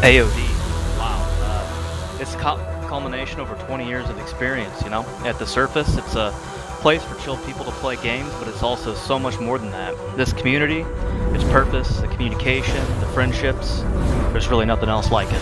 AOD. Wow. It's a culmination over 20 years of experience, you know? At the surface, it's a place for chill people to play games, but it's also so much more than that. This community, its purpose, the communication, the friendships, there's really nothing else like it.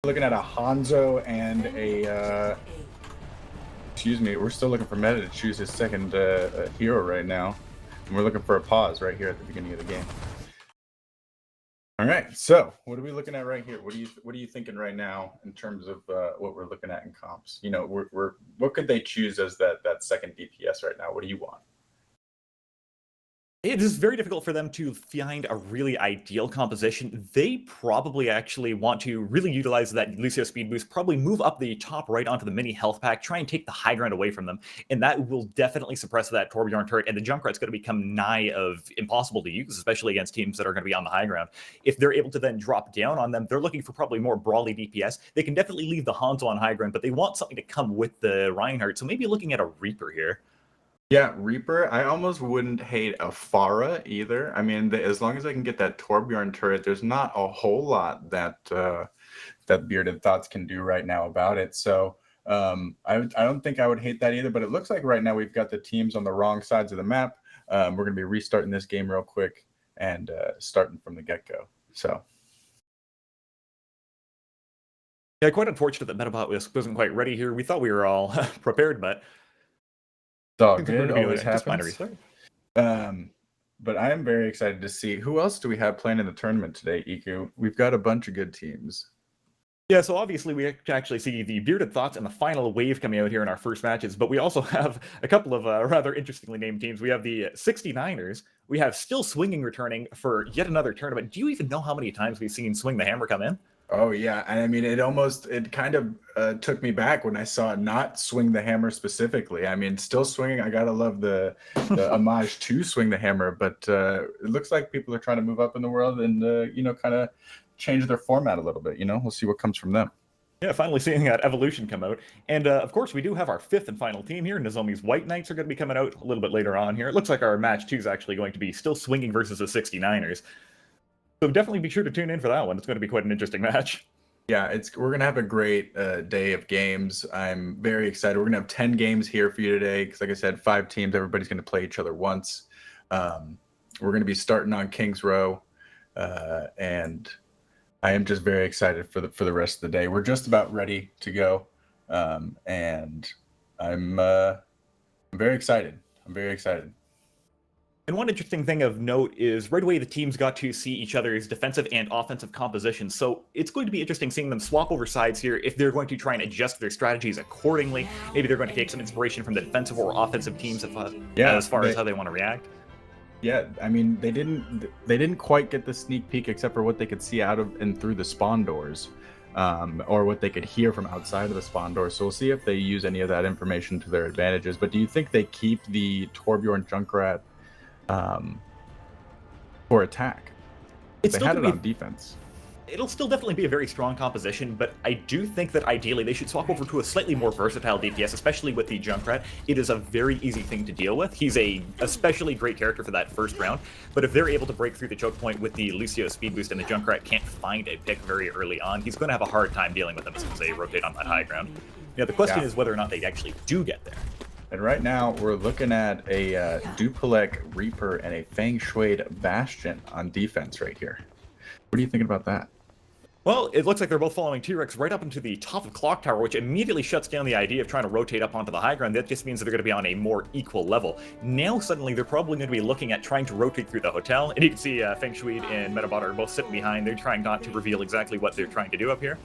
Looking at a Hanzo and a excuse me, we're still looking for Meta to choose his second hero right now, and we're looking for a pause right here at the beginning of the game. All right, so what are we looking at right here? What are you thinking right now in terms of what we're looking at in comps? You know, what could they choose as that second DPS right now? What do you want? It is very difficult for them to find a really ideal composition. They probably actually want to really utilize that Lucio speed boost, probably move up the top right onto the mini health pack, try and take the high ground away from them, and that will definitely suppress that Torbjorn turret, and the Junkrat's going to become nigh of impossible to use, especially against teams that are going to be on the high ground. If they're able to then drop down on them, they're looking for probably more brawly DPS. They can definitely leave the Hanzo on high ground, but they want something to come with the Reinhardt, so maybe looking at a Reaper here. Yeah, Reaper. I almost wouldn't hate a Pharah either. I mean, as long as I can get that Torbjorn turret, there's not a whole lot that that Bearded Thots can do right now about it. So I don't think I would hate that either. But it looks like right now we've got the teams on the wrong sides of the map. We're going to be restarting this game real quick and starting from the get-go. So. Yeah, quite unfortunate that Metabot wasn't quite ready here. We thought we were all prepared, but It's all good. Always happens. But I am very excited to see who else do we have playing in the tournament today, Iku. We've got a bunch of good teams. Yeah, so obviously we actually see the Bearded Thots and the final wave coming out here in our first matches, but we also have a couple of rather interestingly named teams. We have the 69ers. We have Still Swinging returning for yet another tournament. Do you even know how many times we've seen Swing the Hammer come in? Oh yeah, and I mean it kind of took me back when I saw it not Swing the Hammer specifically. I mean, Still Swinging. I gotta love the homage to Swing the Hammer, but it looks like people are trying to move up in the world and you know, kind of change their format a little bit. You know, we'll see what comes from them. Yeah, finally seeing that Evolution come out. And of course, we do have our fifth and final team here. Nozomi's White Knights are going to be coming out a little bit later on here. It looks like our match 2 is actually going to be Still Swinging versus the 69ers. So definitely be sure to tune in for that one. It's going to be quite an interesting match. Yeah, we're gonna have a great day of games. I'm very excited. We're gonna have 10 games here for you today because, like I said, 5 teams. Everybody's gonna play each other once. We're gonna be starting on Kings Row, and I am just very excited for the rest of the day. We're just about ready to go, and I'm very excited. I'm very excited. And one interesting thing of note is right away the teams got to see each other's defensive and offensive composition. So it's going to be interesting seeing them swap over sides here if they're going to try and adjust their strategies accordingly. Maybe they're going to take some inspiration from the defensive or offensive teams as far as how they want to react. Yeah, I mean they didn't quite get the sneak peek except for what they could see out of and through the spawn doors, or what they could hear from outside of the spawn doors. So we'll see if they use any of that information to their advantages. But do you think they keep the Torbjorn Junkrat for attack? They had it on defense. It'll still definitely be a very strong composition, but I do think that ideally they should swap over to a slightly more versatile DPS, especially with the Junkrat. It is a very easy thing to deal with. He's a especially great character for that first round, but if they're able to break through the choke point with the Lucio speed boost and the Junkrat can't find a pick very early on, he's going to have a hard time dealing with them as soon as they rotate on that high ground. Now, the question is whether or not they actually do get there. And right now, we're looking at a Dupelec Reaper and a Feng Shui Bastion on defense right here. What are you thinking about that? Well, it looks like they're both following T-Rex right up into the top of Clock Tower, which immediately shuts down the idea of trying to rotate up onto the high ground. That just means that they're going to be on a more equal level. Now, suddenly, they're probably going to be looking at trying to rotate through the hotel. And you can see Feng Shui and Metabot are both sitting behind. They're trying not to reveal exactly what they're trying to do up here.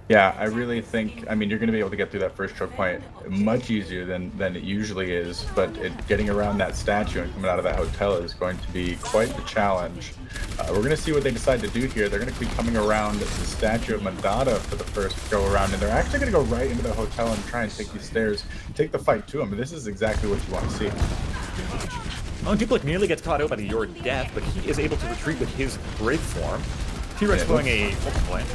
Yeah, I really think, I mean, you're going to be able to get through that first choke point much easier than it usually is, but getting around that statue and coming out of that hotel is going to be quite the challenge. We're going to see what they decide to do here. They're going to be coming around the statue of Mandata for the first go around, and they're actually going to go right into the hotel and try and take these stairs, take the fight to them. This is exactly what you want to see. Oh, Duplex nearly gets caught out by the Your Death, but he is able to retreat with his Break Form. T-Rex going a multiple point.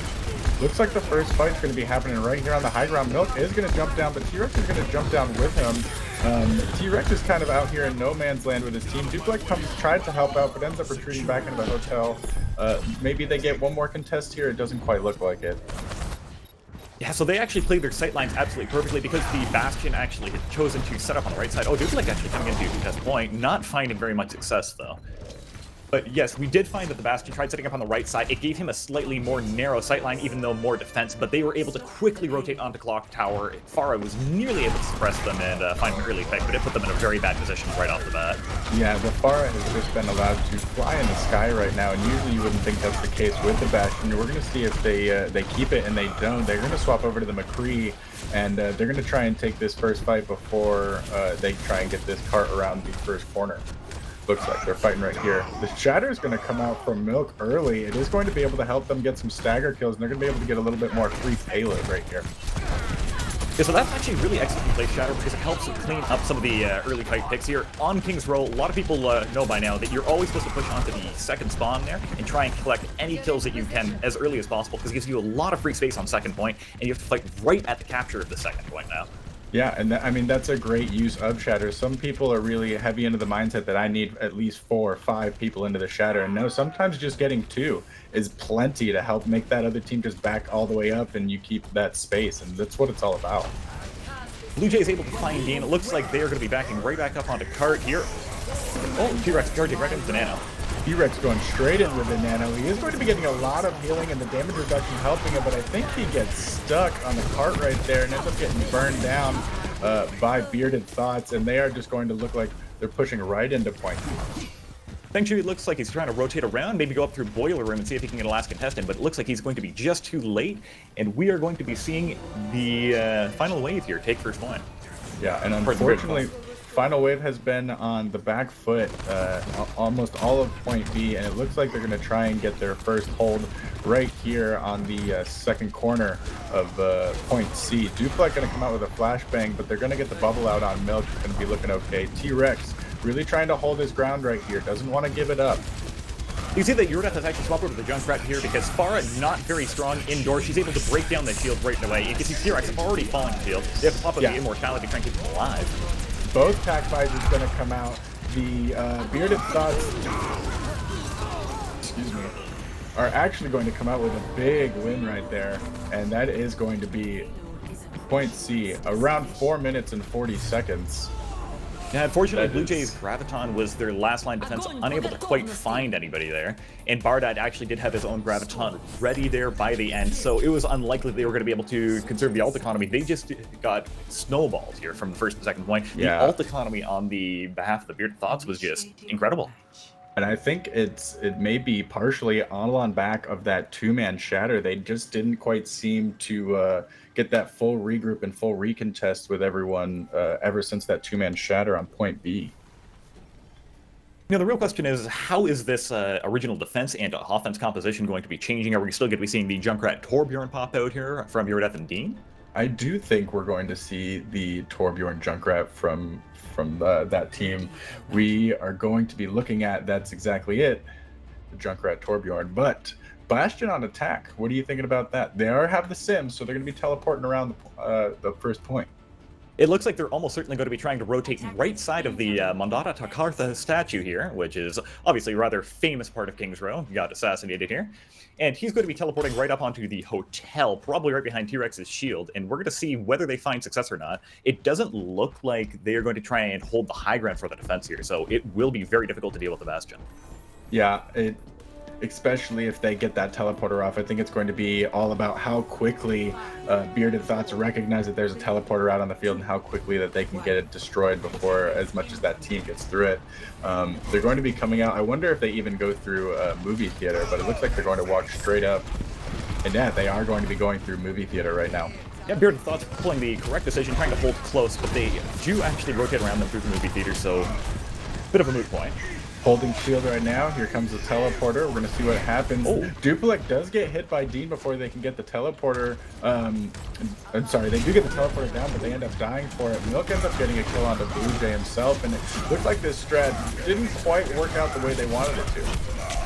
Looks like the first fight's going to be happening right here on the high ground. Milk is going to jump down, but T-Rex is going to jump down with him. T-Rex is kind of out here in no man's land with his team. Duplex tried to help out, but ends up retreating back into the hotel. Maybe they get one more contest here. It doesn't quite look like it. Yeah, so they actually played their sight lines absolutely perfectly because the Bastion actually had chosen to set up on the right side. Oh, Duplex actually coming into contest point, not finding very much success though. But yes, we did find that the Bastion tried setting up on the right side. It gave him a slightly more narrow sightline, even though more defense, but they were able to quickly rotate onto Clock Tower. Farah was nearly able to suppress them and find an early pick, but it put them in a very bad position right off the bat. Yeah, the Farah has just been allowed to fly in the sky right now, and usually you wouldn't think that's the case with the Bastion. We're going to see if they keep it and they don't. They're going to swap over to the McCree, and they're going to try and take this first fight before they try and get this cart around the first corner. Looks like they're fighting right here. The Shatter is going to come out from Milk early. It is going to be able to help them get some stagger kills, and they're going to be able to get a little bit more free payload right here. Yeah, so that's actually really excellent play, Shatter, because it helps clean up some of the early fight picks here. On King's Row, a lot of people know by now that you're always supposed to push onto the second spawn there and try and collect any kills that you can as early as possible, because it gives you a lot of free space on second point, and you have to fight right at the capture of the second point now. Yeah, and I mean, that's a great use of Shatter. Some people are really heavy into the mindset that I need at least 4 or 5 people into the Shatter. And no, sometimes just getting 2 is plenty to help make that other team just back all the way up and you keep that space. And that's what it's all about. Blue Jay is able to find gain. It looks like they are going to be backing right back up onto Cart here. Oh, T-Rex charging right into the Nano. T-Rex going straight in with the Nano. He is going to be getting a lot of healing and the damage reduction helping him, but I think he gets stuck on the cart right there and ends up getting burned down by Bearded Thots, and they are just going to look like they're pushing right into point. Feng Shui looks like he's trying to rotate around, maybe go up through Boiler Room and see if he can get a last contestant, but it looks like he's going to be just too late, and we are going to be seeing the final wave here take first point. Yeah, and unfortunately, Final Wave has been on the back foot almost all of point B, and it looks like they're going to try and get their first hold right here on the second corner of point C. Duplex going to come out with a flashbang, but they're going to get the bubble out on Milk. It's going to be looking okay. T-Rex really trying to hold his ground right here. Doesn't want to give it up. You see that Your Death has actually swapped over to the Junkrat here because Farah not very strong indoors. She's able to break down the shield right away. You can see T-Rex have already fallen field. They have to pop up the Immortality to try and keep them alive. Both Pack Visors going to come out. The Bearded Thots, excuse me, are actually going to come out with a big win right there, and that is going to be point C, around 4 minutes and 40 seconds. Yeah, unfortunately, That Blue is- Jays' Graviton was their last line defense, unable to quite find anybody there. And Bardad actually did have his own Graviton ready there by the end, so it was unlikely they were going to be able to conserve the ult economy. They just got snowballed here from the first and second point. Yeah. The ult economy on the behalf of the Bearded Thots was just incredible. And I think it may be partially all on back of that two-man shatter. They just didn't quite seem to get that full regroup and full recontest with everyone ever since that two-man shatter on point B. You know, the real question is, how is this original defense and offense composition going to be changing? Are we still going to be seeing the Junkrat Torbjorn pop out here from Eurodeth and Dean? I do think we're going to see the Torbjorn Junkrat from that team. We are going to be looking at, that's exactly it, the Junkrat Torbjorn. But Bastion on attack, what are you thinking about that? They have the Sims, so they're going to be teleporting around the first point. It looks like they're almost certainly going to be trying to rotate right side of the Mandata Takartha statue here, which is obviously a rather famous part of King's Row. He got assassinated here. And he's going to be teleporting right up onto the hotel, probably right behind T-Rex's shield, and we're going to see whether they find success or not. It doesn't look like they are going to try and hold the high ground for the defense here, so it will be very difficult to deal with the Bastion. Yeah, especially if they get that teleporter off. I think it's going to be all about how quickly Bearded Thots recognize that there's a teleporter out on the field and how quickly that they can get it destroyed before as much as that team gets through it. They're going to be coming out. I wonder if they even go through a movie theater, but it looks like they're going to walk straight up. And yeah, they are going to be going through movie theater right now. Yeah, Bearded Thots pulling the correct decision, trying to hold close, but they do actually rotate around them through the movie theater, so bit of a moot point. Holding shield right now. Here comes the teleporter. We're going to see what happens. Oh. Duplex does get hit by Dean before they can get the teleporter. I'm sorry, they do get the teleporter down, but they end up dying for it. Milk ends up getting a kill onto Blue Jay himself, and it looked like this strat didn't quite work out the way they wanted it to.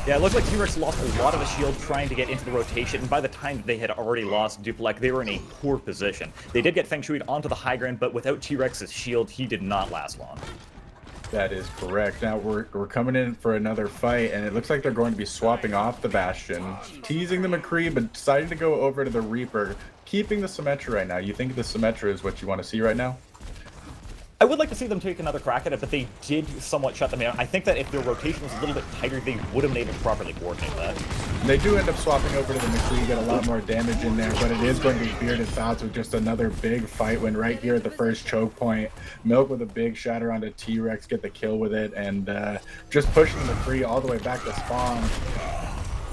Yeah, it looked like T-Rex lost a lot of the shield trying to get into the rotation, and by the time they had already lost Duplex, they were in a poor position. They did get Feng Shui'd onto the high ground, but without T-Rex's shield, he did not last long. That is correct. Now we're coming in for another fight, and it looks like they're going to be swapping off the Bastion, teasing the McCree, but deciding to go over to the Reaper, keeping the Symmetra right now. You think the Symmetra is what you want to see right now? I would like to see them take another crack at it, but they did somewhat shut them down. I think that if their rotation was a little bit tighter, they would have been able to properly coordinate that. They do end up swapping over to the McCree, get a lot more damage in there, but it is going to be Bearded Thots with just another big fight win right here at the first choke point. Milk with a big shatter onto T-Rex, get the kill with it, and just pushing the McCree all the way back to spawn.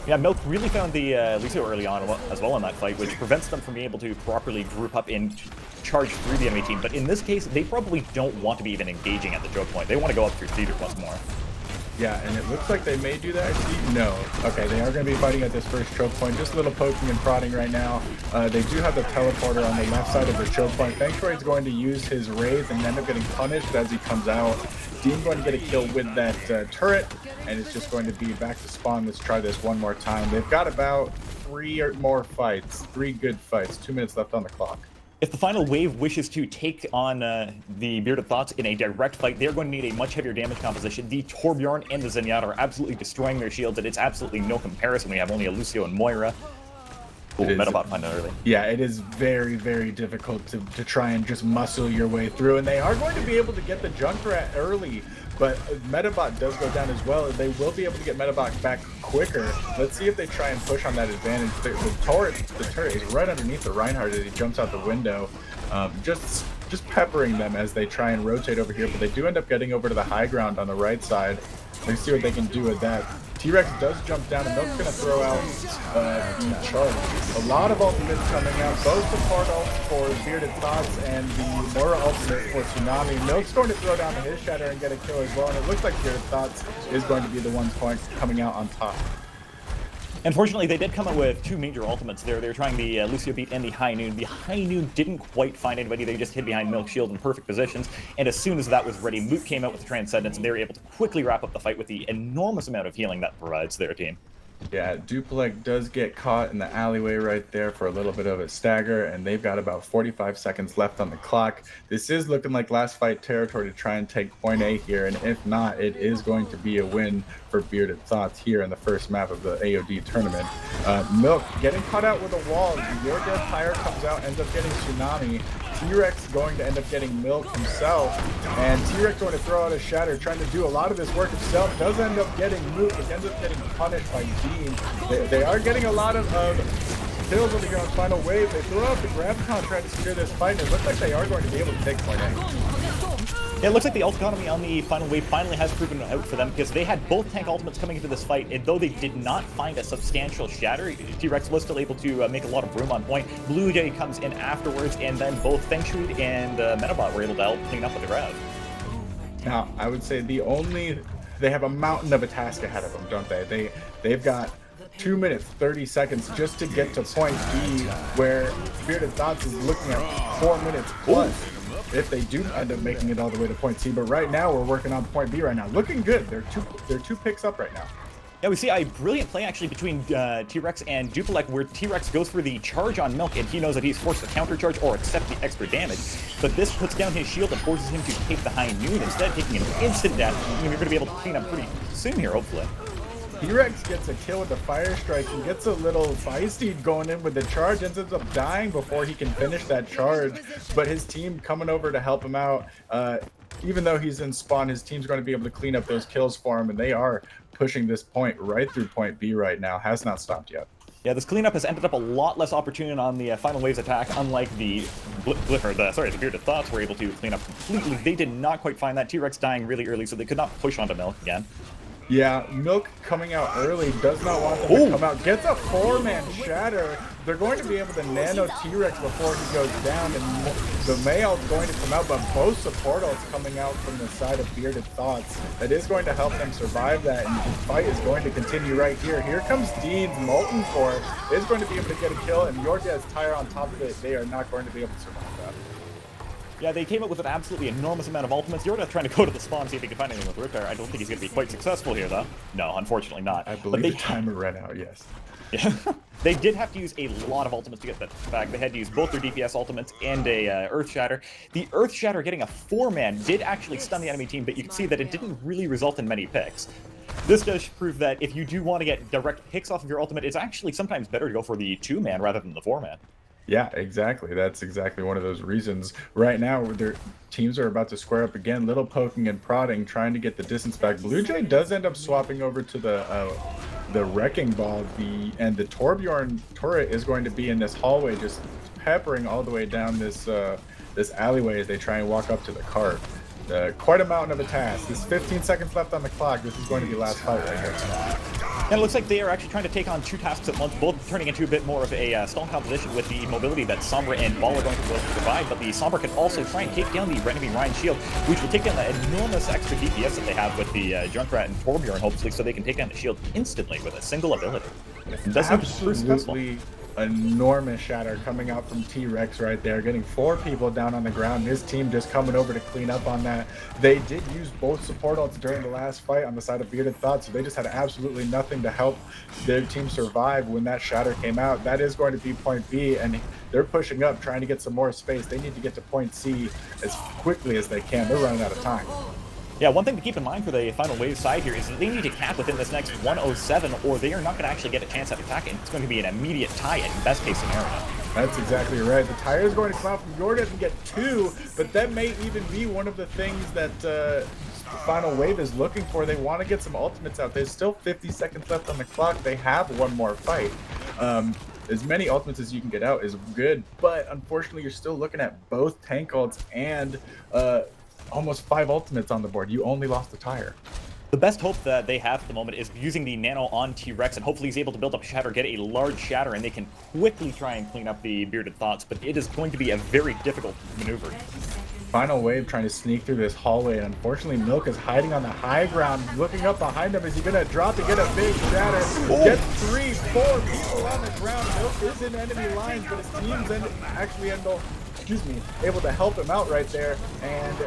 Yeah, Milk really found the Lucio early on as well in that fight, which prevents them from being able to properly group up and charge through the enemy team. But in this case, they probably don't want to be even engaging at the choke point. They want to go up through theater once more. Yeah, and it looks like they may do that. No. Okay, they are going to be fighting at this first choke point. Just a little poking and prodding right now. They do have the teleporter on the left side of the choke point. Feng Shui is going to use his raise and end up getting punished as he comes out. Dean going to get a kill with that turret, and it's just going to be back to spawn. Let's try this one more time. They've got about 3 or more fights, 3 good fights, 2 minutes left on the clock. If the final wave wishes to take on the Bearded Thots in a direct fight, they're going to need a much heavier damage composition. The Torbjorn and the Zenyatta are absolutely destroying their shields, and it's absolutely no comparison. We have only a Lucio and Moira. Ooh, Metabot find out early. Yeah, it is very, very difficult to try and just muscle your way through, and they are going to be able to get the Junkrat early, but Metabot does go down as well. They will be able to get Metabot back quicker. Let's see if they try and push on that advantage. The turret is right underneath the Reinhardt as he jumps out the window, just peppering them as they try and rotate over here, but they do end up getting over to the high ground on the right side. Let's see what they can do with that. T-Rex does jump down, and Milk's going to throw out the charge. A lot of ultimates coming out, both the part ult for Bearded Thots and the Moira ultimate for Tsunami. Milk's going to throw down his shatter and get a kill as well, and it looks like Bearded Thots is going to be the one point coming out on top. Unfortunately, they did come up with 2 major ultimates there. They were trying the Lucio Beat and the High Noon. The High Noon didn't quite find anybody. They just hid behind Milk Shield in perfect positions. And as soon as that was ready, Moot came out with the Transcendence, and they were able to quickly wrap up the fight with the enormous amount of healing that provides their team. Yeah, Duplex does get caught in the alleyway right there for a little bit of a stagger, and they've got about 45 seconds left on the clock. This is looking like last fight territory to try and take point A here, and if not, it is going to be a win for Bearded Thots here in the first map of the AOD tournament. Milk getting caught out with a wall. Your Death Pyre comes out, ends up getting Tsunami. T-Rex going to end up getting Milk himself, and T-Rex going to throw out a shatter, trying to do a lot of this work himself, does end up getting moved, but ends up getting punished by Dean. They are getting a lot of kills over here on Final Wave. They throw out the Graviton trying to secure this fight, and it looks like they are going to be able to take point A. Yeah, it looks like the ult economy on the Final Wave finally has proven out for them, because they had both tank ultimates coming into this fight, and though they did not find a substantial shatter, T-Rex was still able to make a lot of room on point. Blue Jay comes in afterwards, and then both Feng Shui and Metabot were able to help clean up with the Grav. Now, I would say they have a mountain of a task ahead of them, don't they? They've got 2 minutes, 30 seconds just to get to point B, where Bearded Thots is looking at 4 minutes plus. If they do end up making it all the way to point C, but right now we're working on point B right now. Looking good. They're two picks up right now. Yeah, we see a brilliant play actually between T-Rex and Dupelec, where T-Rex goes for the charge on Milk, and he knows that he's forced to counter charge or accept the extra damage. But this puts down his shield and forces him to take the high noon, instead taking an instant death. You're going to be able to clean up pretty soon here, hopefully. T-Rex gets a kill with the Fire Strike. He gets a little feisty going in with the charge, ends up dying before he can finish that charge. But his team coming over to help him out. Even though he's in spawn, his team's going to be able to clean up those kills for him, and they are pushing this point right through point B right now. Has not stopped yet. Yeah, this cleanup has ended up a lot less opportune on the Final Wave's attack, unlike the Bearded Thots were able to clean up completely. They did not quite find that. T-Rex dying really early, so they could not push onto Milk again. Yeah, Milk coming out early, does not want them to come out. Gets a 4-man shatter. They're going to be able to nano T-Rex before he goes down, and the Mayal's going to come out, but both support ults coming out from the side of Bearded Thots. That is going to help them survive that, and the fight is going to continue right here. Here comes Dean's Molten Core. Is going to be able to get a kill, and York has Tyre on top of it. They are not going to be able to survive that. Yeah, they came up with an absolutely enormous amount of ultimates. Yorda trying to go to the spawn, see if he can find anything with Riptire. I don't think he's going to be quite successful here, though. No, unfortunately not. I believe the timer ran out, yes. Yeah. They did have to use a lot of ultimates to get that back. They had to use both their DPS ultimates and a Earth Shatter. The Earth Shatter getting a 4-man did actually stun the enemy team, but you can see that it didn't really result in many picks. This does prove that if you do want to get direct picks off of your ultimate, it's actually sometimes better to go for the 2-man rather than the 4-man. Yeah, exactly. That's exactly one of those reasons. Right now, their teams are about to square up again. Little poking and prodding, trying to get the distance back. Blue Jay does end up swapping over to the Wrecking Ball. And the Torbjorn turret is going to be in this hallway, just peppering all the way down this this alleyway as they try and walk up to the cart. Quite a mountain of a task. There's 15 seconds left on the clock. This is going to be last fight right here. And it looks like they are actually trying to take on 2 tasks at once, both turning into a bit more of a stall composition with the mobility that Sombra and Ball are going to both provide, but the Sombra can also try and take down the enemy Ryan shield, which will take down the enormous extra DPS that they have with the Junkrat and Torbjorn, hopefully, so they can take down the shield instantly with a single ability. That's absolutely enormous shatter coming out from T-Rex right there, getting 4 people down on the ground. His team just coming over to clean up on that. They did use both support ults during the last fight on the side of Bearded Thots, so they just had absolutely nothing to help their team survive when that shatter came out. That is going to be point B, and they're pushing up, trying to get some more space. They need to get to point C as quickly as they can. They're running out of time. Yeah, one thing to keep in mind for the Final Wave side here is that they need to cap within this next 107, or they are not going to actually get a chance at attacking. It's going to be an immediate tie in best case scenario. That's exactly right. The tire is going to come out from Yorda and get 2, but that may even be one of the things that Final Wave is looking for. They want to get some ultimates out. There's still 50 seconds left on the clock. They have one more fight. As many ultimates as you can get out is good, but unfortunately you're still looking at both tank ults and almost 5 ultimates on the board. You only lost the tire. The best hope that they have at the moment is using the nano on T-Rex, and hopefully he's able to build up shatter, get a large shatter, and they can quickly try and clean up the Bearded Thots, but it is going to be a very difficult maneuver. Final Wave trying to sneak through this hallway, and unfortunately Milk is hiding on the high ground, looking up behind him. Is he going to drop to get a big shatter? Gets 3, 4 people on the ground. Milk is in enemy lines, but his team's able to help him out right there. And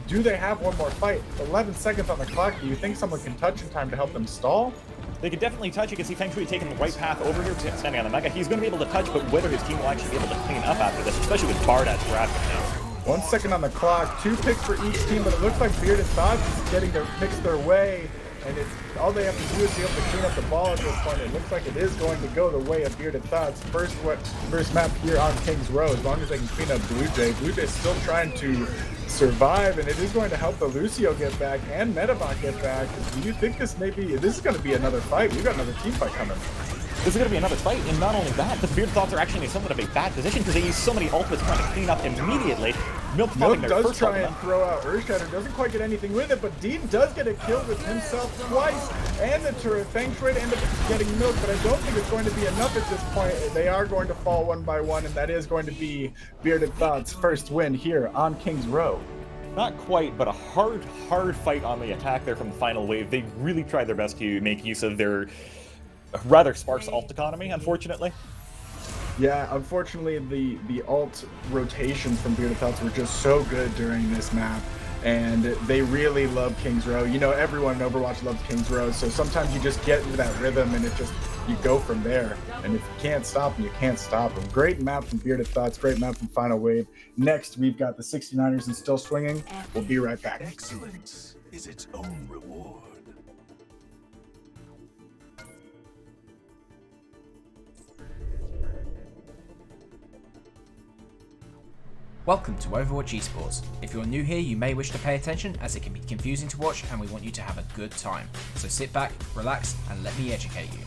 do they have one more fight? 11 seconds on the clock. Do you think someone can touch in time to help them stall? They can definitely touch. You can see Feng Shui taking the right path over here, standing on the Mega. He's going to be able to touch, but whether his team will actually be able to clean up after this, especially with Bard as graphic now. 1 second on the clock, 2 picks for each team, but it looks like Bearded Thots is getting their picks their way. and it's all they have to do is be able to clean up the ball at this point. It looks like it is going to go the way of Bearded Thots. First map here on King's Row. As long as they can clean up Blue Jay. Blue Jay's still trying to survive, and it is going to help the Lucio get back and Metabot get back. Do you think this is going to be another fight? We've got another team fight coming. This is going to be another fight, and not only that, the Bearded Thots are actually in somewhat of a bad position because they use so many ultimates trying to clean up immediately. Milk does try and throw out Earthshatter, doesn't quite get anything with it, but Dean does get a kill with himself twice, and the turret. Fang Shui to end up getting Milk, but I don't think it's going to be enough at this point. They are going to fall one by one, and that is going to be Bearded Thots' first win here on King's Row. Not quite, but a hard fight on the attack there from the final wave. They really tried their best to make use of their rather sparse ult economy, unfortunately. Yeah, unfortunately, the ult rotations from Bearded Thots were just so good during this map, and they really love King's Row. You know, everyone in Overwatch loves King's Row, so sometimes you just get into that rhythm, and you go from there. And if you can't stop them, you can't stop them. Great map from Bearded Thots, great map from Final Wave. Next, we've got the 69ers and Still Swinging. We'll be right back. Excellence is its own reward. Welcome to Overwatch Esports. If you're new here, you may wish to pay attention as it can be confusing to watch and we want you to have a good time. So sit back, relax, and let me educate you.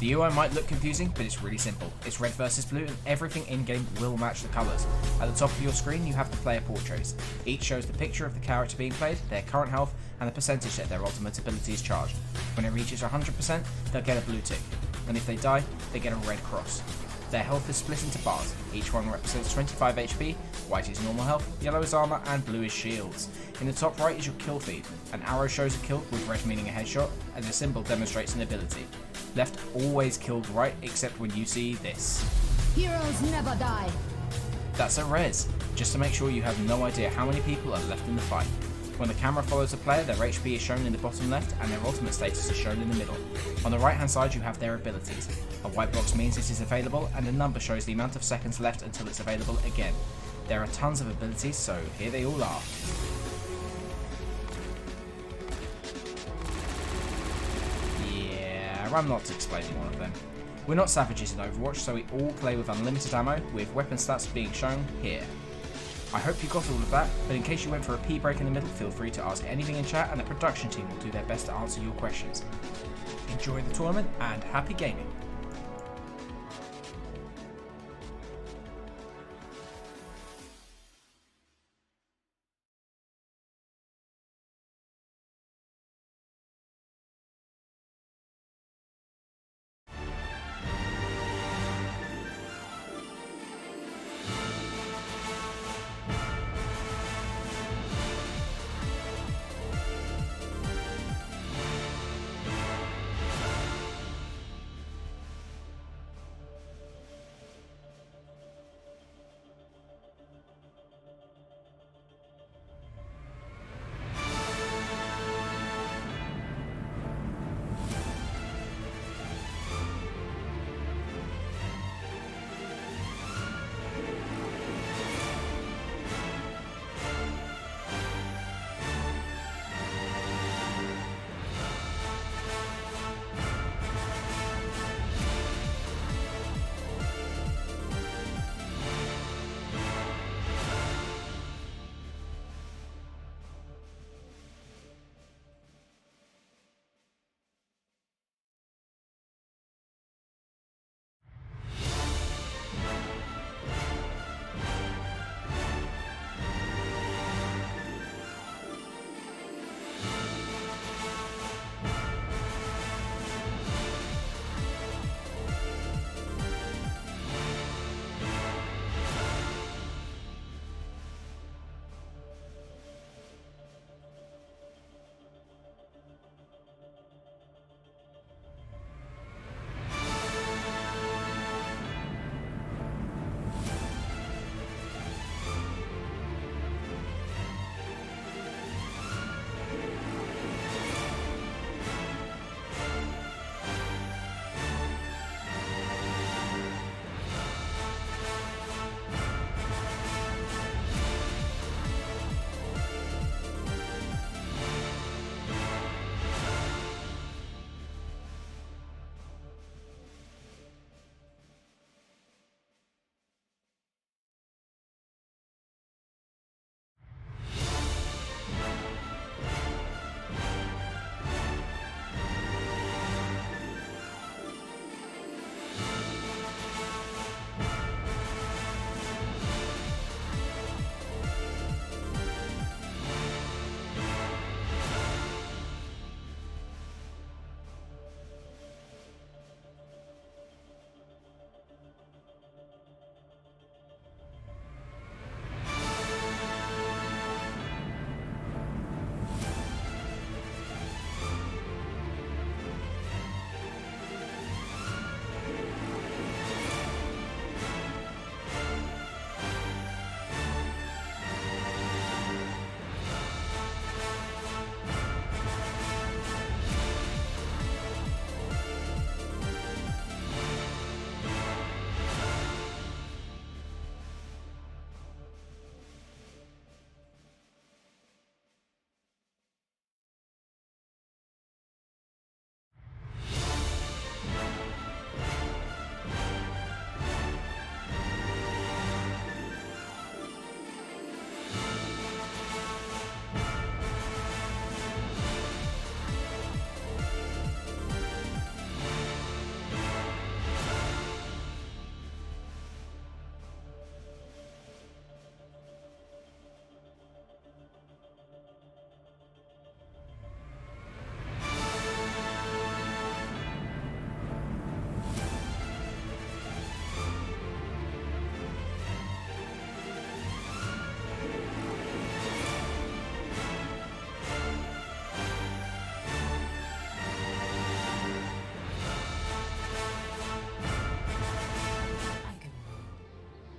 The UI might look confusing, but it's really simple. It's red versus blue and everything in-game will match the colours. At the top of your screen you have the player portraits. Each shows the picture of the character being played, their current health, and the percentage that their ultimate ability is charged. When it reaches 100%, they'll get a blue tick, and if they die, they get a red cross. Their health is split into bars. Each one represents 25 HP, white is normal health, yellow is armor, and blue is shields. In the top right is your kill feed. An arrow shows a kill with red meaning a headshot, and the symbol demonstrates an ability. Left always killed right, except when you see this. Heroes never die. That's a res, just to make sure you have no idea how many people are left in the fight. When the camera follows a player, their HP is shown in the bottom left and their ultimate status is shown in the middle. On the right hand side you have their abilities. A white box means it is available and a number shows the amount of seconds left until it's available again. There are tons of abilities, so here they all are. Yeah, I'm not explaining one of them. We're not savages in Overwatch, so we all play with unlimited ammo, with weapon stats being shown here. I hope you got all of that, but in case you went for a pee break in the middle, feel free to ask anything in chat and the production team will do their best to answer your questions. Enjoy the tournament and happy gaming!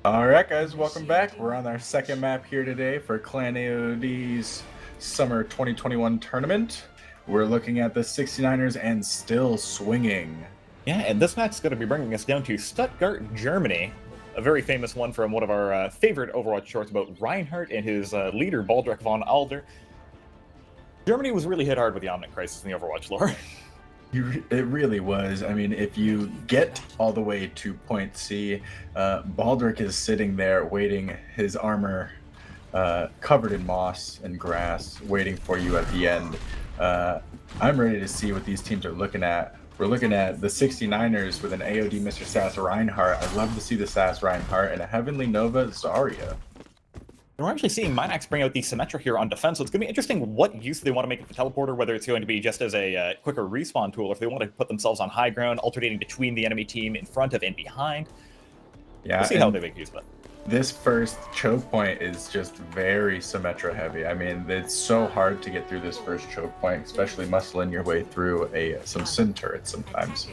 Alright guys, welcome back. We're on our second map here today for Clan AOD's Summer 2021 tournament. We're looking at the 69ers and still swinging. Yeah, and this match is going to be bringing us down to Stuttgart, Germany. A very famous one from one of our favorite Overwatch shorts about Reinhardt and his leader, Baldric von Alder. Germany was really hit hard with the Omnic Crisis in the Overwatch lore. It really was. I mean, if you get all the way to point C, Baldric is sitting there waiting, his armor covered in moss and grass, waiting for you at the end. I'm ready to see what these teams are looking at. We're looking at the 69ers with an AOD Mr. Sass Reinhardt. I'd love to see the Sass Reinhardt and a Heavenly Nova Zarya. And we're actually seeing McTeags bring out the Symmetra here on defense, so it's going to be interesting what use they want to make of the teleporter, whether it's going to be just as a quicker respawn tool, or if they want to put themselves on high ground, alternating between the enemy team in front of and behind. Yeah, we'll see how they make use of it. This first choke point is just very Symmetra heavy. I mean, it's so hard to get through this first choke point, especially muscling your way through some Sin turrets sometimes.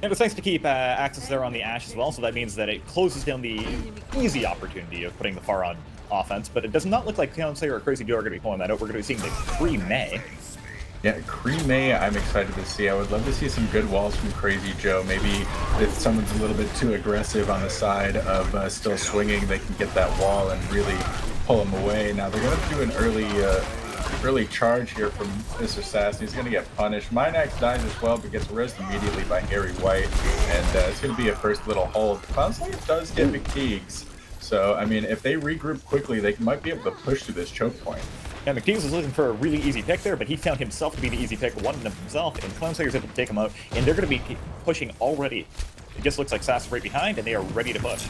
And it's nice to keep access there on the Ashe as well, so that means that it closes down the easy opportunity of putting the Pharah on offense, but it does not look like Clownslayer or Crazy Joe are going to be pulling that out. We're going to be seeing the Cree-May. Yeah, Cree-May I'm excited to see. I would love to see some good walls from Crazy Joe. Maybe if someone's a little bit too aggressive on the side of still swinging, they can get that wall and really pull them away. Now they're going to do an early charge here from Mr. Sass. He's going to get punished. Minax dies as well, but gets rezzed immediately by Harry White, and it's going to be a first little hold. Clownslayer does get McTeags. So, I mean, if they regroup quickly, they might be able to push through this choke point. Yeah, McTeags was looking for a really easy pick there, but he found himself to be the easy pick, one of them himself, and Clownslayer's able to take him out, and they're going to be pushing already. It just looks like Sass is right behind, and they are ready to push.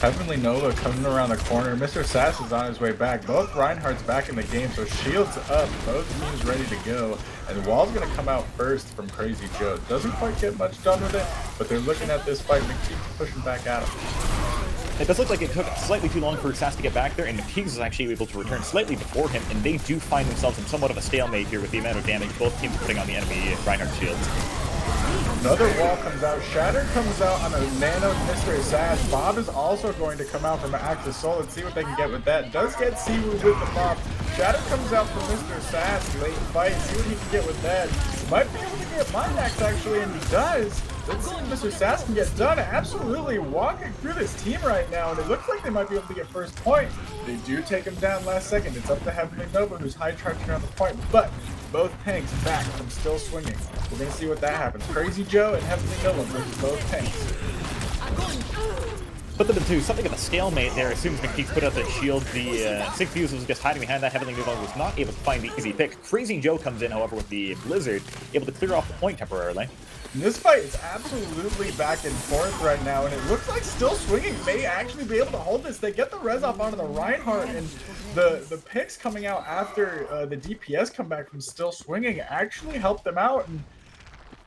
Heavenly Nova coming around the corner. Mr. Sass is on his way back. Both Reinhardt's back in the game, so shields up. Both teams ready to go. And the wall's going to come out first from Crazy Joe. Doesn't quite get much done with it, but they're looking at this fight. McTeags pushing back at him. It does look like it took slightly too long for Sass to get back there, and McTeags is actually able to return slightly before him, and they do find themselves in somewhat of a stalemate here with the amount of damage both teams are putting on the enemy Reinhardt shields. Another wall comes out. Shatter comes out on a nano Mr. Sass. Bob is also going to come out from an Act of Soul. Let's see what they can get with that. Does get Siwu with the Bob. Shatter comes out from Mr. Sass. Late fight. See what he can get with that. Might be able to get Minax actually, and he does. Let's see what Mr. Sass can get done. Absolutely walking through this team right now, and it looks like they might be able to get first point. They do take him down last second. It's up to Heavenly Nova, who's high charging around the point, but both tanks back from still swinging. We're going to see what that happens. Crazy Joe and Heavenly Nova versus both tanks. Put them into something of a stalemate there as soon as McTeags put out the shield. The SyncViews was just hiding behind that. Heavenly Nova was not able to find the easy pick. Crazy Joe comes in, however, with the Blizzard, able to clear off the point temporarily. And this fight is absolutely back and forth right now, and it looks like Still Swinging may actually be able to hold this. They get the res off onto the Reinhardt, and the picks coming out after the DPS come back from Still Swinging actually helped them out, and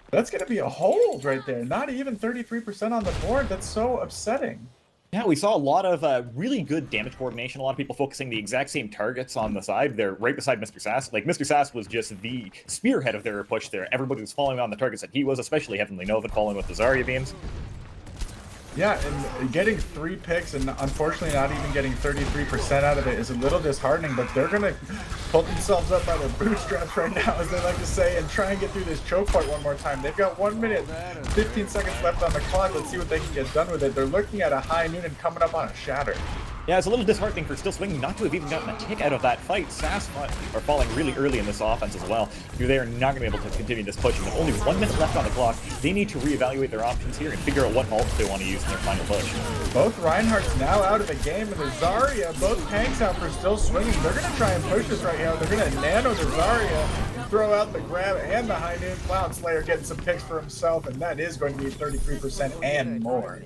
that's going to be a hold right there. Not even 33% on the board. That's so upsetting. Yeah, we saw a lot of really good damage coordination. A lot of people focusing the exact same targets on the side. They're right beside Mr. Sass. Like, Mr. Sass was just the spearhead of their push there. Everybody was following on the targets that he was, especially Heavenly Nova following with the Zarya beams. Yeah, and getting 3 picks and unfortunately not even getting 33% out of it is a little disheartening, but they're going to pull themselves up by their bootstraps right now, as they like to say, and try and get through this choke point one more time. They've got 1 minute, 15 seconds left on the clock. Let's see what they can get done with it. They're looking at a high noon and coming up on a shatter. Yeah, it's a little disheartening for Still Swinging not to have even gotten a tick out of that fight. Sass are falling really early in this offense as well. They are not going to be able to continue this push. With only 1 minute left on the clock, they need to reevaluate their options here and figure out what ult they want to use in their final push. Both Reinhardt's now out of the game, and the Zarya, both tanks out for Still Swinging. They're going to try and push this right here. They're going to nano the Zarya, throw out the grab and the high noon. Clownslayer getting some picks for himself, and that is going to be 33% and more.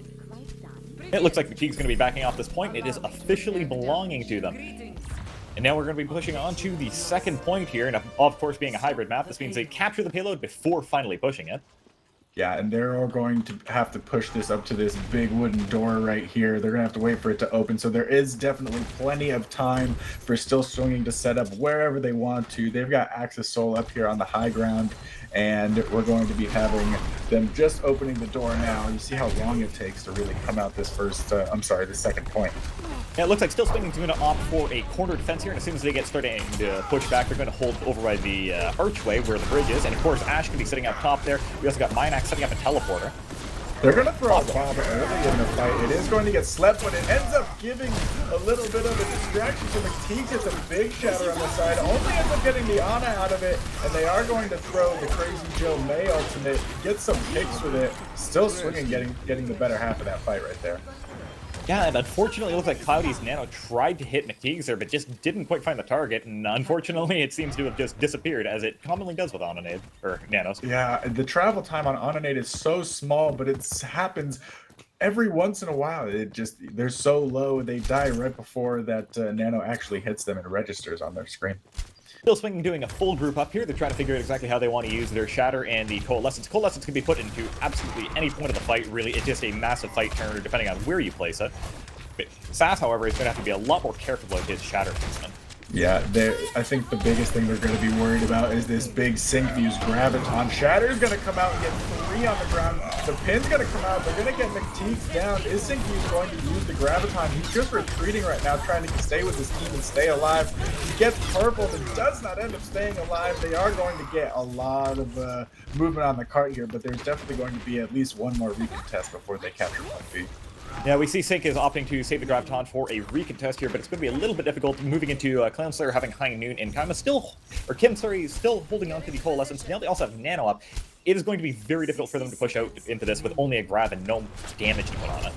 It looks like McTeags going to be backing off this point. It is officially belonging to them. And now we're going to be pushing on to the second point here. And of course, being a hybrid map, this means they capture the payload before finally pushing it. Yeah, and they're all going to have to push this up to this big wooden door right here. They're going to have to wait for it to open. So there is definitely plenty of time for Still Swinging to set up wherever they want to. They've got Axis Soul up here on the high ground, and we're going to be having them just opening the door now. You see how long it takes to really come out this the second point. Yeah, it looks like Still Swinging's going to opt for a corner defense here, and as soon as they get starting to push back, they're going to hold over by the archway where the bridge is, and of course Ash can be sitting up top there. We also got Minax setting up a teleporter. They're going to throw a bomb early in the fight. It is going to get slept, but it ends up giving a little bit of a distraction to McTeags. It's a big shatter on the side. Only ends up getting the Ana out of it, and they are going to throw the Crazy Joe May ultimate, get some kicks with it. Still Swinging, getting the better half of that fight right there. Yeah, and unfortunately, it looks like Cloudy's Nano tried to hit McTeags there, but just didn't quite find the target, and unfortunately, it seems to have just disappeared, as it commonly does with Ononade, or Nanos. Yeah, the travel time on Ononade is so small, but it happens every once in a while. They're so low, they die right before that Nano actually hits them and registers on their screen. Still Swinging doing a full group up here. They're trying to figure out exactly how they want to use their Shatter and the Coalescence. Coalescence can be put into absolutely any point of the fight, really. It's just a massive fight turner, depending on where you place it. But Sass, however, is going to have to be a lot more careful about his Shatter placement. Yeah, I think the biggest thing they're going to be worried about is this big SyncViews Graviton. Shatter's going to come out and get 3 on the ground. The pin's going to come out. They're going to get McTeags down. Is SyncViews going to use the Graviton? He's just retreating right now, trying to stay with his team and stay alive. He gets purple, but does not end up staying alive. They are going to get a lot of movement on the cart here, but there's definitely going to be at least one more recontest before they capture point B. Yeah, we see Sync is opting to save the Graviton for a recontest here, but it's going to be a little bit difficult moving into Clown Slayer having High Noon and Kim still holding on to the Coalescence. Now they also have Nano up. It is going to be very difficult for them to push out into this with only a grab and no damage to put on it.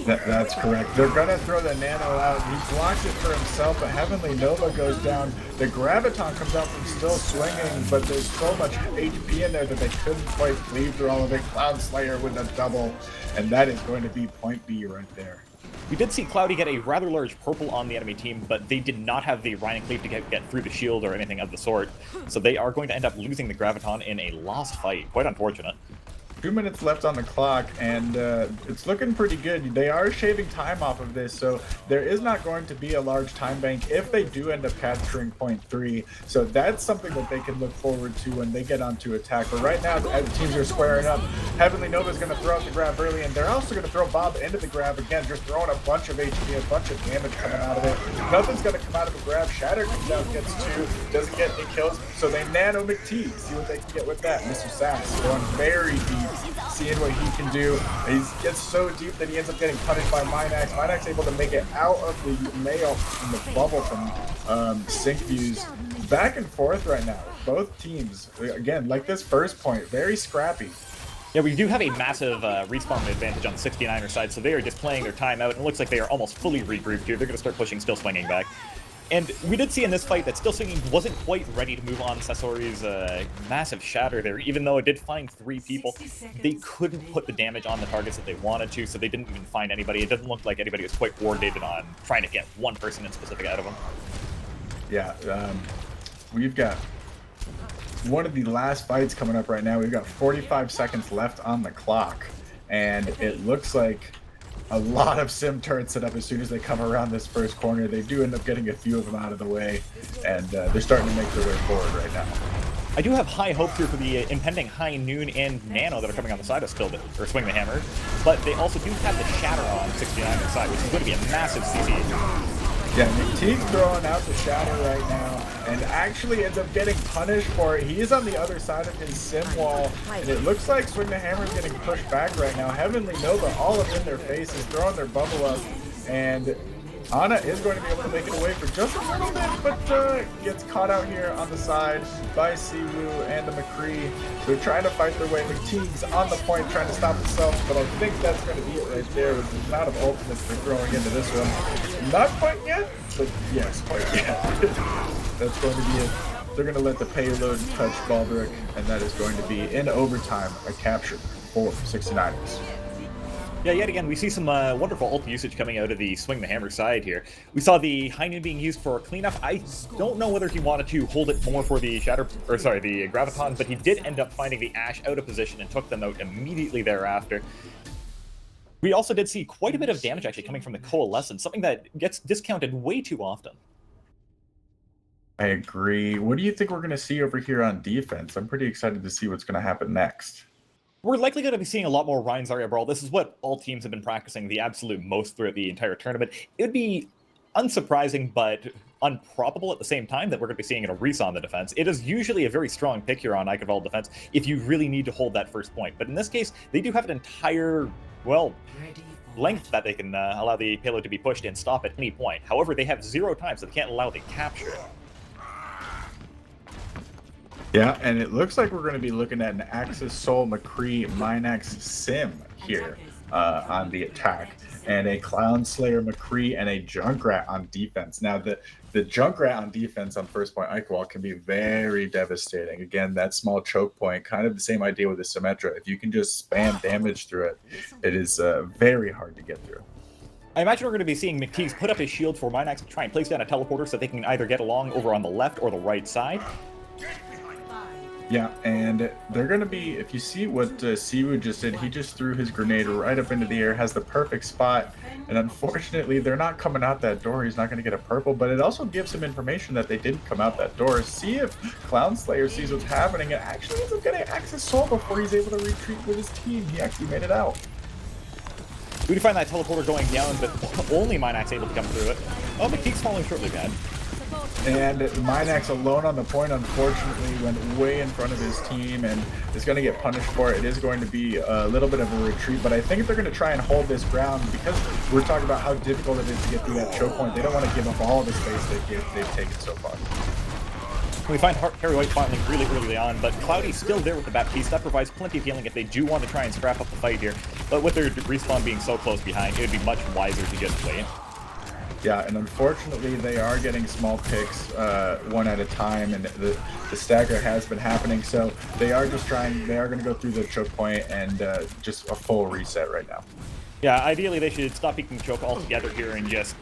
That's correct. They're going to throw the Nano out. He blocks it for himself, but Heavenly Nova goes down. The Graviton comes out from Still Swinging, but there's so much HP in there that they couldn't quite cleave through all of it. Cloud Slayer with a double, and that is going to be point B right there. We did see Cloudy get a rather large purple on the enemy team, but they did not have the Ryan and Cleave to get through the shield or anything of the sort, so they are going to end up losing the Graviton in a lost fight. Quite unfortunate. 2 minutes left on the clock, and it's looking pretty good. They are shaving time off of this, so there is not going to be a large time bank if they do end up capturing point 3. So that's something that they can look forward to when they get onto attack. But right now, as teams are squaring up, Heavenly Nova is going to throw out the grab early, and they're also going to throw Bob into the grab again, just throwing a bunch of HP, a bunch of damage coming out of it. Nothing's going to come out of the grab. Shatter comes out, gets 2, doesn't get any kills, so they nano McTeags. See what they can get with that. Mr. Sass going very deep, seeing what he can do. He gets so deep that he ends up getting punished by Minax. Minax able to make it out of the mail from the bubble from SyncViews. Back and forth right now. Both teams, again, like this first point, very scrappy. Yeah, we do have a massive respawn advantage on the 69er side, so they are just playing their time out, and it looks like they are almost fully regrouped here. They're going to start pushing Still Swinging back. And we did see in this fight that Still Swinging wasn't quite ready to move on Sasori's massive Shatter there. Even though it did find 3 people, they couldn't put the damage on the targets that they wanted to, so they didn't even find anybody. It doesn't look like anybody was quite coordinated on trying to get one person in specific out of them. Yeah, we've got one of the last fights coming up right now. We've got 45 seconds left on the clock, and it looks like a lot of sim turrets set up as soon as they come around this first corner. They do end up getting a few of them out of the way, and they're starting to make their way forward right now. I do have high hopes here for the impending High Noon and Nano that are coming on the side of Swing the Hammer, but they also do have the Shatter on 69 side, which is going to be a massive CC. Yeah, McTeags throwing out the Shatter right now, and actually ends up getting punished for it. He is on the other side of his sim wall, and it looks like Swing the Hammer is getting pushed back right now. Heavenly Nova all up in their faces, throwing their bubble up, and Ana is going to be able to make it away for just a little bit, but gets caught out here on the side by Siwoo and the McCree. They're trying to fight their way. McTeags on the point, trying to stop himself, but I think that's going to be it right there with the amount of ultimates they're throwing into this one. Not quite yet, but yes, quite yet. That's going to be it. They're going to let the payload touch Baldric, and that is going to be, in overtime, a capture for 69ers. Yeah, yet again, we see some wonderful ult usage coming out of the Swing the Hammer side here. We saw the High Noon being used for cleanup. I don't know whether he wanted to hold it more for the the Graviton, but he did end up finding the Ashe out of position and took them out immediately thereafter. We also did see quite a bit of damage actually coming from the Coalescence, something that gets discounted way too often. I agree. What do you think we're going to see over here on defense? I'm pretty excited to see what's going to happen next. We're likely going to be seeing a lot more Ryan Zarya Brawl. This is what all teams have been practicing the absolute most throughout the entire tournament. It would be unsurprising, but improbable at the same time that we're going to be seeing a Risa on the defense. It is usually a very strong pick here on Eichenwalde defense if you really need to hold that first point. But in this case, they do have an entire, well, length that they can allow the payload to be pushed and stop at any point. However, they have 0 time, so they can't allow the capture. Yeah, and it looks like we're going to be looking at an Axis Soul McCree Minax Sim here on the attack, and a Clown Slayer McCree and a Junkrat on defense. Now, the Junkrat on defense on first point Eichenwalde can be very devastating. Again, that small choke point, kind of the same idea with the Symmetra. If you can just spam damage through it, it is very hard to get through. I imagine we're going to be seeing McTeags put up his shield for Minax to try and place down a teleporter so they can either get along over on the left or the right side. Yeah, and they're going to be, if you see what Siwu just did, he just threw his grenade right up into the air, has the perfect spot, and unfortunately they're not coming out that door. He's not going to get a purple, but it also gives him information that they didn't come out that door. See if Clown Slayer sees what's happening and actually ends up getting Axis Soul before he's able to retreat with his team. He actually made it out. We do find that teleporter going down, but only Minax able to come through it. Oh, McTeags falling shortly, bad. And Minax alone on the point, unfortunately, went way in front of his team and is going to get punished for it. It is going to be a little bit of a retreat, but I think they're going to try and hold this ground because we're talking about how difficult it is to get through that choke point. They don't want to give up all the space they've taken so far. We find Harry White finally really early on, but Cloudy's still there with the Baptiste. That provides plenty of healing if they do want to try and scrap up the fight here. But with their respawn being so close behind, it would be much wiser to just wait. Yeah, and unfortunately they are getting small picks one at a time, and the stagger has been happening, so they are going to go through the choke point and just a full reset right now. Yeah, ideally they should stop peeking the choke altogether here and just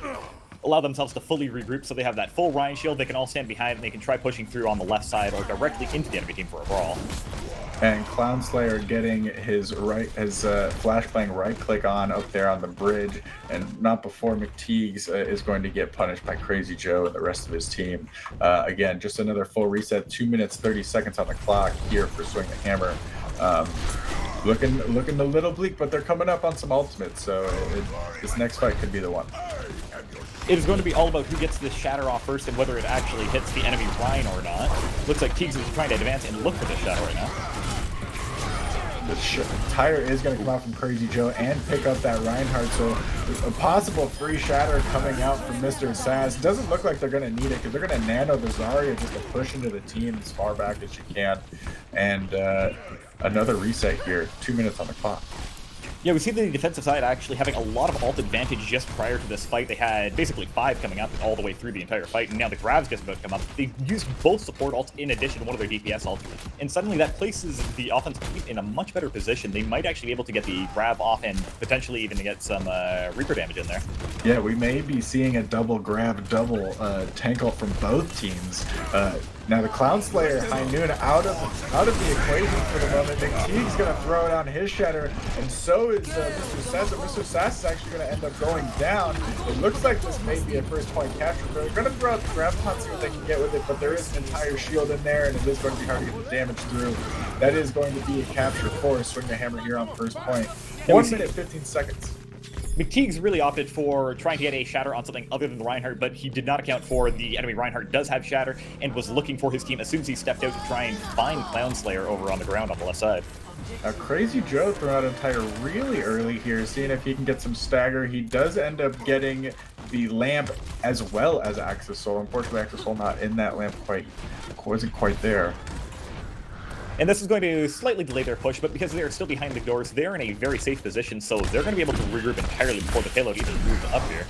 allow themselves to fully regroup so they have that full Ryan shield. They can all stand behind and they can try pushing through on the left side or directly into the enemy team for a brawl. And Clown Slayer getting his flashbang right click on up there on the bridge, and not before McTeags is going to get punished by Crazy Joe and the rest of his team. Again, just another full reset, 2 minutes 30 seconds on the clock here for Swing the Hammer. Looking a little bleak, but they're coming up on some ultimates, so this next fight could be the one. It is going to be all about who gets this shatter off first and whether it actually hits the enemy Rhine or not. Looks like Teags is trying to advance and look for this shatter right now. The tire is going to come out from Crazy Joe and pick up that Reinhardt, so a possible free shatter coming out from Mr. Sass. Doesn't look like they're going to need it because they're going to nano the Zarya just to push into the team as far back as you can. And another reset here, 2 minutes on the clock. Yeah, we see the defensive side actually having a lot of ult advantage just prior to this fight. They had basically 5 coming out all the way through the entire fight, and now the Grav's just about to come up. They used both support ults in addition to one of their DPS ults, and suddenly that places the offensive team in a much better position. They might actually be able to get the Grav off and potentially even get some Reaper damage in there. Yeah, we may be seeing a double Grav, double tank ult from both teams. Now the Clown Slayer, High Noon, out of the equation for the moment. McTeague's going to throw down his shatter, and so is Mr. Sass. Mr. Sass is actually going to end up going down. It looks like this may be a first point capture. They're going to throw out the Graviton, see what they can get with it, but there is an entire shield in there, and it is going to be hard to get the damage through. That is going to be a capture for Swing the Hammer here on first point. 1 minute, 15 seconds. McTeagues really opted for trying to get a shatter on something other than the Reinhardt, but he did not account for the enemy Reinhardt does have shatter and was looking for his team as soon as he stepped out to try and find Clown Slayer over on the ground on the left side. Crazy Joe threw out Entire really early here, seeing if he can get some stagger. He does end up getting the lamp as well as Axis Soul. Unfortunately, Axis Soul not in that lamp wasn't quite there. And this is going to slightly delay their push, but because they're still behind the doors, they're in a very safe position, so they're going to be able to regroup entirely before the payload even moves up here.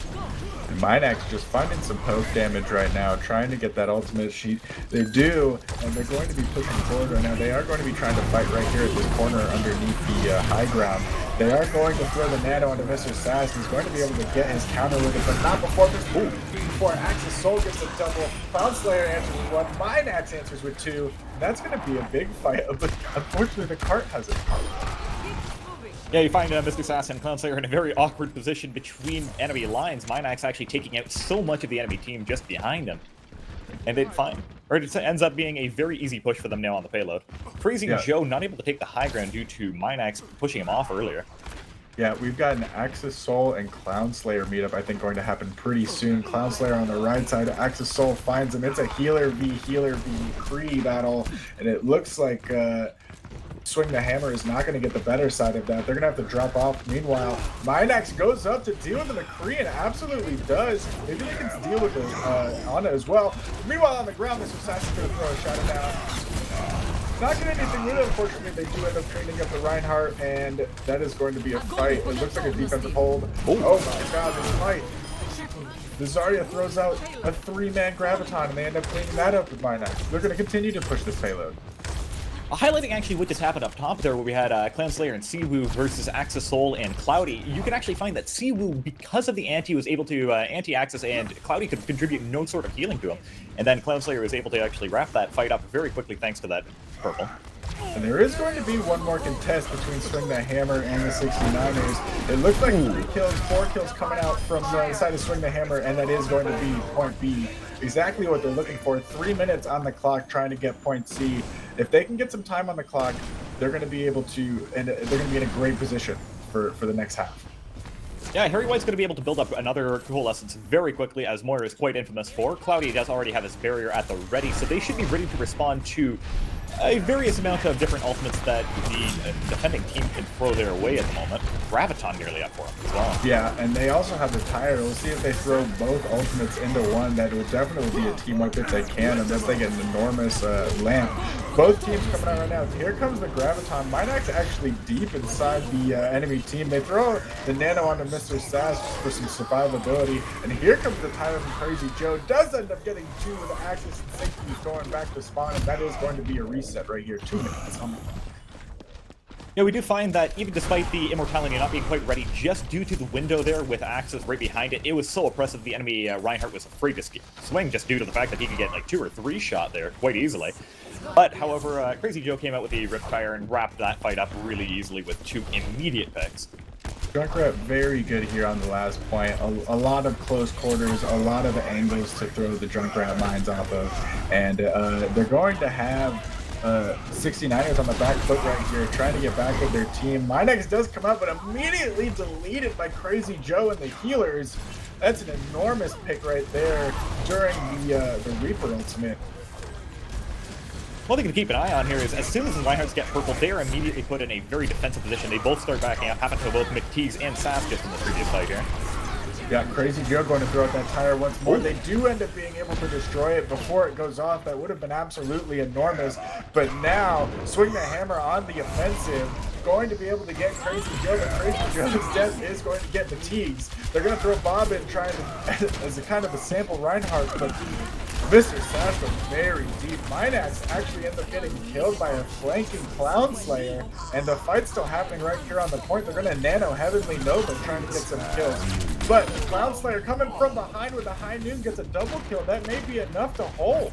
And Minax just finding some poke damage right now, trying to get that ultimate sheet. They do, and they're going to be pushing forward right now. They are going to be trying to fight right here at this corner underneath the high ground. They are going to throw the nano onto Mr. Sass. He's going to be able to get his counter with it, but not before this. Ooh, before Axis Soul gets a double. Cloud Slayer answers with one. Minax answers with two. That's going to be a big fight, but unfortunately the cart has it. Yeah, you find Mr. Sass and Clown Slayer in a very awkward position between enemy lines. Minax actually taking out so much of the enemy team just behind him. And it ends up being a very easy push for them now on the payload. Crazy Joe not able to take the high ground due to Minax pushing him off earlier. Yeah, we've got an Axis Soul and Clown Slayer meetup, I think, going to happen pretty soon. Clown Slayer on the right side, Axis Soul finds him. It's a healer v Kree battle, and it looks like Swing the Hammer is not going to get the better side of that. They're going to have to drop off. Meanwhile, Minax goes up to deal with the McCree and absolutely does. Maybe they can deal with the Anna as well. Meanwhile, on the ground, Mr. Sass is going to throw a shadow down. Not getting anything with it, unfortunately. They do end up cleaning up the Reinhardt, and that is going to be a fight. It looks like a defensive hold. Oh my god, this fight. The Zarya throws out a 3-man Graviton, and they end up cleaning that up with Minax. They're going to continue to push this payload. Highlighting actually what just happened up top there, where we had Clan Slayer and Siwoo versus Axis Soul and Cloudy, you can actually find that Siwoo, because of the anti, was able to anti-Axis, and Cloudy could contribute no sort of healing to him. And then Clan Slayer was able to actually wrap that fight up very quickly thanks to that purple. And there is going to be one more contest between Swing the Hammer and the 69ers. It looks like 4 kills coming out from the side of Swing the Hammer, and that is going to be point B. Exactly what they're looking for. 3 minutes on the clock trying to get point C. If they can get some time on the clock, they're going to be able to, and they're going to be in a great position for the next half. Yeah, Harry White's going to be able to build up another Coalescence very quickly, as Moira is quite infamous for. Cloudy does already have his barrier at the ready, so they should be ready to respond to a various amount of different ultimates that the defending team can throw their way at the moment. Graviton nearly up for them as well. Yeah, and they also have the tire. We'll see if they throw both ultimates into one. That would definitely be a team up if they can, unless they get an enormous lamp. Both teams coming out right now. Here comes the Graviton. Minax actually deep inside the enemy team. They throw the nano onto Mr. Sass for some survivability. And here comes the tire from Crazy Joe. Does end up getting 2 with the Axis and SyncViews going back to spawn, and that is going to be a reset right here. 2 minutes. Yeah, we do find that even despite the immortality not being quite ready, just due to the window there with Axis right behind it, it was so oppressive the enemy Reinhardt was afraid to swing just due to the fact that he could get like 2 or 3 shot there quite easily. But, however, Crazy Joe came out with the Rip Fire and wrapped that fight up really easily with 2 immediate picks. Junkrat very good here on the last point. A lot of close quarters, a lot of angles to throw the Junkrat mines off of. And they're going to have 69ers on the back foot right here, trying to get back with their team. Minax does come out, but immediately deleted by Crazy Joe and the healers. That's an enormous pick right there during the Reaper ultimate. One thing to keep an eye on here is as soon as the Reinhardts get purple, they are immediately put in a very defensive position. They both start backing up, happened to both McTeags and Sass just in the previous fight here. Yeah, Crazy Joe going to throw out that tire once more. They do end up being able to destroy it before it goes off. That would have been absolutely enormous. But now, Swing the Hammer on the offensive, going to be able to get Crazy Joe, but Crazy Joe's death is going to get McTeags. They're going to throw Bob in, trying to, as a kind of a sample Reinhardt, but Mr. Sass was very deep. Minax actually ends up getting killed by a flanking Clown Slayer, and the fight's still happening right here on the point. They're going to nano Heavenly Nova trying to get some kills. But Clown Slayer coming from behind with a high noon gets a double kill. That may be enough to hold.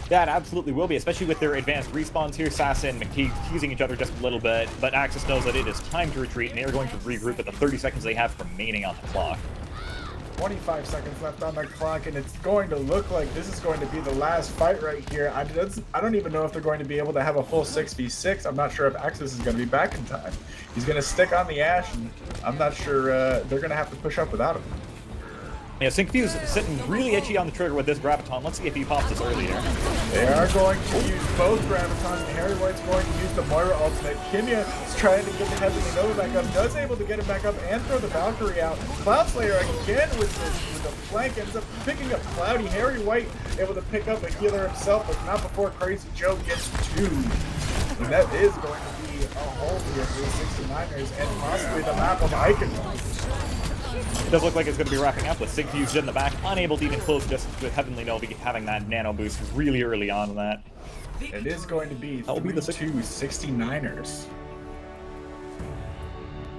That absolutely will be, especially with their advanced respawns here. Sass and McTeague teasing each other just a little bit, but Axis knows that it is time to retreat, and they are going to regroup at the 30 seconds they have remaining on the clock. 25 seconds left on the clock, and it's going to look like this is going to be the last fight right here. I don't even know if they're going to be able to have a full 6v6. I'm not sure if Axis is going to be back in time. He's going to stick on the Ash, and I'm not sure they're going to have to push up without him. Yeah, SyncViews sitting really itchy on the trigger with this Graviton. Let's see if he pops this early here. They are going to use both Gravitons. Harry White's going to use the Moira ultimate. Kimya is trying to get the Heavenly Nova back up. Does able to get him back up and throw the Valkyrie out. Cloud Slayer again with the flank ends up picking up Cloudy. Harry White able to pick up a healer himself, but not before Crazy Joe gets 2. And that is going to be a hold here for the 69ers and possibly the map of Eichenwalde. It does look like it's going to be wrapping up with SyncViews in the back, unable to even close distance with Heavenly Novi having that nano boost really early on in that. It is going to be That'll be the 3-2 69ers.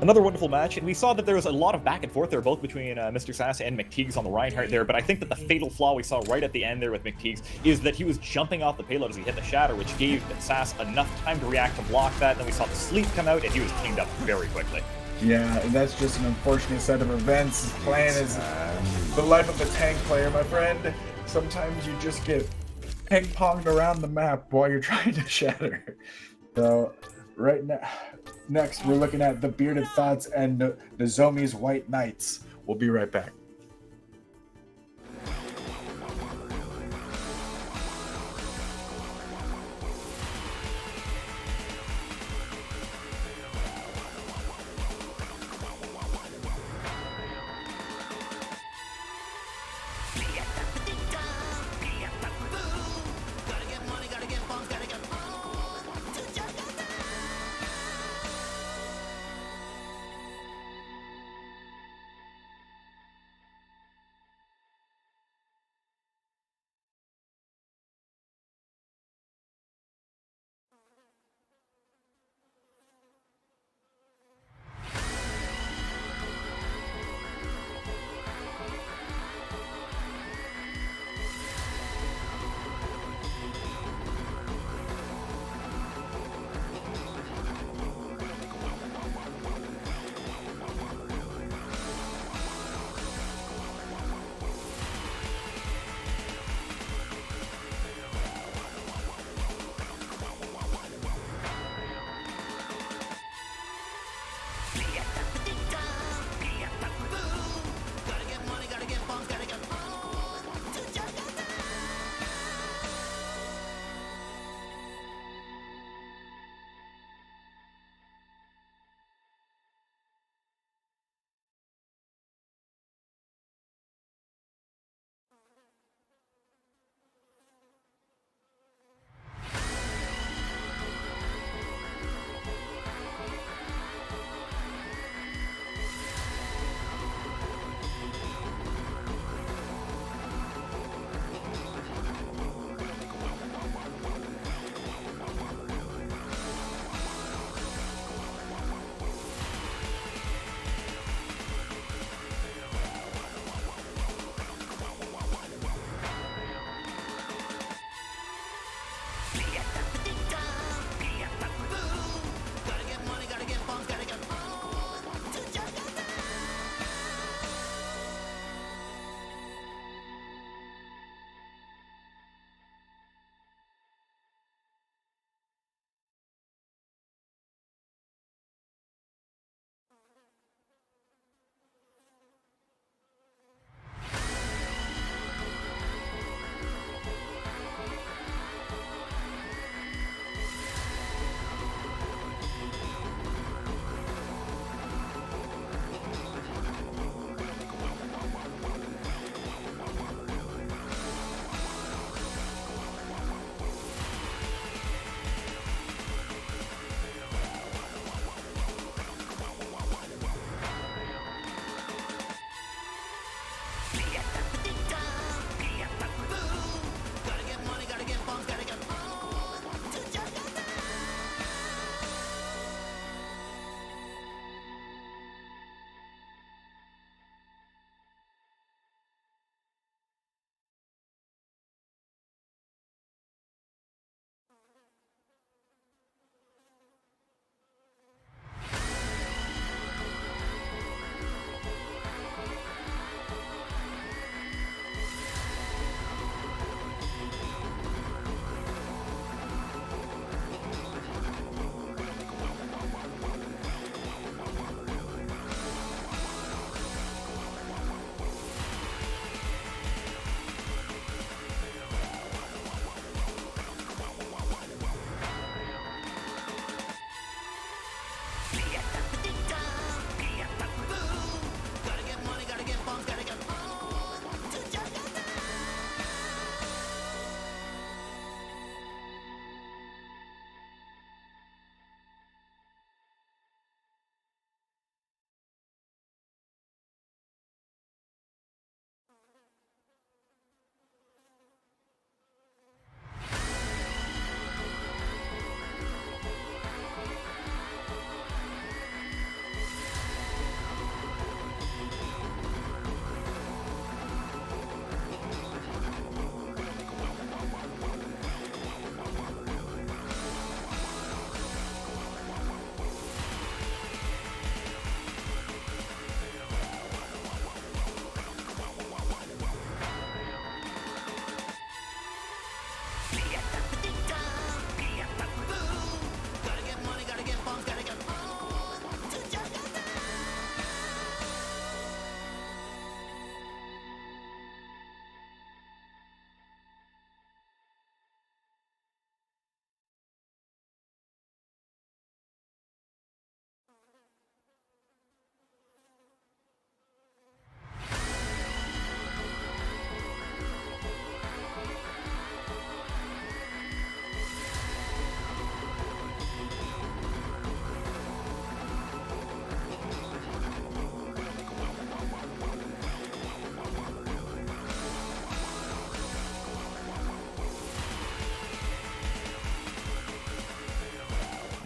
Another wonderful match, and we saw that there was a lot of back and forth there, both between Mr. Sass and McTeags on the Reinhardt there, but I think that the fatal flaw we saw right at the end there with McTeags is that he was jumping off the payload as he hit the Shatter, which gave Sass enough time to react to block that, and then we saw the sleep come out, and he was cleaned up very quickly. Yeah, and that's just an unfortunate set of events. Playing is the life of a tank player, my friend. Sometimes you just get ping-ponged around the map while you're trying to shatter. So, right now, next we're looking at the Bearded Thots and Nozomi's White Knights. We'll be right back.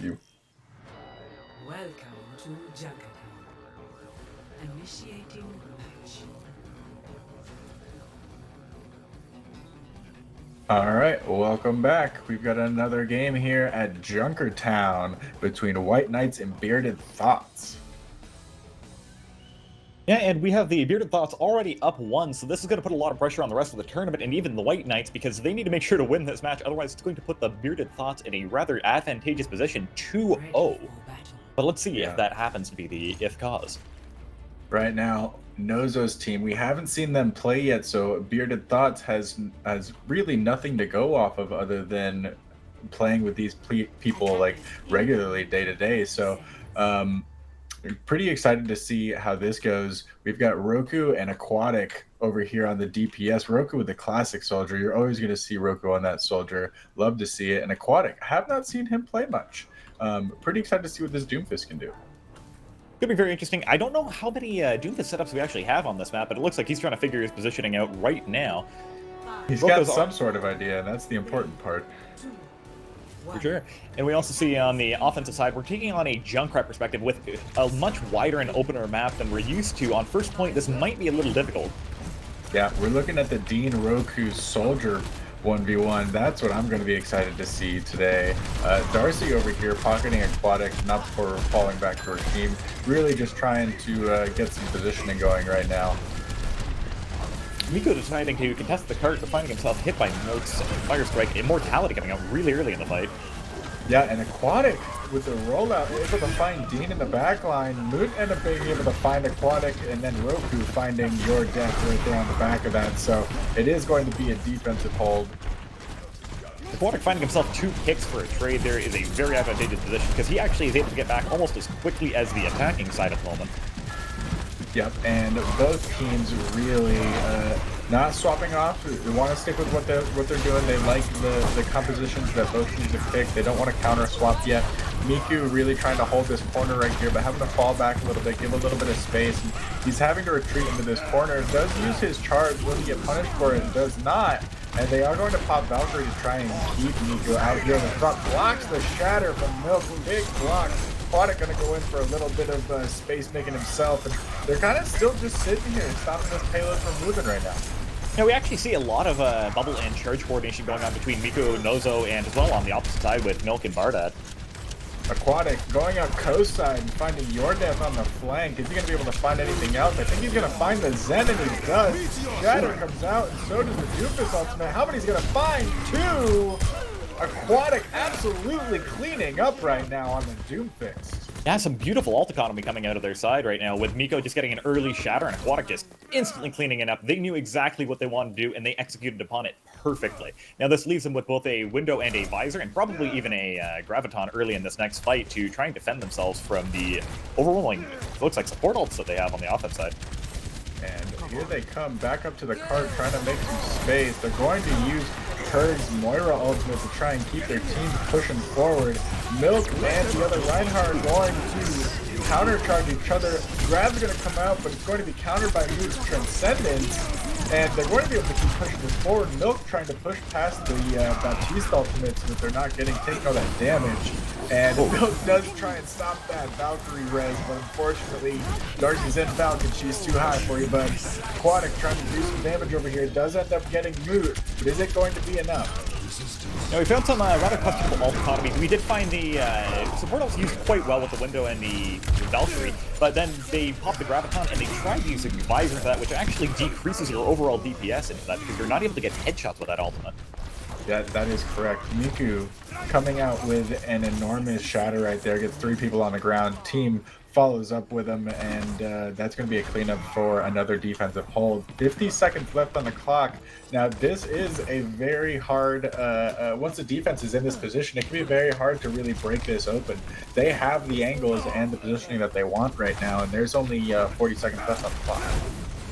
you. Welcome to Junkertown. Initiating match. All right, welcome back. We've got another game here at Junkertown between White Knights and Bearded Thots. Yeah, and we have the Bearded Thots already up 1, so this is going to put a lot of pressure on the rest of the tournament and even the White Knights because they need to make sure to win this match, otherwise it's going to put the Bearded Thots in a rather advantageous position, 2-0. But let's see if that happens to be the if cause. Right now, Nozo's team, we haven't seen them play yet, so Bearded Thots has really nothing to go off of other than playing with these people like regularly day to day. So pretty excited to see how this goes. We've got Roku and Aquatic over here on the DPS. Roku with the classic soldier. You're always going to see Roku on that soldier. Love to see it. And Aquatic, I have not seen him play much. Pretty excited to see what this Doomfist can do. Could be very interesting. I don't know how many Doomfist setups we actually have on this map, but it looks like he's trying to figure his positioning out right now. He's got some sort of idea, and that's the important part. For sure. And we also see on the offensive side, we're taking on a Junkrat perspective with a much wider and opener map than we're used to. On first point, this might be a little difficult. Yeah, we're looking at the Dean Roku Soldier 1v1. That's what I'm going to be excited to see today. Darcy over here pocketing Aquatic, not for falling back to her team. Really just trying to get some positioning going right now. Miko deciding to contest the cart, but finding himself hit by Milk's Fire Strike. Immortality coming out really early in the fight. Yeah, and Aquatic with the rollout, able to find Dean in the back line. Moot ended up being able to find Aquatic, and then Roku finding your death right there on the back of that. So it is going to be a defensive hold. Aquatic finding himself 2 picks for a trade there is a very advantageous position because he actually is able to get back almost as quickly as the attacking side at the moment. Yep, and both teams really not swapping off. They want to stick with what they're doing. They like the compositions that both teams have picked. They don't want to counter swap yet. Miku really trying to hold this corner right here, but having to fall back a little bit, give a little bit of space. And he's having to retreat into this corner. Does use his charge. Will he get punished for it? Does not. And they are going to pop Valkyrie to try and keep Miku out here in the front. Blocks the shatter from Milk. Big block. Aquatic going to go in for a little bit of space making himself, and they're kind of still just sitting here, stopping this payload from moving right now. Now we actually see a lot of bubble and charge coordination going on between Miko, Nozo, and as well on the opposite side with Milk and Bardat. Aquatic going out coast side and finding your death on the flank. Is he going to be able to find anything else? I think he's going to find the Zen, and he does. Shatter comes out, and so does the Doofus ultimate. How many is going to find? 2! Aquatic absolutely cleaning up right now on the Doomfist. Yeah, some beautiful ult economy coming out of their side right now with Miko just getting an early shatter and Aquatic just instantly cleaning it up. They knew exactly what they wanted to do and they executed upon it perfectly. Now this leaves them with both a window and a visor and probably even a graviton early in this next fight to try and defend themselves from the overwhelming, it looks like, support ults that they have on the offense side. And here they come back up to the cart trying to make some space. They're going to use Kurg's Moira ultimate to try and keep their team pushing forward. Milk and the other Reinhardt going to countercharge each other. Grab's going to come out, but it's going to be countered by Moot's Transcendence. And they're going to be able to keep pushing this forward. Milk trying to push past the Baptiste ultimate so that they're not taking all that damage. And Milk does try and stop that Valkyrie res, but unfortunately, Darcy's in Falcon. She's too high for you, but Aquatic trying to do some damage over here. Does end up getting Moot, but is it going to be enough? Now we found some rather questionable ult economy. We did find the support ults used quite well with the window and the Valkyrie, but then they popped the graviton and they tried using visor for that, which actually decreases your overall DPS into that because you're not able to get headshots with that ultimate. Yeah, that is correct. Miku coming out with an enormous shatter right there, gets 3 people on the ground. Team follows up with him, and that's going to be a cleanup for another defensive hold. 50 seconds left on the clock. Now, this is a very hard, once the defense is in this position, it can be very hard to really break this open. They have the angles and the positioning that they want right now, and there's only 40 seconds left on the clock.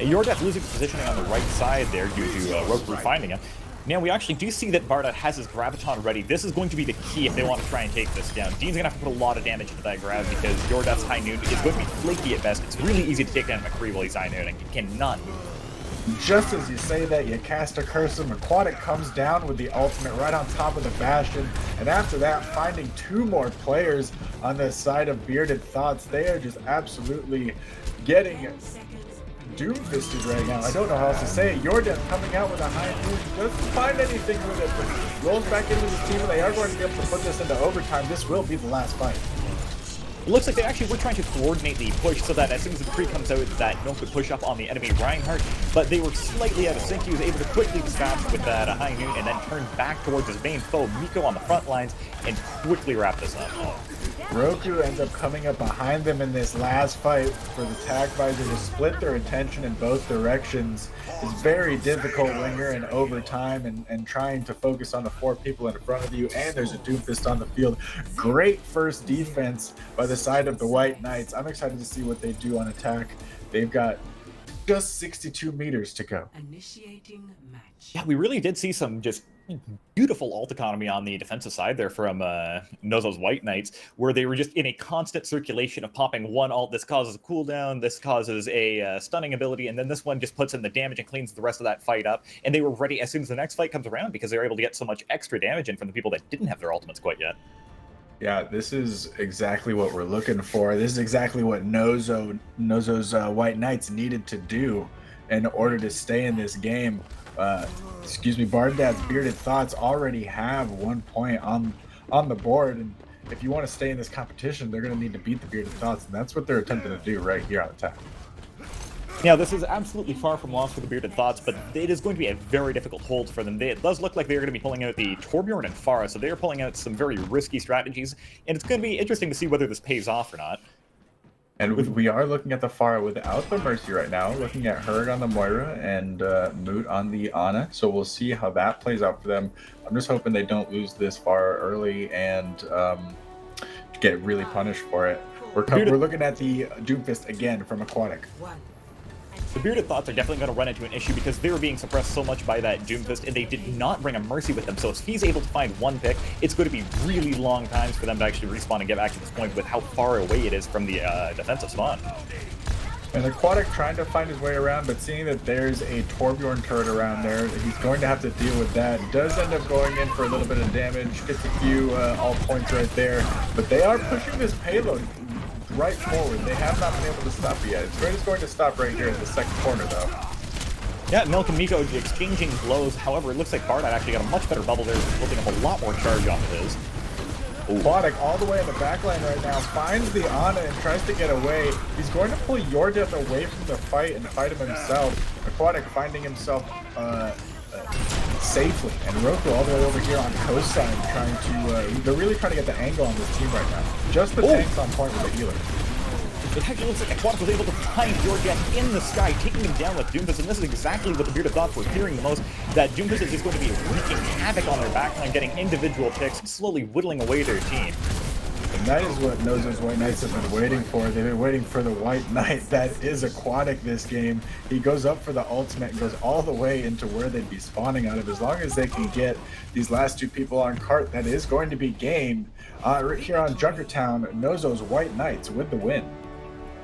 Yordeth losing positioning on the right side there due to Roku finding him. Now, we actually do see that Bardat has his Graviton ready. This is going to be the key if they want to try and take this down. Dean's going to have to put a lot of damage into that grab because Yordeth's High Noon is going to be flaky at best. It's really easy to take down McCree while he's High Nooning. He cannot move. Just as you say that, you cast a curse, and Aquatic comes down with the ultimate right on top of the Bastion. And after that, finding 2 more players on the side of Bearded Thots. They are just absolutely getting doom-fisted right now. I don't know how else to say it. Your Death coming out with a high noon. Doesn't find anything with it, but rolls back into his team, and they are going to be able to put this into overtime. This will be the last fight. It looks like they actually were trying to coordinate the push so that as soon as the tree comes out, that Milk would push up on the enemy Reinhardt, but they were slightly out of sync. He was able to quickly dispatch with that high noon and then turn back towards his main foe, Miko, on the front lines, and quickly wrap this up. Roku ends up coming up behind them in this last fight for the tag visor to split their attention in both directions. It's very difficult when you're in overtime and trying to focus on the 4 people in front of you, and there's a Doomfist on the field. Great first defense by the side of the White Knights. I'm excited to see what they do on attack. They've got just 62 meters to go. Initiating match. Yeah, we really did see some just beautiful ult economy on the defensive side there from Nozo's White Knights, where they were just in a constant circulation of popping one ult. This causes a cooldown, this causes a stunning ability, and then this one just puts in the damage and cleans the rest of that fight up. And they were ready as soon as the next fight comes around because they were able to get so much extra damage in from the people that didn't have their ultimates quite yet. Yeah, this is exactly what we're looking for. This is exactly what Nozo's White Knights needed to do in order to stay in this game. Bardad's Bearded Thots already have 1 point on the board, and if you want to stay in this competition, they're going to need to beat the Bearded Thots, and that's what they're attempting to do right here on attack. Now, this is absolutely far from lost for the Bearded Thots, but it is going to be a very difficult hold for them. It does look like they're going to be pulling out the Torbjorn and Pharah, so they're pulling out some very risky strategies, and it's going to be interesting to see whether this pays off or not. And we are looking at the Pharah without the Mercy right now, looking at Herg on the Moira and Moot on the Ana, so we'll see how that plays out for them. I'm just hoping they don't lose this far early and get really punished for it. We're looking at the Doomfist again from Aquatic. The Bearded Thots are definitely going to run into an issue because they were being suppressed so much by that Doomfist, and they did not bring a Mercy with them. So if he's able to find 1 pick, it's going to be really long times for them to actually respawn and get back to this point with how far away it is from the defensive spawn. And Aquatic trying to find his way around, but seeing that there's a Torbjorn turret around there, he's going to have to deal with that. Does end up going in for a little bit of damage, gets a few all points right there, but they are pushing this payload right forward. They have not been able to stop it yet. It's going to stop right here in the second corner, though. Yeah, Milk and Miko exchanging blows. However, it looks like Bardad actually got a much better bubble there, building up a lot more charge off of his. Aquatic all the way in the back line right now, finds the Ana and tries to get away. He's going to pull Your Death away from the fight and fight him himself. Aquatic finding himself safely, and Roku all the way over here on coast side trying to, they're really trying to get the angle on this team right now. Just the tanks on point with the healer. It actually looks like Aquatic was able to find Your Death in the sky, taking him down with Doomfist, and this is exactly what the Bearded Thots were hearing the most, that Doomfist is just going to be wreaking havoc on their backline, getting individual picks, and slowly whittling away their team. And that is what Nozo's White Knights have been waiting for. They've been waiting for the White Knight that is Aquatic this game. He goes up for the ultimate and goes all the way into where they'd be spawning out of. As long as they can get these last 2 people on cart, that is going to be game. Right here on Junkertown, Nozo's White Knights with the win.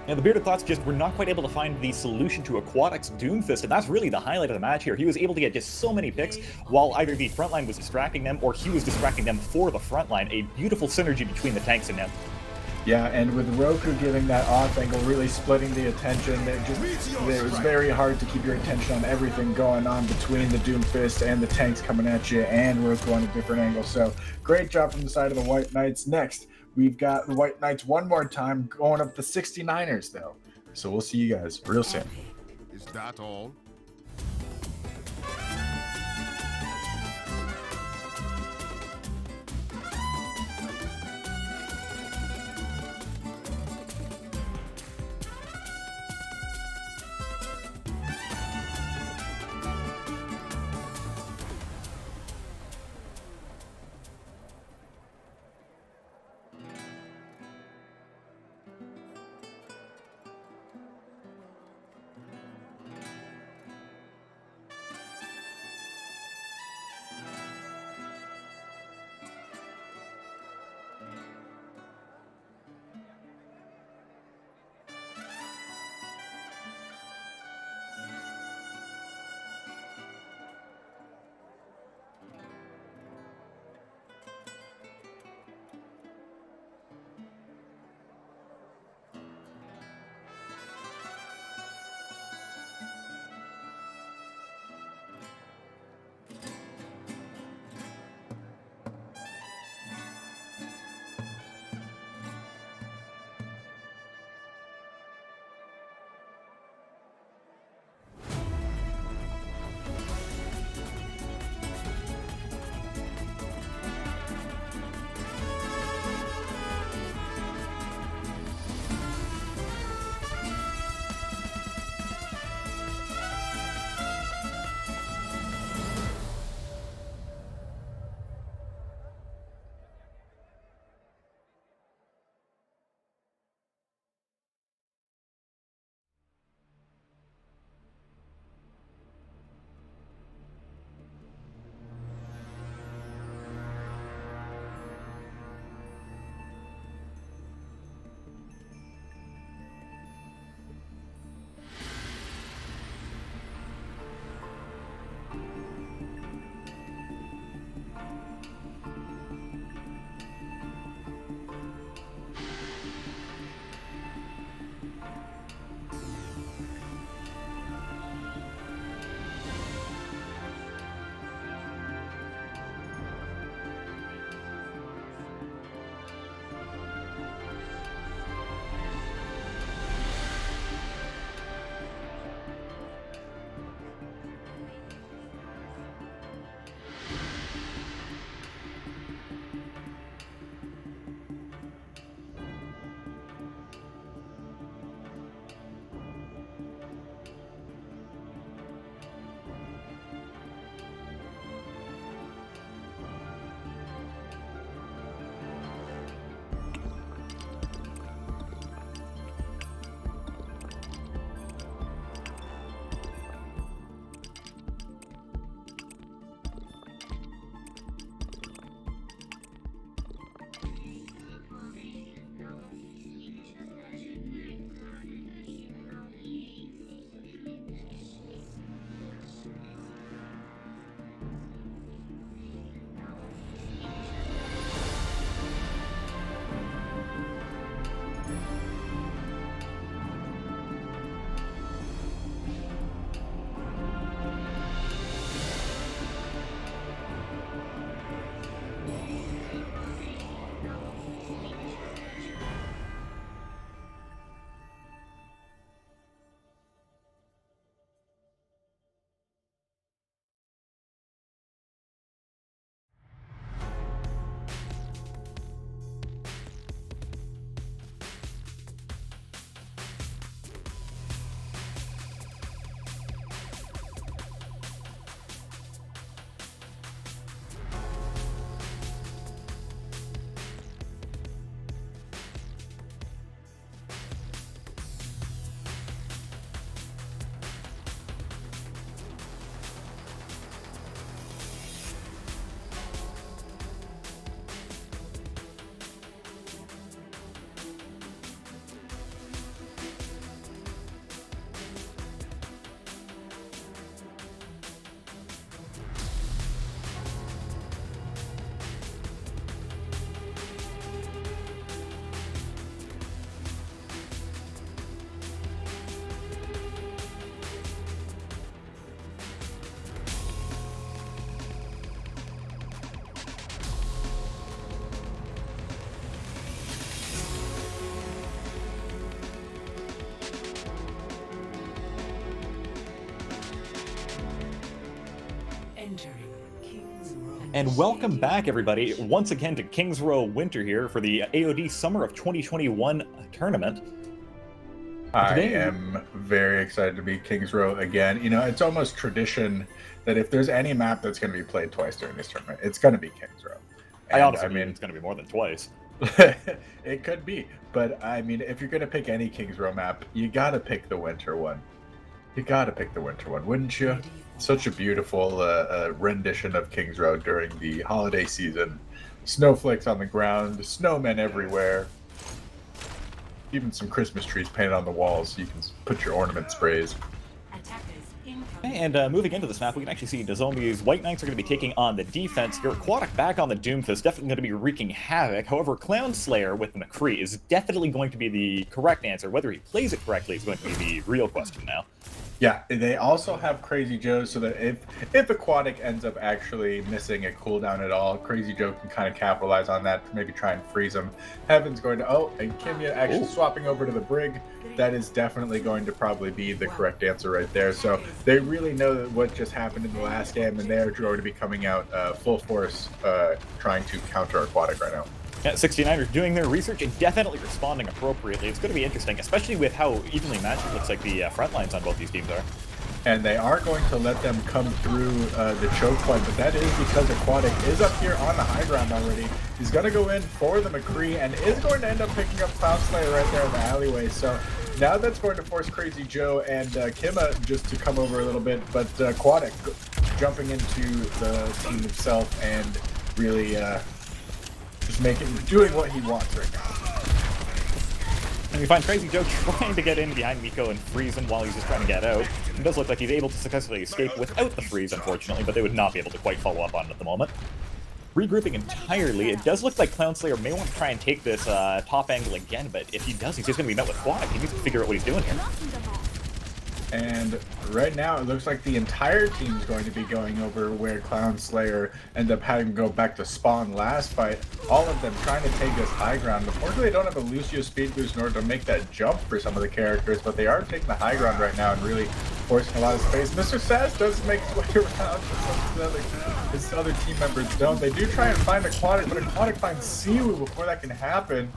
Now, the Bearded Thots just were not quite able to find the solution to Aquatic's Doomfist, and that's really the highlight of the match here. He was able to get just so many picks while either the frontline was distracting them or he was distracting them for the frontline. A beautiful synergy between the tanks and him. Yeah, and with Roku giving that off angle, really splitting the attention, it was very hard to keep your attention on everything going on between the Doomfist and the tanks coming at you, and Roku on a different angle. So great job from the side of the White Knights. Next, we've got the White Knights one more time going up the 69ers, though. So we'll see you guys real soon. Is that all? And welcome back, everybody, once again to Kings Row Winter here for the AOD Summer of 2021 tournament. I am very excited to be Kings Row again. You know, it's almost tradition that if there's any map that's going to be played twice during this tournament, it's going to be Kings Row. I honestly mean it's going to be more than twice. It could be, but I mean, if you're going to pick any Kings Row map, you got to pick the winter one. You got to pick the winter one, wouldn't you? Such a beautiful rendition of Kings Row during the holiday season. Snowflakes on the ground, snowmen everywhere. Even some Christmas trees painted on the walls so you can put your ornament sprays. And moving into this map, we can actually see Nozomi's White Knights are going to be taking on the defense. Your Aquatic back on the Doomfist, definitely going to be wreaking havoc. However, Clown Slayer with the McCree is definitely going to be the correct answer. Whether he plays it correctly is going to be the real question now. Yeah, they also have Crazy Joe, so that if Aquatic ends up actually missing a cooldown at all, Crazy Joe can kind of capitalize on that, maybe try and freeze him. Heaven's going to, and Kimya actually swapping over to the Brig. That is definitely going to probably be the correct answer right there. So they really know that what just happened in the last game, and they're going to be coming out full force trying to counter Aquatic right now. Yeah, 69ers doing their research and definitely responding appropriately. It's going to be interesting, especially with how evenly matched it looks like the front lines on both these teams are. And they are going to let them come through the choke point, but that is because Aquatic is up here on the high ground already. He's going to go in for the McCree and is going to end up picking up Cloud Slayer right there in the alleyway. So now that's going to force Crazy Joe and Kima just to come over a little bit, but Aquatic jumping into the team himself and really just doing what he wants right now. And we find Crazy Joe trying to get in behind Miko and freeze him while he's just trying to get out. It does look like he's able to successfully escape without the freeze, unfortunately, but they would not be able to quite follow up on it at the moment. Regrouping entirely, it does look like Clown Slayer may want to try and take this top angle again, but if he does, he's just going to be met with Aquatic. He needs to figure out what he's doing here. And right now, it looks like the entire team is going to be going over where Clown Slayer ended up having to go back to spawn last fight. All of them trying to take this high ground. Unfortunately, they don't have a Lucio speed boost in order to make that jump for some of the characters, but they are taking the high ground right now and really forcing a lot of space. Mr. Sass does make his way around, but his other team members don't. They do try and find Aquatic, but Aquatic finds Siwu before that can happen.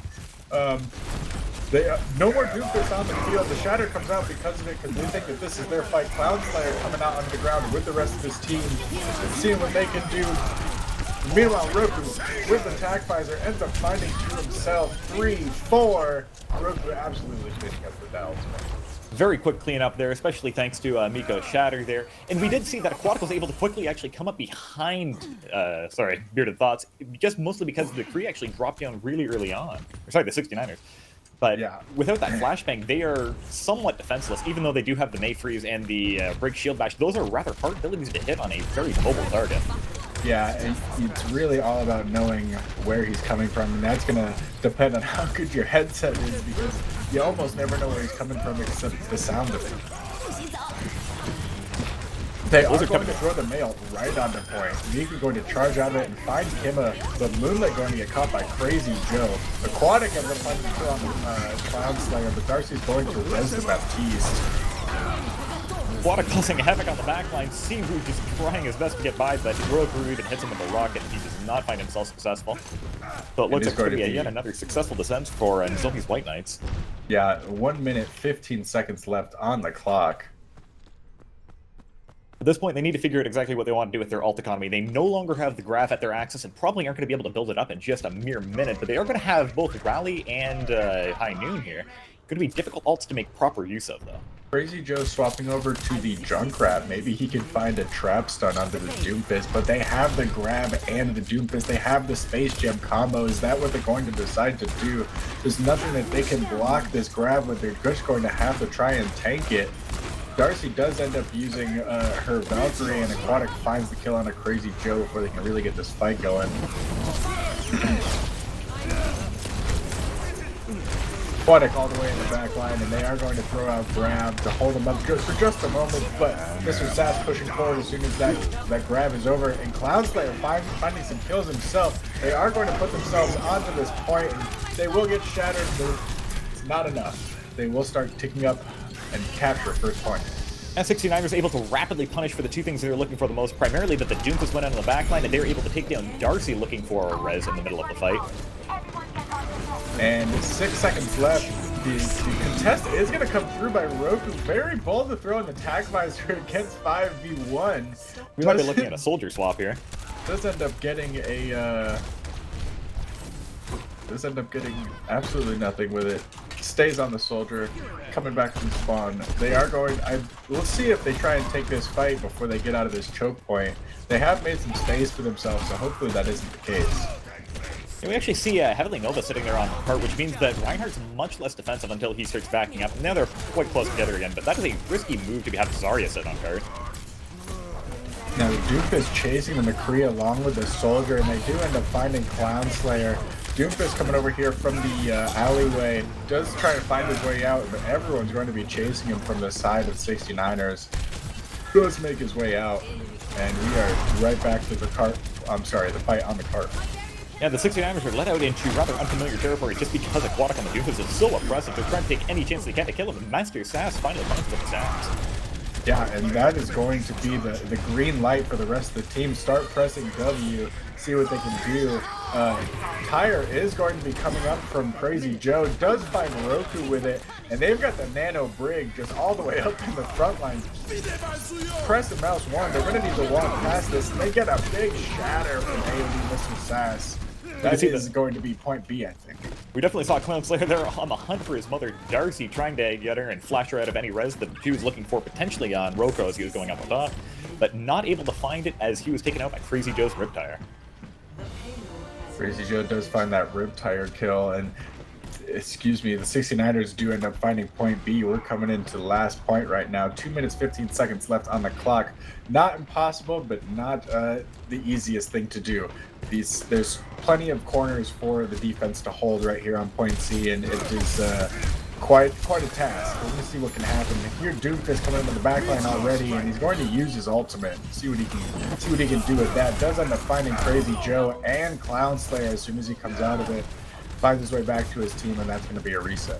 No more Doomfist on the field. The Shatter comes out because of it, because they think that this is their fight. Cloud Slayer coming out onto the ground with the rest of his team and seeing what they can do. Meanwhile, Roku with the Tag Visor ends up finding to himself 3-4. Roku absolutely finishing up with that ultimate. Very quick cleanup there, especially thanks to Miko's Shatter there. And we did see that Aquatic was able to quickly actually come up behind, Bearded Thots, just mostly because the Kree actually dropped down really early on. Sorry, the 69ers. But without that flashbang, they are somewhat defenseless, even though they do have the May Freeze and the Break Shield Bash. Those are rather hard abilities to hit on a very mobile target. Yeah, and it's really all about knowing where he's coming from, and that's going to depend on how good your headset is, because you almost never know where he's coming from except the sound of it. They are going to throw the mail right on the point. Mika's going to charge out of it and find Kima, but Moonlight going to get caught by Crazy Joe. Aquatic ends up finding the kill on the Cloud Slayer, but Darcy's going to res the Baptiste. Aquatic causing havoc on the backline. Siwu just trying his best to get by, but Roku even hits him with a rocket. He does not find himself successful. So it looks like it's going to be yet another successful descent for Nozomi's White Knights. Yeah, 1 minute, 15 seconds left on the clock. At this point, they need to figure out exactly what they want to do with their ult economy. They no longer have the graph at their axis and probably aren't going to be able to build it up in just a mere minute, but they are going to have both Rally and High Noon here. Going to be difficult ults to make proper use of, though. Crazy Joe swapping over to the Junkrat. Maybe he can find a trap stun onto the Doomfist, but they have the grab and the Doomfist. They have the Space Gem combo. Is that what they're going to decide to do? There's nothing that they can block this grab with. They're just going to have to try and tank it. Darcy does end up using her Valkyrie, and Aquatic finds the kill on a Crazy Joe before they can really get this fight going. Aquatic all the way in the back line, and they are going to throw out grab to hold him up for just a moment, but Mr. Sass pushing forward as soon as that grab is over, and Cloud Slayer finding some kills himself. They are going to put themselves onto this point, and they will get shattered, but it's not enough. They will start ticking up and capture first point. And 69ers able to rapidly punish for the two things they're looking for the most, primarily that the Doomfist went out on the backline, and they were able to take down Darcy looking for a res in the middle of the fight. And 6 seconds left. The contest is going to come through by Roku. Very bold to throw in the tag visor against 5v1. We might be looking at a soldier swap here. Does end up getting a... does end up getting absolutely nothing with it. Stays on the soldier, coming back from spawn. They are going... we'll see if they try and take this fight before they get out of this choke point. They have made some space for themselves, so hopefully that isn't the case. And we actually see Heavily Nova sitting there on the cart, which means that Reinhardt's much less defensive until he starts backing up. Now they're quite close together again, but that is a risky move to have Zarya sit on cart. Now Doomfist chasing the McCree along with the soldier, and they do end up finding Clown Slayer. Doomfist coming over here from the alleyway, does try to find his way out, but everyone's going to be chasing him from the side of 69ers. Does make his way out, and we are right back to the cart. I'm sorry, the fight on the cart. Yeah, the 69ers are let out into rather unfamiliar territory just because Aquatic on the Doomfist is so oppressive. They're trying to take any chance they can to kill him, and Master Sass finally finds them with Sass. Yeah, and that is going to be the green light for the rest of the team. Start pressing W, see what they can do. Tyre is going to be coming up from Crazy Joe, does find Roku with it, and they've got the Nano Brig just all the way up in the front line. Press the mouse one, they're going to need to walk past this, and they get a big shatter from AOD Mr. Sass. That is going to be point B, I think. We definitely saw Clown Slayer there on the hunt for his mother, Darcy, trying to get her and flash her out of any res that he was looking for potentially on Roko as he was going up on top, but not able to find it as he was taken out by Crazy Joe's Riptire. Crazy Joe does find that Riptire kill, and excuse me, the 69ers do end up finding point B. We're coming into the last point right now. 2 minutes, 15 seconds left on the clock. Not impossible, but not the easiest thing to do. There's plenty of corners for the defense to hold right here on point C, and it is quite a task. We're going to see what can happen. Here Doomfist coming into the backline already, and he's going to use his ultimate. See what he can do with that. Does end up finding Crazy Joe and Clown Slayer as soon as he comes out of it. Finds his way back to his team, and that's going to be a reset.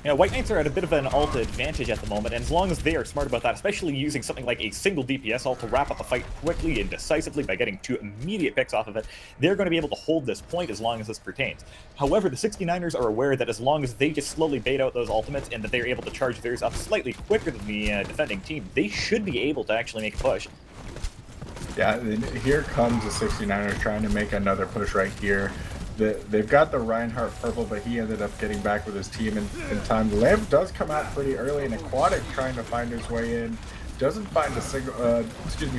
You know, White Knights are at a bit of an ult advantage at the moment, and as long as they are smart about that, especially using something like a single DPS ult to wrap up a fight quickly and decisively by getting 2 immediate picks off of it, they're going to be able to hold this point as long as this pertains. However, the 69ers are aware that as long as they just slowly bait out those ultimates and that they're able to charge theirs up slightly quicker than the defending team, they should be able to actually make a push. Yeah, here comes the 69ers trying to make another push right here. They've got the Reinhardt purple, but he ended up getting back with his team in time. The lamp does come out pretty early, and Aquatic trying to find his way in. Doesn't find a single,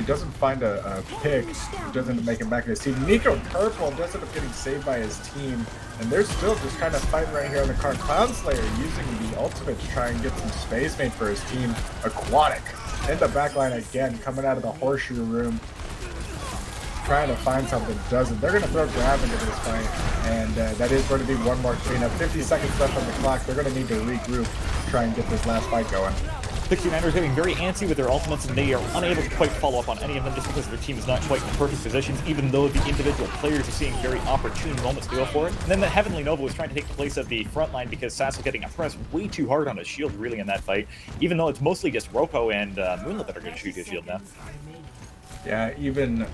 doesn't find a pick. Doesn't make him back in his team. Nico Purple does end up getting saved by his team, and they're still just kind of fighting right here on the card. Clown Slayer using the ultimate to try and get some space made for his team. Aquatic in the backline again, coming out of the horseshoe room, trying to find something, doesn't. They're going to throw Grab into this fight, and that is going to be one more cleanup. 50 seconds left on the clock. They're going to need to regroup, try and get this last fight going. 69ers getting very antsy with their ultimates, and they are unable to quite follow up on any of them just because their team is not quite in the perfect positions, even though the individual players are seeing very opportune moments to go for it. And then the Heavenly Nova was trying to take the place of the front line because Sass was getting pressed way too hard on his shield really in that fight, even though it's mostly just Roko and Moonlit that are going to shoot his shield now. Yeah, even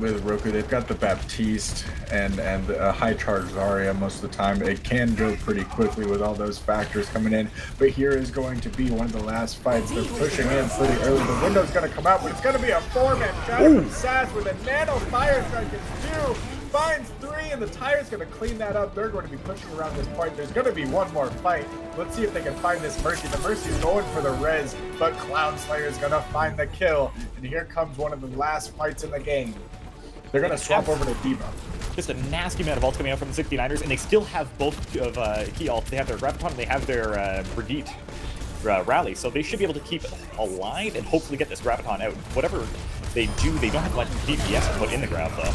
with Roku, they've got the Baptiste and a high charge Zarya most of the time. It can go pretty quickly with all those factors coming in, but here is going to be one of the last fights. They're pushing in pretty early. The window's going to come out, but it's going to be a 4-man shadow from Sass with a nano fire strike. It's 2, finds 3, and the Tire's going to clean that up. They're going to be pushing around this point. There's going to be one more fight. Let's see if they can find this Mercy. The Mercy's going for the res, but Clown Slayer's going to find the kill. And here comes one of the last fights in the game. They're going to swap over to D.Va. Just a nasty amount of ults coming out from the 69ers, and they still have both of key ults. They have their Graviton and they have their Brigitte rally, so they should be able to keep alive and hopefully get this Graviton out. Whatever they do, they don't have much DPS to put in the Grav, though.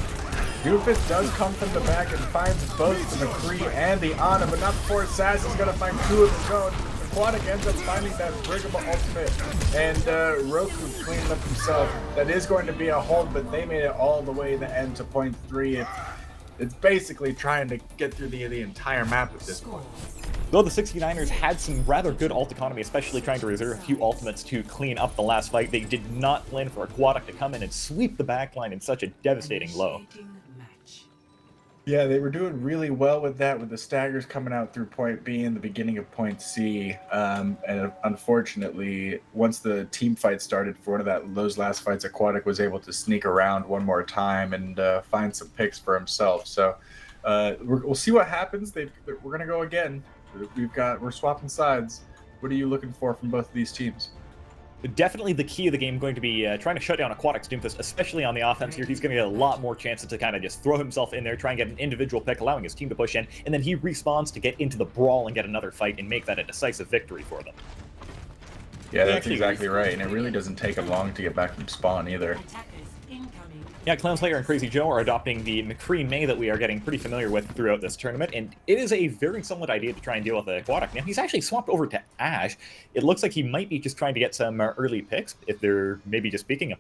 Doofus does come from the back and finds both the McCree and the Ana, but not before Sass is going to find 2 of his own. Aquatic ends up finding that Brigable ultimate, and Roku cleaned up himself. That is going to be a hold, but they made it all the way to the end to point 3. It's basically trying to get through the entire map at this point. Though the 69ers had some rather good ult economy, especially trying to reserve a few ultimates to clean up the last fight, they did not plan for Aquatic to come in and sweep the backline in such a devastating low. Initiating match. Yeah, they were doing really well with that, with the staggers coming out through point B and the beginning of point C. And unfortunately, once the team fight started for one of those last fights, Aquatic was able to sneak around one more time and find some picks for himself. So we'll see what happens. We're going to go again. We're swapping sides. What are you looking for from both of these teams? Definitely the key of the game going to be trying to shut down Aquatic's Doomfist, especially on the offense here. He's going to get a lot more chances to kind of just throw himself in there, try and get an individual pick, allowing his team to push in, and then he respawns to get into the brawl and get another fight and make that a decisive victory for them. Yeah, that's exactly right, and it really doesn't take him long to get back from spawn either. Attackers incoming. Yeah, Clownslayer and Crazy Joe are adopting the McCree May that we are getting pretty familiar with throughout this tournament, and it is a very solid idea to try and deal with Aquatic. Now, he's actually swapped over to Ash. It looks like he might be just trying to get some early picks, if they're maybe just peeking him.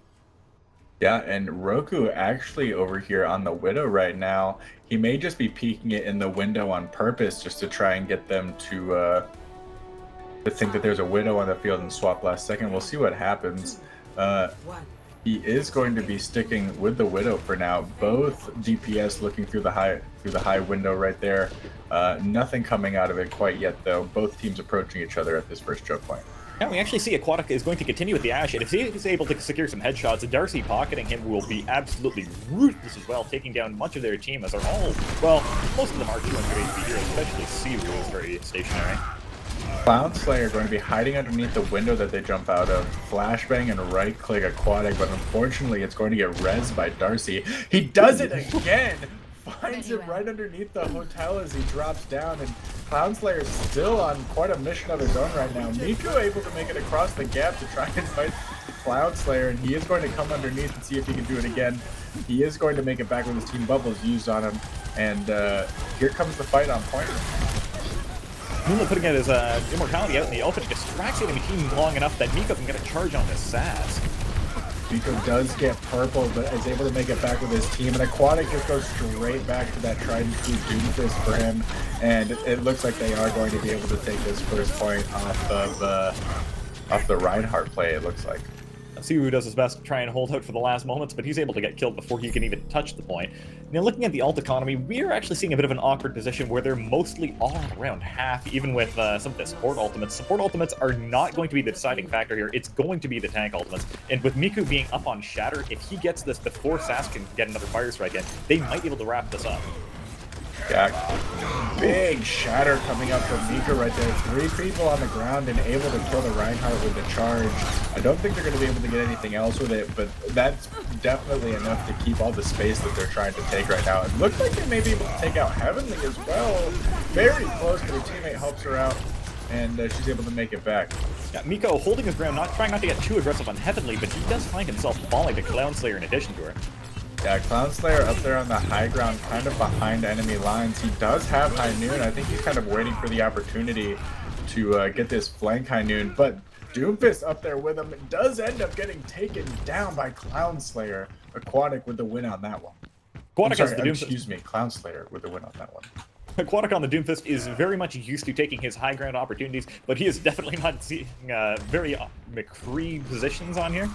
Yeah, and Roku actually over here on the Widow right now, he may just be peeking it in the window on purpose just to try and get them to think that there's a Widow on the field and swap last second. We'll see what happens. He is going to be sticking with the Widow for now. Both DPS looking through the high window right there. Nothing coming out of it quite yet, though. Both teams approaching each other at this first choke point. Yeah, we actually see Aquatic is going to continue with the Ash, and if he is able to secure some headshots, Darcy pocketing him will be absolutely ruthless as well, taking down much of their team, as they're all, well, most of them are 200 HP heroes, especially Siwu is very stationary. Clownslayer going to be hiding underneath the window that they jump out of. Flashbang and right-click Aquatic, but unfortunately it's going to get rezzed by Darcy. He does it again! Finds him right underneath the hotel as he drops down, and Clownslayer is still on quite a mission of his own right now. Miko able to make it across the gap to try and fight Clownslayer, and he is going to come underneath and see if he can do it again. He is going to make it back with his team bubbles used on him, and here comes the fight on point. Moonlit putting out his immortality out in the open, distracts the enemy team long enough that Miko can get a charge on this Sass. Miko does get purple, but is able to make it back with his team, and Aquatic just goes straight back to that tried and true Doomfist for him, and it looks like they are going to be able to take this first point off the Reinhardt play, it looks like. Siwu does his best to try and hold out for the last moments, but he's able to get killed before he can even touch the point. Now, looking at the ult economy, we are actually seeing a bit of an awkward position where they're mostly all around half, even with some of the support ultimates. Support ultimates are not going to be the deciding factor here. It's going to be the tank ultimates. And with Miku being up on Shatter, if he gets this before Sass can get another Fire Strike in, they might be able to wrap this up. Yeah, big shatter coming up from Mika right there. 3 people on the ground and able to kill the Reinhardt with the charge. I don't think they're going to be able to get anything else with it, but that's definitely enough to keep all the space that they're trying to take right now. It looks like they may be able to take out Heavenly as well. Very close, but her teammate helps her out, and she's able to make it back. Yeah, Miko holding his ground, trying not to get too aggressive on Heavenly, but he does find himself falling to Clownslayer in addition to her. Yeah, Clownslayer up there on the high ground, kind of behind enemy lines. He does have High Noon. I think he's kind of waiting for the opportunity to get this flank High Noon, but Doomfist up there with him does end up getting taken down by Clownslayer. Aquatic with the win on that one. Excuse me, Clownslayer with the win on that one. Aquatic on the Doomfist is very much used to taking his high ground opportunities, but he is definitely not seeing very McCree positions on here.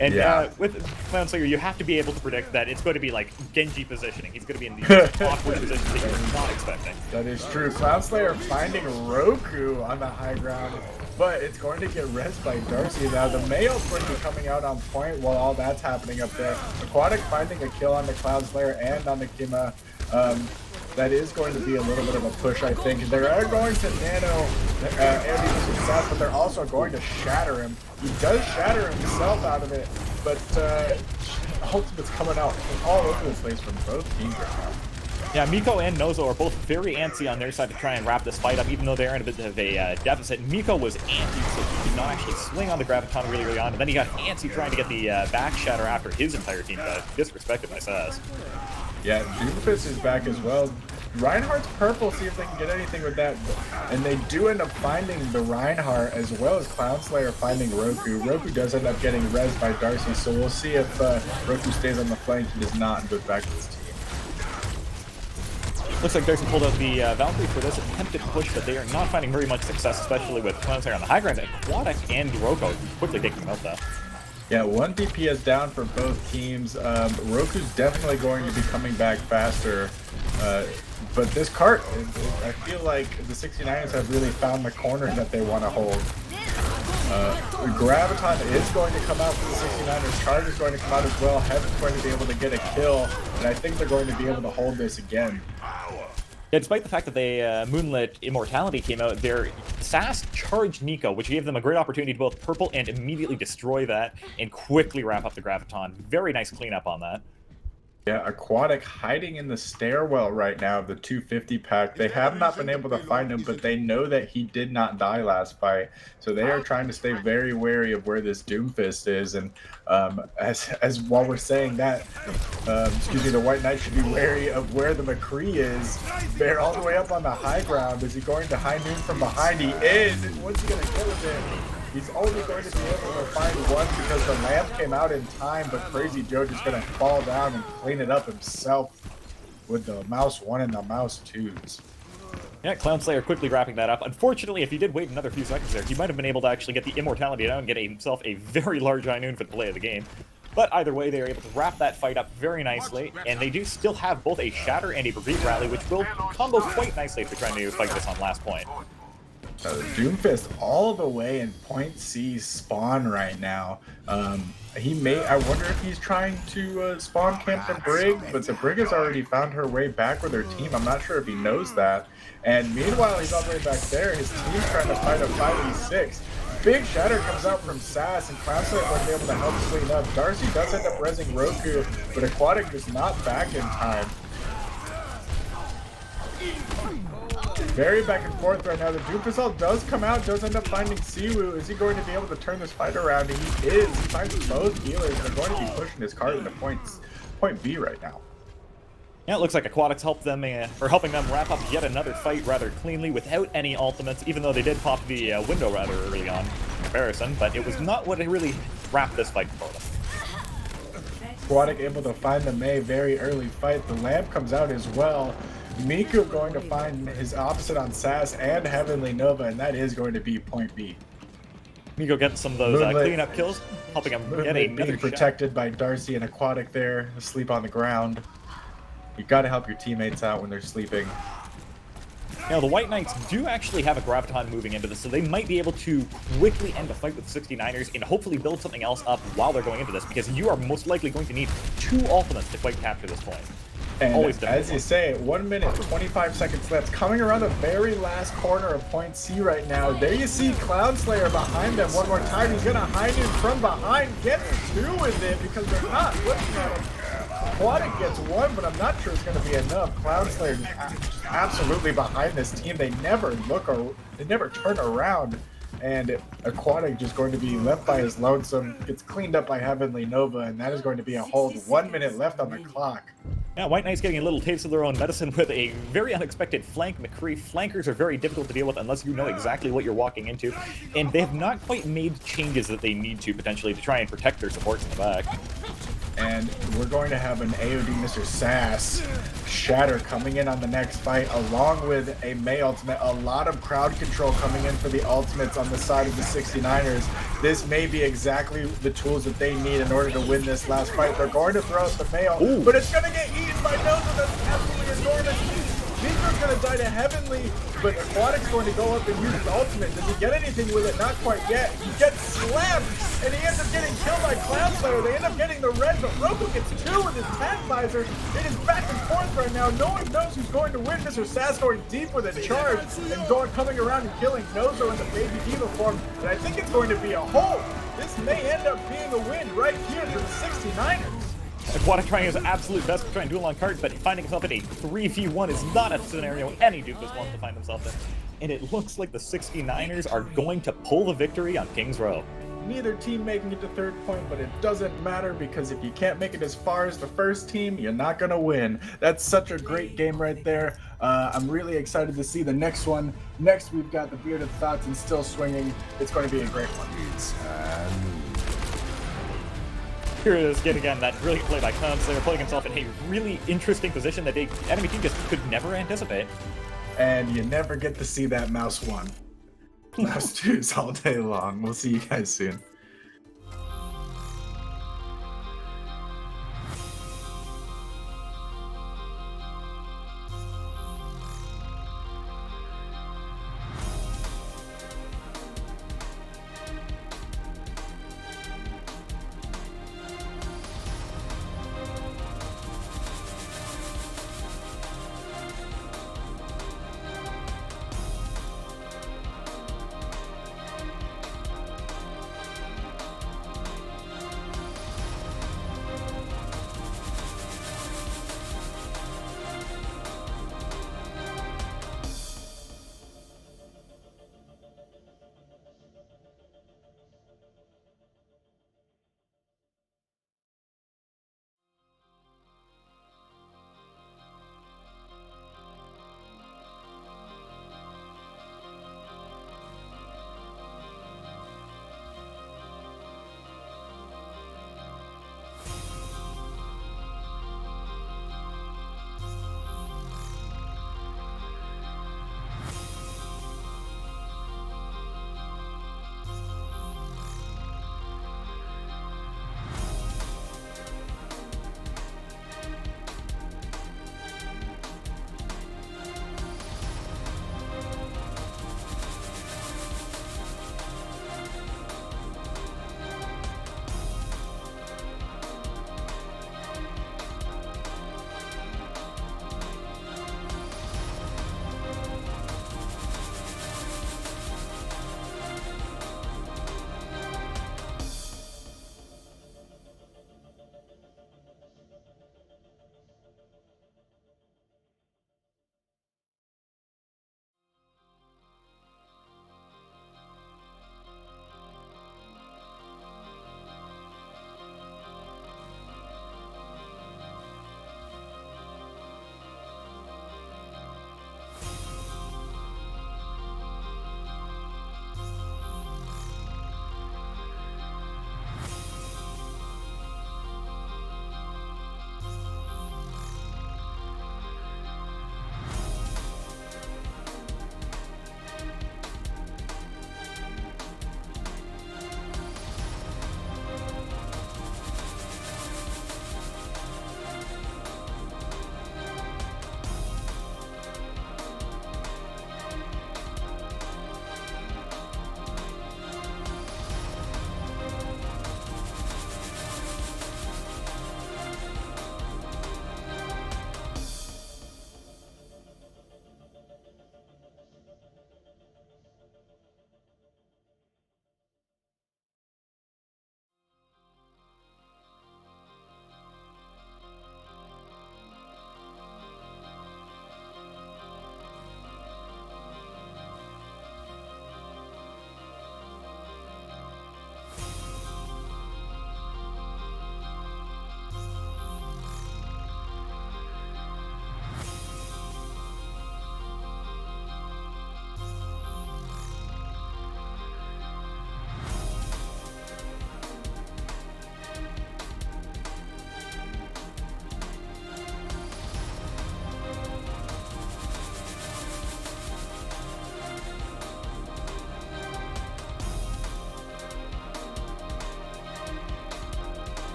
And with Clownslayer, you have to be able to predict that it's going to be like Genji positioning. He's going to be in the awkward position that you're not expecting. That is true. Clownslayer finding Roku on the high ground, but it's going to get rezzed by Darcy. Now the Mayo's going to be coming out on point while all that's happening up there. Aquatic finding a kill on the Clownslayer and on the Kima. That is going to be a little bit of a push, I think. They are going to nano AOD success, but they're also going to shatter him. He does shatter himself out of it, but ultimate's coming out all over the place from both teams right now. Yeah, Miko and Nozo are both very antsy on their side to try and wrap this fight up, even though they're in a bit of a deficit. Miko was antsy, so he did not actually swing on the Graviton really early on, and then he got antsy trying to get the back shatter after his entire team got disrespected by Sass. Yeah, Doomfist is back as well. Reinhardt's purple, see if they can get anything with that. And they do end up finding the Reinhardt as well as Clownslayer finding Roku. Roku does end up getting rezzed by Darcy, so we'll see if Roku stays on the flank. He does not and goes back to his team. Looks like Darcy pulled out the Valkyrie for this attempted push, but they are not finding very much success, especially with Clownslayer on the high ground. Aquatic and Roko quickly taking them out though. Yeah, 1 DPS down for both teams. Roku's definitely going to be coming back faster. But this cart, I feel like the 69ers have really found the corner that they want to hold. Graviton is going to come out for the 69ers. Charge is going to come out as well. Heaven's going to be able to get a kill. And I think they're going to be able to hold this again. Yeah, despite the fact that they Moonlit Immortality came out, their SAS charged Nico, which gave them a great opportunity to both purple and immediately destroy that and quickly wrap up the Graviton. Very nice cleanup on that. Yeah, Aquatic hiding in the stairwell right now of the 250 pack. They have not been able to find him, but they know that he did not die last fight. So they are trying to stay very wary of where this Doomfist is. And as while we're saying that, excuse me, the White Knight should be wary of where the McCree is. They're all the way up on the high ground. Is he going to high noon from behind? He is. And what's he going to get with it? He's only going to be able to find one because the lamp came out in time, but Crazy Joe just going to fall down and clean it up himself with the mouse 1 and the mouse 2s. Yeah, Clownslayer quickly wrapping that up. Unfortunately, if he did wait another few seconds there, he might have been able to actually get the Immortality down and get himself a very large high noon for the delay of the game. But either way, they are able to wrap that fight up very nicely, and they do still have both a Shatter and a Brigade Rally, which will combo quite nicely if they're trying to fight this on last point. Doomfist all the way in point C spawn right now. I wonder if he's trying to spawn camp the Brig, but the Brig has already found her way back with her team. I'm not sure if he knows that. And meanwhile, he's all the way back there. His team's trying to fight a 5v6. Big Shatter comes out from SAS, and Clownslayer will be able to help clean up. Darcy does end up rezzing Roku, but Aquatic is not back in time. Very back and forth right now. The Doomfist does come out, does end up finding Siwoo. Is he going to be able to turn this fight around? He is. He finds both healers. They're going to be pushing his card into point B right now. Yeah, it looks like Aquatics helping them wrap up yet another fight rather cleanly without any ultimates, even though they did pop the window rather early on in comparison, but it was not what really wrapped this fight for them. Aquatic able to find the Mei very early fight. The lamp comes out as well. Miku going to find his opposite on SAS and Heavenly Nova, and that is going to be point B. Miku getting some of those cleanup kills, helping him get another being protected by Darcy and Aquatic there, asleep on the ground. You got to help your teammates out when they're sleeping. Now, the White Knights do actually have a Graviton moving into this, so they might be able to quickly end the fight with 69ers and hopefully build something else up while they're going into this, because you are most likely going to need 2 ultimates to quite capture this point. And as you say, 1 minute, 25 seconds left. Coming around the very last corner of point C right now. There you see Clownslayer behind them one more time. He's going to high noon from behind. Gets 2 with it because they're not looking at him. Aquatic gets 1, but I'm not sure it's going to be enough. Clownslayer just absolutely behind this team. They never look or they never turn around. And Aquatic just going to be left by his lonesome. Gets cleaned up by Heavenly Nova, and that is going to be a hold. 1 minute left on the clock. Yeah, White Knights getting a little taste of their own medicine with a very unexpected flank McCree. Flankers are very difficult to deal with unless you know exactly what you're walking into, and they have not quite made changes that they need to potentially to try and protect their supports in the back. And we're going to have an AOD Mr. Sass Shatter coming in on the next fight, along with a Mei ultimate. A lot of crowd control coming in for the ultimates on the side of the 69ers. This may be exactly the tools that they need in order to win this last fight. They're going to throw out the Mei, but it's going to get eaten by Nozo. That's absolutely enormous. Nico's going to die to Heavenly, but Aquatic's going to go up and use his ultimate. Does he get anything with it? Not quite yet. He gets slammed, and he ends up getting killed by Clownslayer. They end up getting the red, but Roku gets 2 with his tank visor. It is back and forth right now. No one knows who's going to win. Mr. Sass going deep with a charge and coming around and killing Nozo in the Baby Diva form, and I think it's going to be a hold. This may end up being a win right here for the 69ers. Aquatic trying his absolute best to try and duel on card, but finding himself in a 3v1 is not a scenario any Doofus wants to find himself in. And it looks like the 69ers are going to pull the victory on King's Row. Neither team making it to third point, but it doesn't matter because if you can't make it as far as the first team, you're not going to win. That's such a great game right there. I'm really excited to see the next one. Next, we've got the Bearded Thots and Still Swinging. It's going to be a great one. Here is yet again that brilliant play by Cubs. They were putting himself in a really interesting position that the enemy team just could never anticipate. And you never get to see that mouse 1. Mouse 2s all day long. We'll see you guys soon.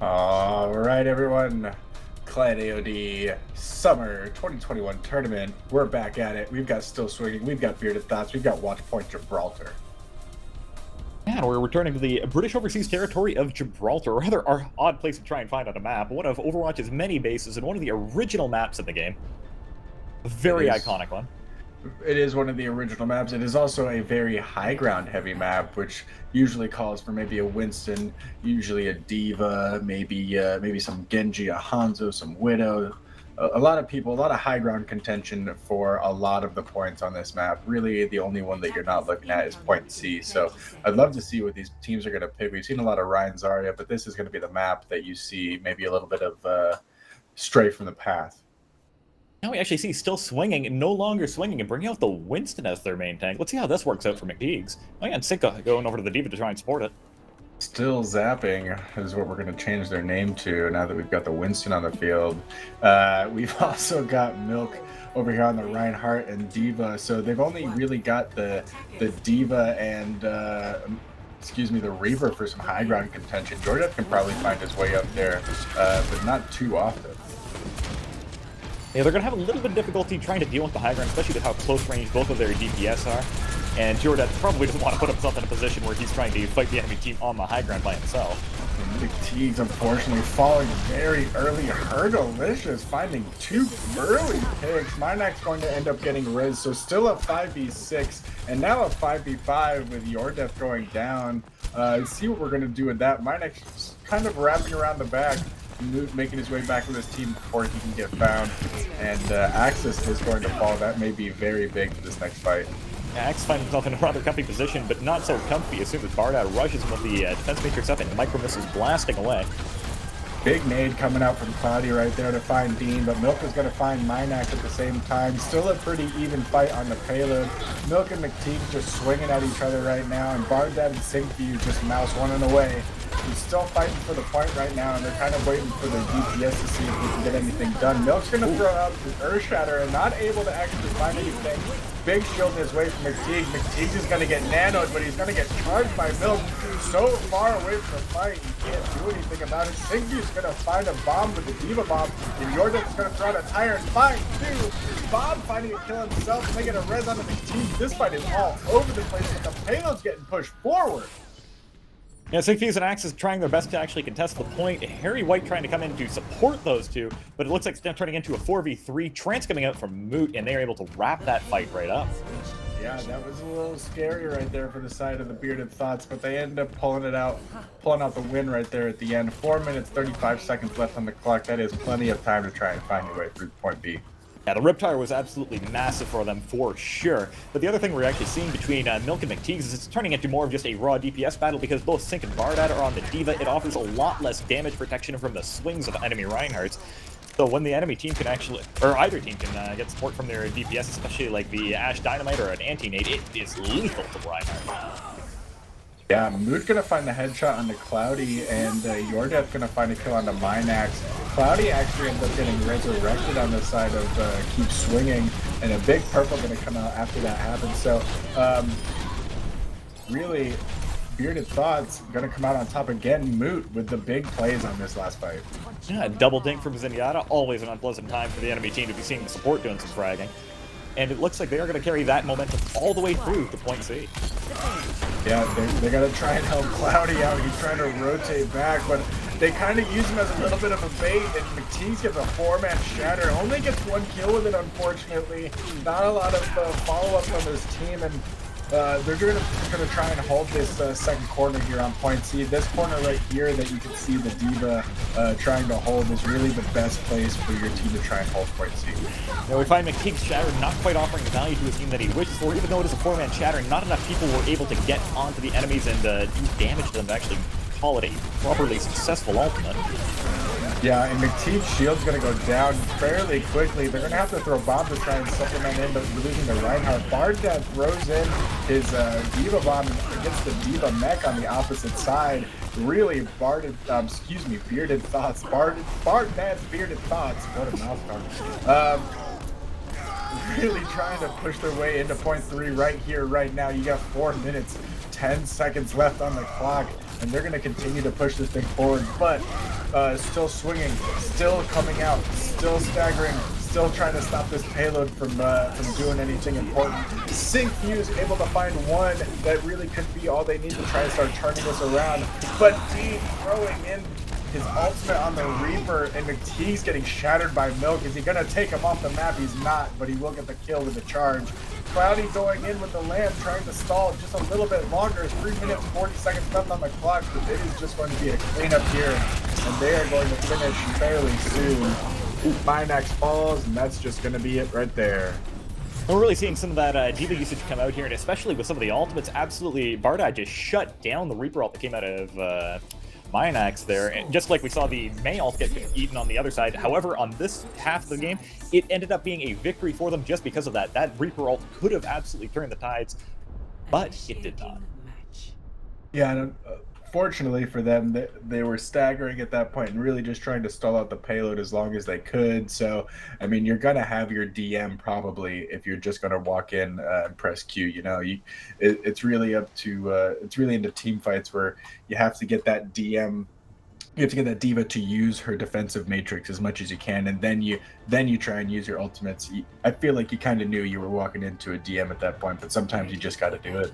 All right, everyone. Clan AOD Summer 2021 Tournament. We're back at it. We've got Still Swinging. We've got Bearded Thots. We've got Watchpoint Gibraltar. And we're returning to the British Overseas Territory of Gibraltar, a rather odd place to try and find on a map. One of Overwatch's many bases and one of the original maps in the game. A very iconic one. It is one of the original maps. It is also a very high ground heavy map, which usually calls for maybe a Winston, usually a D.Va, maybe some Genji, a Hanzo, some Widow. A lot of people, a lot of high ground contention for a lot of the points on this map. Really, the only one that you're not looking at is point C. So I'd love to see what these teams are going to pick. We've seen a lot of Ryan Zarya, but this is going to be the map that you see maybe a little bit of stray from the path. Now we actually see Still Swinging, no longer swinging, and bringing out the Winston as their main tank. Let's see how this works out for McTeags. Oh yeah, and Cinco going over to the D.Va to try and support it. Still Zapping is what we're going to change their name to now that we've got the Winston on the field. We've also got Milk over here on the Reinhardt and D.Va, so they've only really got the D.Va and the Reaver for some high ground contention. Jordan can probably find his way up there, but not too often. Yeah, they're going to have a little bit of difficulty trying to deal with the high ground, especially with how close range both of their DPS are. And Jordan probably doesn't want to put himself in a position where he's trying to fight the enemy team on the high ground by himself. McTeags, unfortunately, falling very early. Herdelicious finding two early picks. Minak's going to end up getting res, so still a 5v6, and now a 5v5 with your death going down. See what we're going to do with that. Minak's kind of wrapping around the back, making his way back with his team before he can get found. And Axis is going to fall. That may be very big for this next fight. Axe finds himself in a rather comfy position, but not so comfy as soon as Barda rushes him with the defense matrix up and micro missiles blasting away. Big nade coming out from Cloudy right there to find Dean, but Milk is going to find Minac at the same time. Still a pretty even fight on the payload. Milk and McTeague just swinging at each other right now, and Bardad and SyncViews just mouse running away. He's still fighting for the point right now, and they're kind of waiting for their DPS to see if we can get anything done. Milk's going to throw out the Earth Shatter and not able to actually find anything. Big shield in his way from McTeague. McTeague is going to get nanoed, but he's going to get charged by Milk. So far away from the fight, he can't do anything about it. SyncView's going to find a bomb with the D.Va bomb, and Jordan's going to throw out a tire and find two. Bob finding a kill himself, and they get a res on the McTeague. This fight is all over the place, but the payload's getting pushed forward. Yeah, SyncViews and Axis trying their best to actually contest the point. Harry White trying to come in to support those two, but it looks like it's now turning into a 4v3. Trance coming out from Moot, and they're able to wrap that fight right up. Yeah, that was a little scary right there for the side of the Bearded Thots, but they end up pulling out the win right there at the end. 4 minutes, 35 seconds left on the clock. That is plenty of time to try and find your way through point B. Yeah, the Riptire was absolutely massive for them, for sure. But the other thing we're actually seeing between Milk and McTeags is it's turning into more of just a raw DPS battle because both Sync and Bardad are on the D.Va. It offers a lot less damage protection from the swings of enemy Reinhardts. So when the enemy team can actually, or either team can get support from their DPS, especially like the Ash Dynamite or an Anti-Nade, it is lethal to Reinhardt. Yeah, Moot gonna find the headshot on the Cloudy, and Yordeth gonna find a kill on the Minax. Cloudy actually ends up getting resurrected on the side of Keep Swinging, and a big purple gonna come out after that happens. So, really, Bearded Thots gonna come out on top again. Moot with the big plays on this last fight. Yeah, double dink from Zenyatta, always an unpleasant time for the enemy team to be seeing the support doing some fragging. And it looks like they are going to carry that momentum all the way through to point C. Yeah, they got to try and help Cloudy out. He's trying to rotate back, but they kind of use him as a little bit of a bait, and McTeague gets a 4-man shatter. Only gets 1 kill with it, unfortunately. Not a lot of follow-up from his team, and they're going to try and hold this second corner here on point C. This corner right here that you can see the D.Va trying to hold is really the best place for your team to try and hold point C. Now we find McTeague's shatter not quite offering the value to a team that he wishes for. Even though it is a 4-man shatter, not enough people were able to get onto the enemies and do damage to them to actually call it a properly successful ultimate. Yeah, and McTeague's shield's going to go down fairly quickly. They're going to have to throw bombs to try and supplement in, but losing the Reinhardt. Bardad throws in his D.Va bomb against the D.Va mech on the opposite side. Really, Bearded Thots. Bardad's Bearded Thots. What a mouthful. really trying to push their way into point 3 right here, right now. You got 4 minutes, 10 seconds left on the clock, and they're going to continue to push this thing forward, but still swinging, still coming out, still staggering, still trying to stop this payload from doing anything important. SyncViews able to find one that really could be all they need to try to start turning this around, but D throwing in his ultimate on the Reaper, and McTeags getting shattered by Milk. Is he going to take him off the map? He's not, but he will get the kill with the charge. Cloudy going in with the Lamb, trying to stall just a little bit longer. 3 minutes, 40 seconds left on the clock, but it is just going to be a cleanup here, and they are going to finish fairly soon. Minax falls, and that's just going to be it right there. We're really seeing some of that D.Va usage come out here, and especially with some of the ultimates, absolutely, Bardad just shut down the Reaper ult that came out of Minax there, and just like we saw the Mei ult get eaten on the other side. However, on this half of the game, it ended up being a victory for them just because of that. That Reaper ult could have absolutely turned the tides, but it did not. Yeah, and fortunately for them, they were staggering at that point and really just trying to stall out the payload as long as they could. So, I mean, you're going to have your DM probably if you're just going to walk in and press Q. You know, it's really up to it's really into team fights where you have to get that DM. You have to get that D.Va to use her defensive matrix as much as you can, and then you try and use your ultimates. I feel like you kind of knew you were walking into a DM at that point, but sometimes you just got to do it.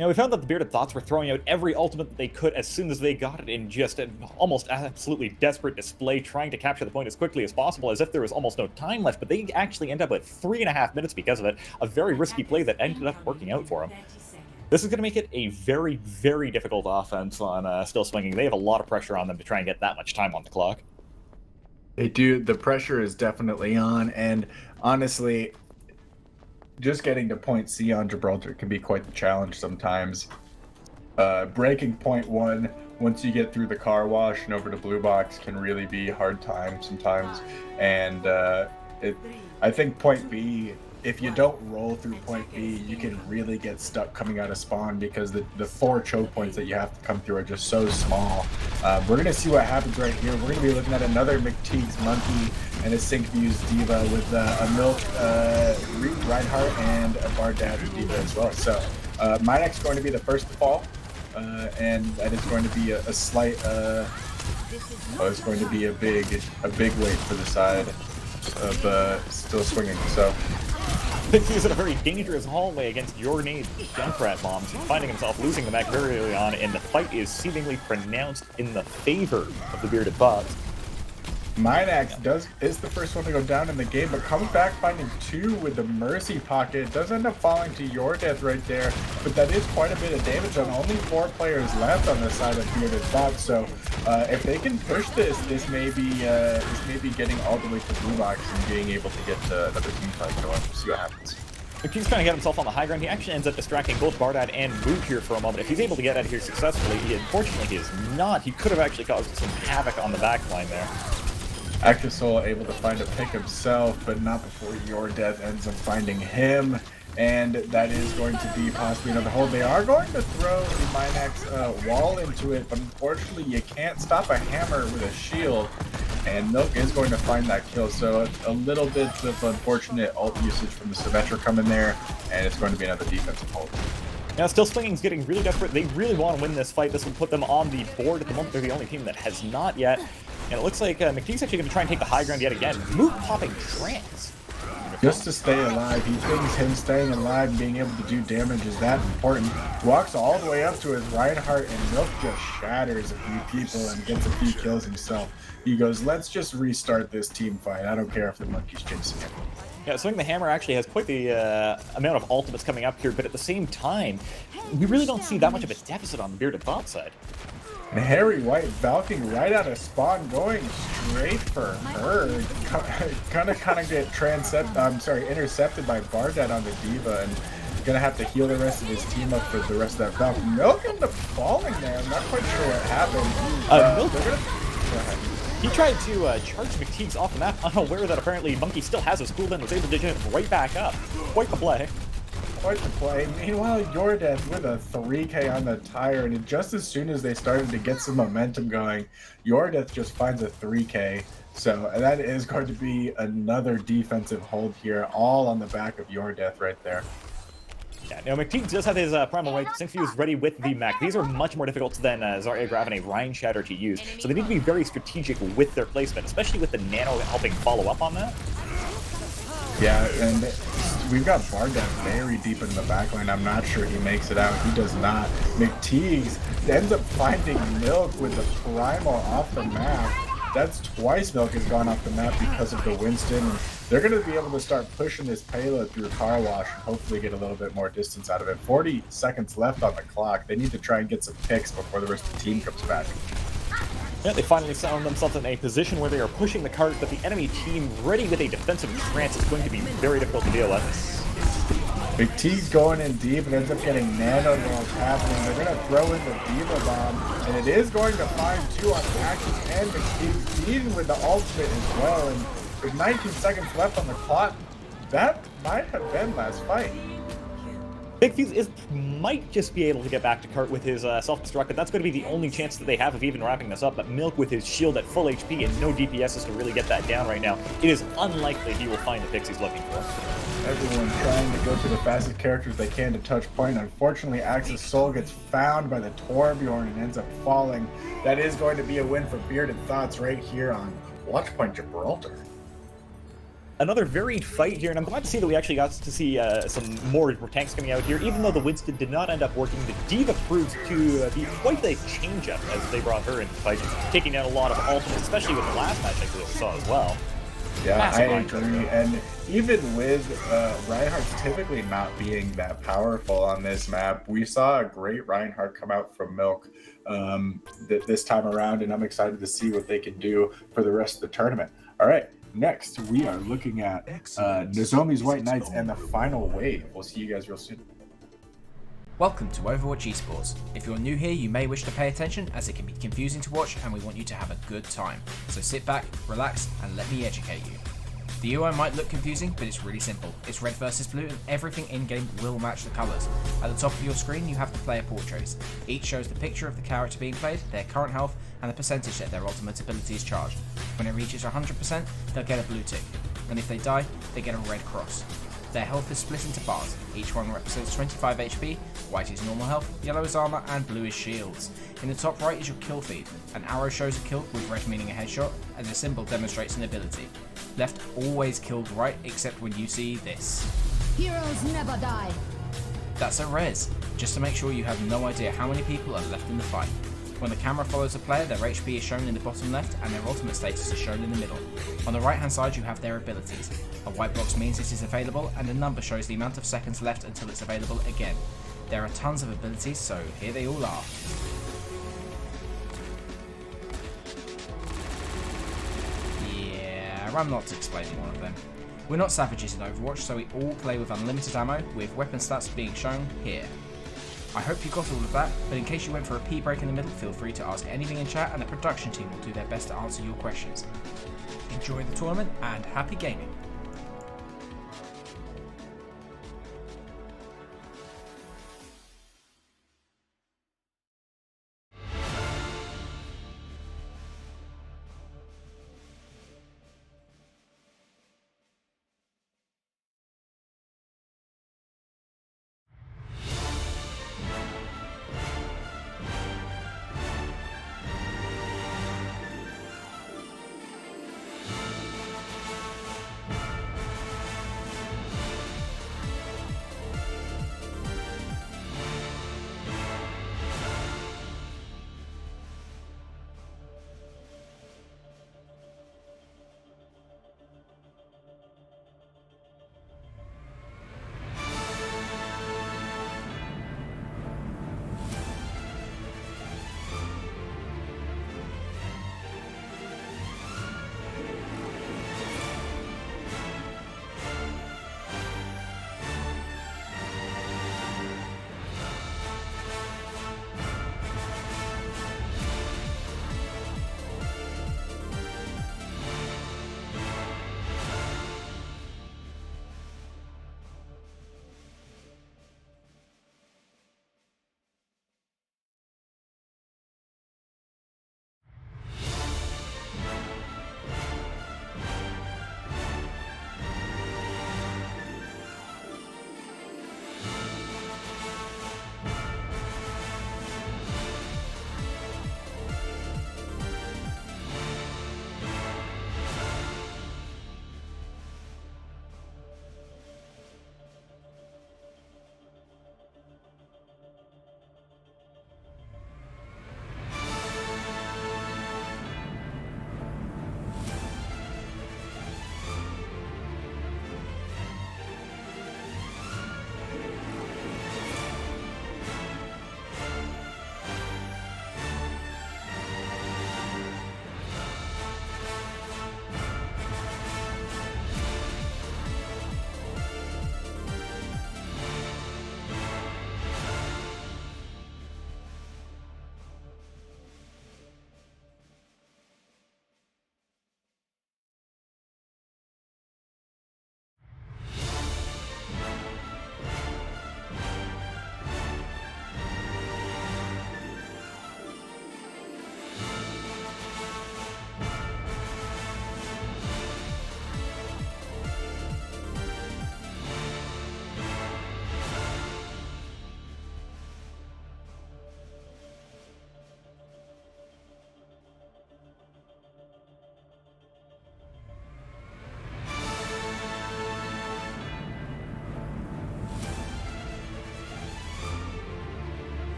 Now, we found that the Bearded Thots were throwing out every ultimate that they could as soon as they got it in just an almost absolutely desperate display, trying to capture the point as quickly as possible, as if there was almost no time left, but they actually end up with 3.5 minutes because of it, a very risky play that ended up working out for them. This is going to make it a very, very difficult offense on Still Swinging. They have a lot of pressure on them to try and get that much time on the clock. They do. The pressure is definitely on, and honestly, just getting to point C on Gibraltar can be quite the challenge sometimes. Breaking point 1, once you get through the car wash and over to blue box, can really be a hard time sometimes. And I think point B, if you don't roll through point B, you can really get stuck coming out of spawn because the 4 choke points that you have to come through are just so small. We're going to see what happens right here. We're going to be looking at another McTeags Monkey and a SyncViews D.Va with a Milk Reinhardt and a Bardad D.Va as well. So Minax is going to be the first to fall, and that is going to be a slight, it's going to be a big wait for the side of Still Swinging. So He's in a very dangerous hallway against your nade Junkrat bombs, finding himself losing the mech very early on, and the fight is seemingly pronounced in the favor of the Bearded Thots. Minax is the first one to go down in the game, but comes back finding 2 with the Mercy Pocket. Does end up falling to your death right there, but that is quite a bit of damage on only 4 players left on the side of Bearded Thots. So if they can push this may be getting all the way to blue box and being able to get another team fight going. We'll see what happens. McTeags trying to get himself on the high ground. He actually ends up distracting both Bardad and Moog here for a moment. If he's able to get out of here successfully, unfortunately he is not. He could have actually caused some havoc on the backline there. Actisol able to find a pick himself, but not before your death ends up finding him. And that is going to be possibly another hold. They are going to throw the Minax wall into it, but unfortunately you can't stop a hammer with a shield. And Milk is going to find that kill, so a little bit of unfortunate ult usage from the Symmetra coming there, and it's going to be another defensive hold. Now, Still Swinging's getting really desperate. They really want to win this fight. This will put them on the board at the moment. They're the only team that has not yet. And it looks like McTeags actually going to try and take the high ground yet again. Moog popping trance. Just to stay alive. He thinks him staying alive and being able to do damage is that important. Walks all the way up to his Reinhardt, and Milk just shatters a few people and gets a few kills himself. He goes, let's just restart this team fight. I don't care if the monkey's chasing him. Yeah, Swing the Hammer actually has quite the amount of ultimates coming up here, but at the same time, we really don't see that much of a deficit on the Bearded Thought side. And Harry White valking right out of spawn, going straight for her. Gonna get intercepted by Bardad on the D.Va, and gonna have to heal the rest of his team up for the rest of that valk. Milk ended up falling there. I'm not quite sure what happened. Milk, go ahead. He tried to charge McTeags off the map, unaware that apparently Monkey still has his cooldown, was able to get him right back up. Quite the play. Watchpoint to play. Meanwhile, Yordeath with a 3K on the tire, and just as soon as they started to get some momentum going, Yordeath just finds a 3K. So that is going to be another defensive hold here, all on the back of Yordeath right there. Yeah, now McTeags does have his Primal White SyncViews ready with the mech. These are much more difficult than Zarya Grav and a Rhine Shatter to use, so they need to be very strategic with their placement, especially with the Nano helping follow up on that. Yeah, and we've got Bardev very deep in the backline. I'm not sure he makes it out. He does not. McTeags ends up finding Milk with the Primal off the map. That's twice Milk has gone off the map because of the Winston. And they're going to be able to start pushing this payload through Car Wash and hopefully get a little bit more distance out of it. 40 seconds left on the clock. They need to try and get some picks before the rest of the team comes back. Yeah, they finally found themselves in a position where they are pushing the cart, but the enemy team ready with a defensive trance is going to be very difficult to deal with. McTeags going in deep and ends up getting nano rolls happening. They're going to throw in the Diva Bomb, and it is going to find 2 on Axis and McTeags beaten with the ultimate as well. And with 19 seconds left on the clock, that might have been last fight. SyncViews might just be able to get back to cart with his self-destruct, but that's going to be the only chance that they have of even wrapping this up. But Milk with his shield at full HP and no DPSs to really get that down right now, it is unlikely he will find the picks he's looking for. Everyone trying to go to the fastest characters they can to touch point. Unfortunately, Axis Soul gets found by the Torbjorn and ends up falling. That is going to be a win for Bearded Thots right here on Watchpoint Gibraltar. Another varied fight here, and I'm glad to see that we actually got to see some more tanks coming out here. Even though the Winston did not end up working, the Diva proves to be quite the change-up as they brought her into the fight, taking down a lot of ultimates, especially with the last match I we saw as well. Yeah, Massive I agree. And even with Reinhardt's typically not being that powerful on this map, we saw a great Reinhardt come out from Milk this time around, and I'm excited to see what they can do for the rest of the tournament. All right. Next, we are looking at Nozomi's White Knights and the final wave. We'll see you guys real soon. Welcome to Overwatch Esports. If you're new here, you may wish to pay attention as it can be confusing to watch and we want you to have a good time. So sit back, relax, and let me educate you. The UI might look confusing, but it's really simple. It's red versus blue and everything in-game will match the colours. At the top of your screen you have the player portraits. Each shows the picture of the character being played, their current health, and the percentage that their ultimate ability is charged. When it reaches 100%, they'll get a blue tick, and if they die, they get a red cross. Their health is split into bars. Each one represents 25 HP, white is normal health, yellow is armor, and blue is shields. In the top right is your kill feed. An arrow shows a kill, with red meaning a headshot, and the symbol demonstrates an ability. Left always killed right, except when you see this. Heroes never die. That's a res, just to make sure you have no idea how many people are left in the fight. When the camera follows a player, their HP is shown in the bottom left and their ultimate status is shown in the middle. On the right hand side you have their abilities. A white box means it is available and a number shows the amount of seconds left until it's available again. There are tons of abilities, so here they all are. Yeah, I'm not explaining one of them. We're not savages in Overwatch, so we all play with unlimited ammo, with weapon stats being shown here. I hope you got all of that, but in case you went for a pee break in the middle, feel free to ask anything in chat and the production team will do their best to answer your questions. Enjoy the tournament and happy gaming!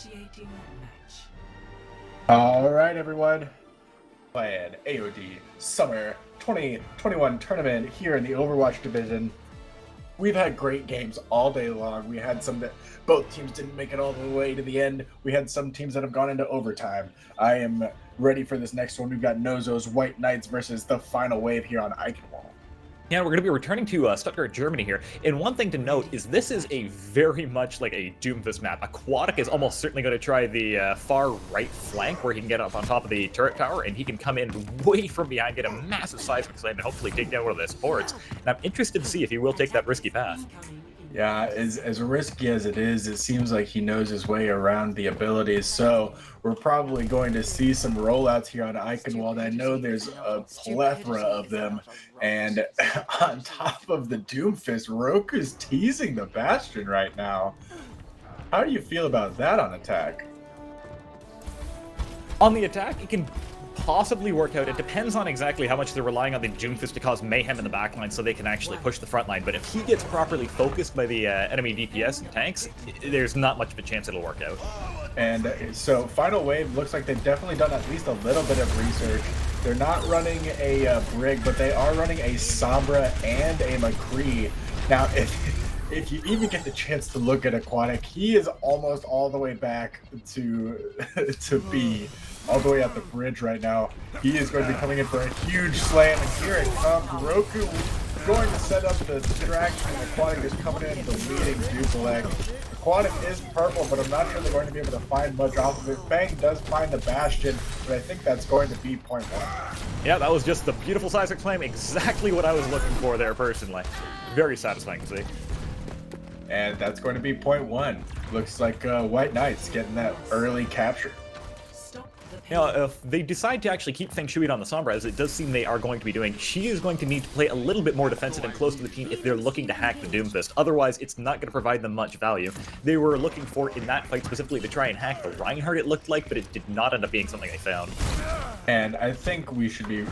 Initiating match. All right, everyone. Playing AOD Summer 2021 tournament here in the Overwatch division. We've had great games all day long. We had some that both teams didn't make it all the way to the end. We had some teams that have gone into overtime. I am ready for this next one. We've got Nozo's White Knights versus the final wave here on Eichenwalde. Yeah, we're going to be returning to Stuttgart, Germany here. And one thing to note is this is a very much like a Doomfist map. Aquatic is almost certainly going to try the far right flank where he can get up on top of the turret tower and he can come in way from behind, get a massive seismic slam, and hopefully take down one of the supports. And I'm interested to see if he will take that risky path. Yeah, as risky as it is, it seems like he knows his way around the abilities. So we're probably going to see some rollouts here on Eichenwalde. I know there's a plethora of them. And on top of the Doomfist, Roku's teasing the Bastion right now. How do you feel about that on attack? On the attack, it can possibly work out. It depends on exactly how much they're relying on the Doomfist to cause mayhem in the backline so they can actually push the front line. But if he gets properly focused by the enemy DPS and tanks, there's not much of a chance it'll work out. And so Final Wave looks like they've definitely done at least a little bit of research. They're not running a Brig, but they are running a Sombra and a McCree. Now, if you even get the chance to look at Aquatic, he is almost all the way back to B. All the way at the bridge right now. He is going to be coming in for a huge slam, and here it comes. Roku going to set up the distraction. Aquatic is coming in, deleting Duplex. Aquatic is purple, but I'm not sure they're going to be able to find much off of it. Fang does find the Bastion, but I think that's going to be point one. Yeah, that was just the beautiful seismic flame, exactly what I was looking for there personally. Very satisfying to see. And that's going to be point one. Looks like White Knights getting that early capture. Now, if they decide to actually keep Feng Shui on the Sombra, as it does seem they are going to be doing, she is going to need to play a little bit more defensive and close to the team if they're looking to hack the Doomfist. Otherwise, it's not going to provide them much value. They were looking for, in that fight specifically, to try and hack the Reinhardt, it looked like, but it did not end up being something they found. And I think they should be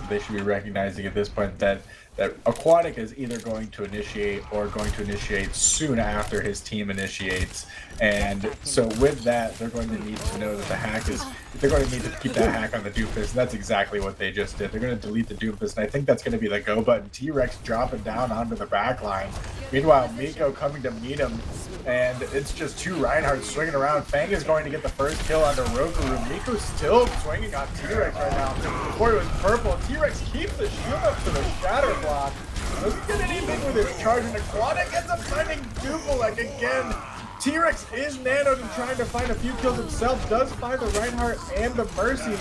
recognizing at this point that Aquatic is either going to initiate or going to initiate soon after his team initiates. And so with that, they're going to need to know that the hack is, they're going to need to keep that hack on the Doomfist. And that's exactly what they just did. They're going to delete the Doomfist, and I think that's going to be the go button. T-Rex dropping down onto the back line. Meanwhile, Miko coming to meet him, and it's just two Reinhardts swinging around. Fang is going to get the first kill onto Roku. Miko's still swinging on T-Rex right now. Before he was purple, T-Rex keeps the shield up to the shatter block. Doesn't get anything with his charge, and Aquatic ends up finding Duplex again. T-Rex is nanoed and trying to find a few kills himself. Does find the Reinhardt and the Mercy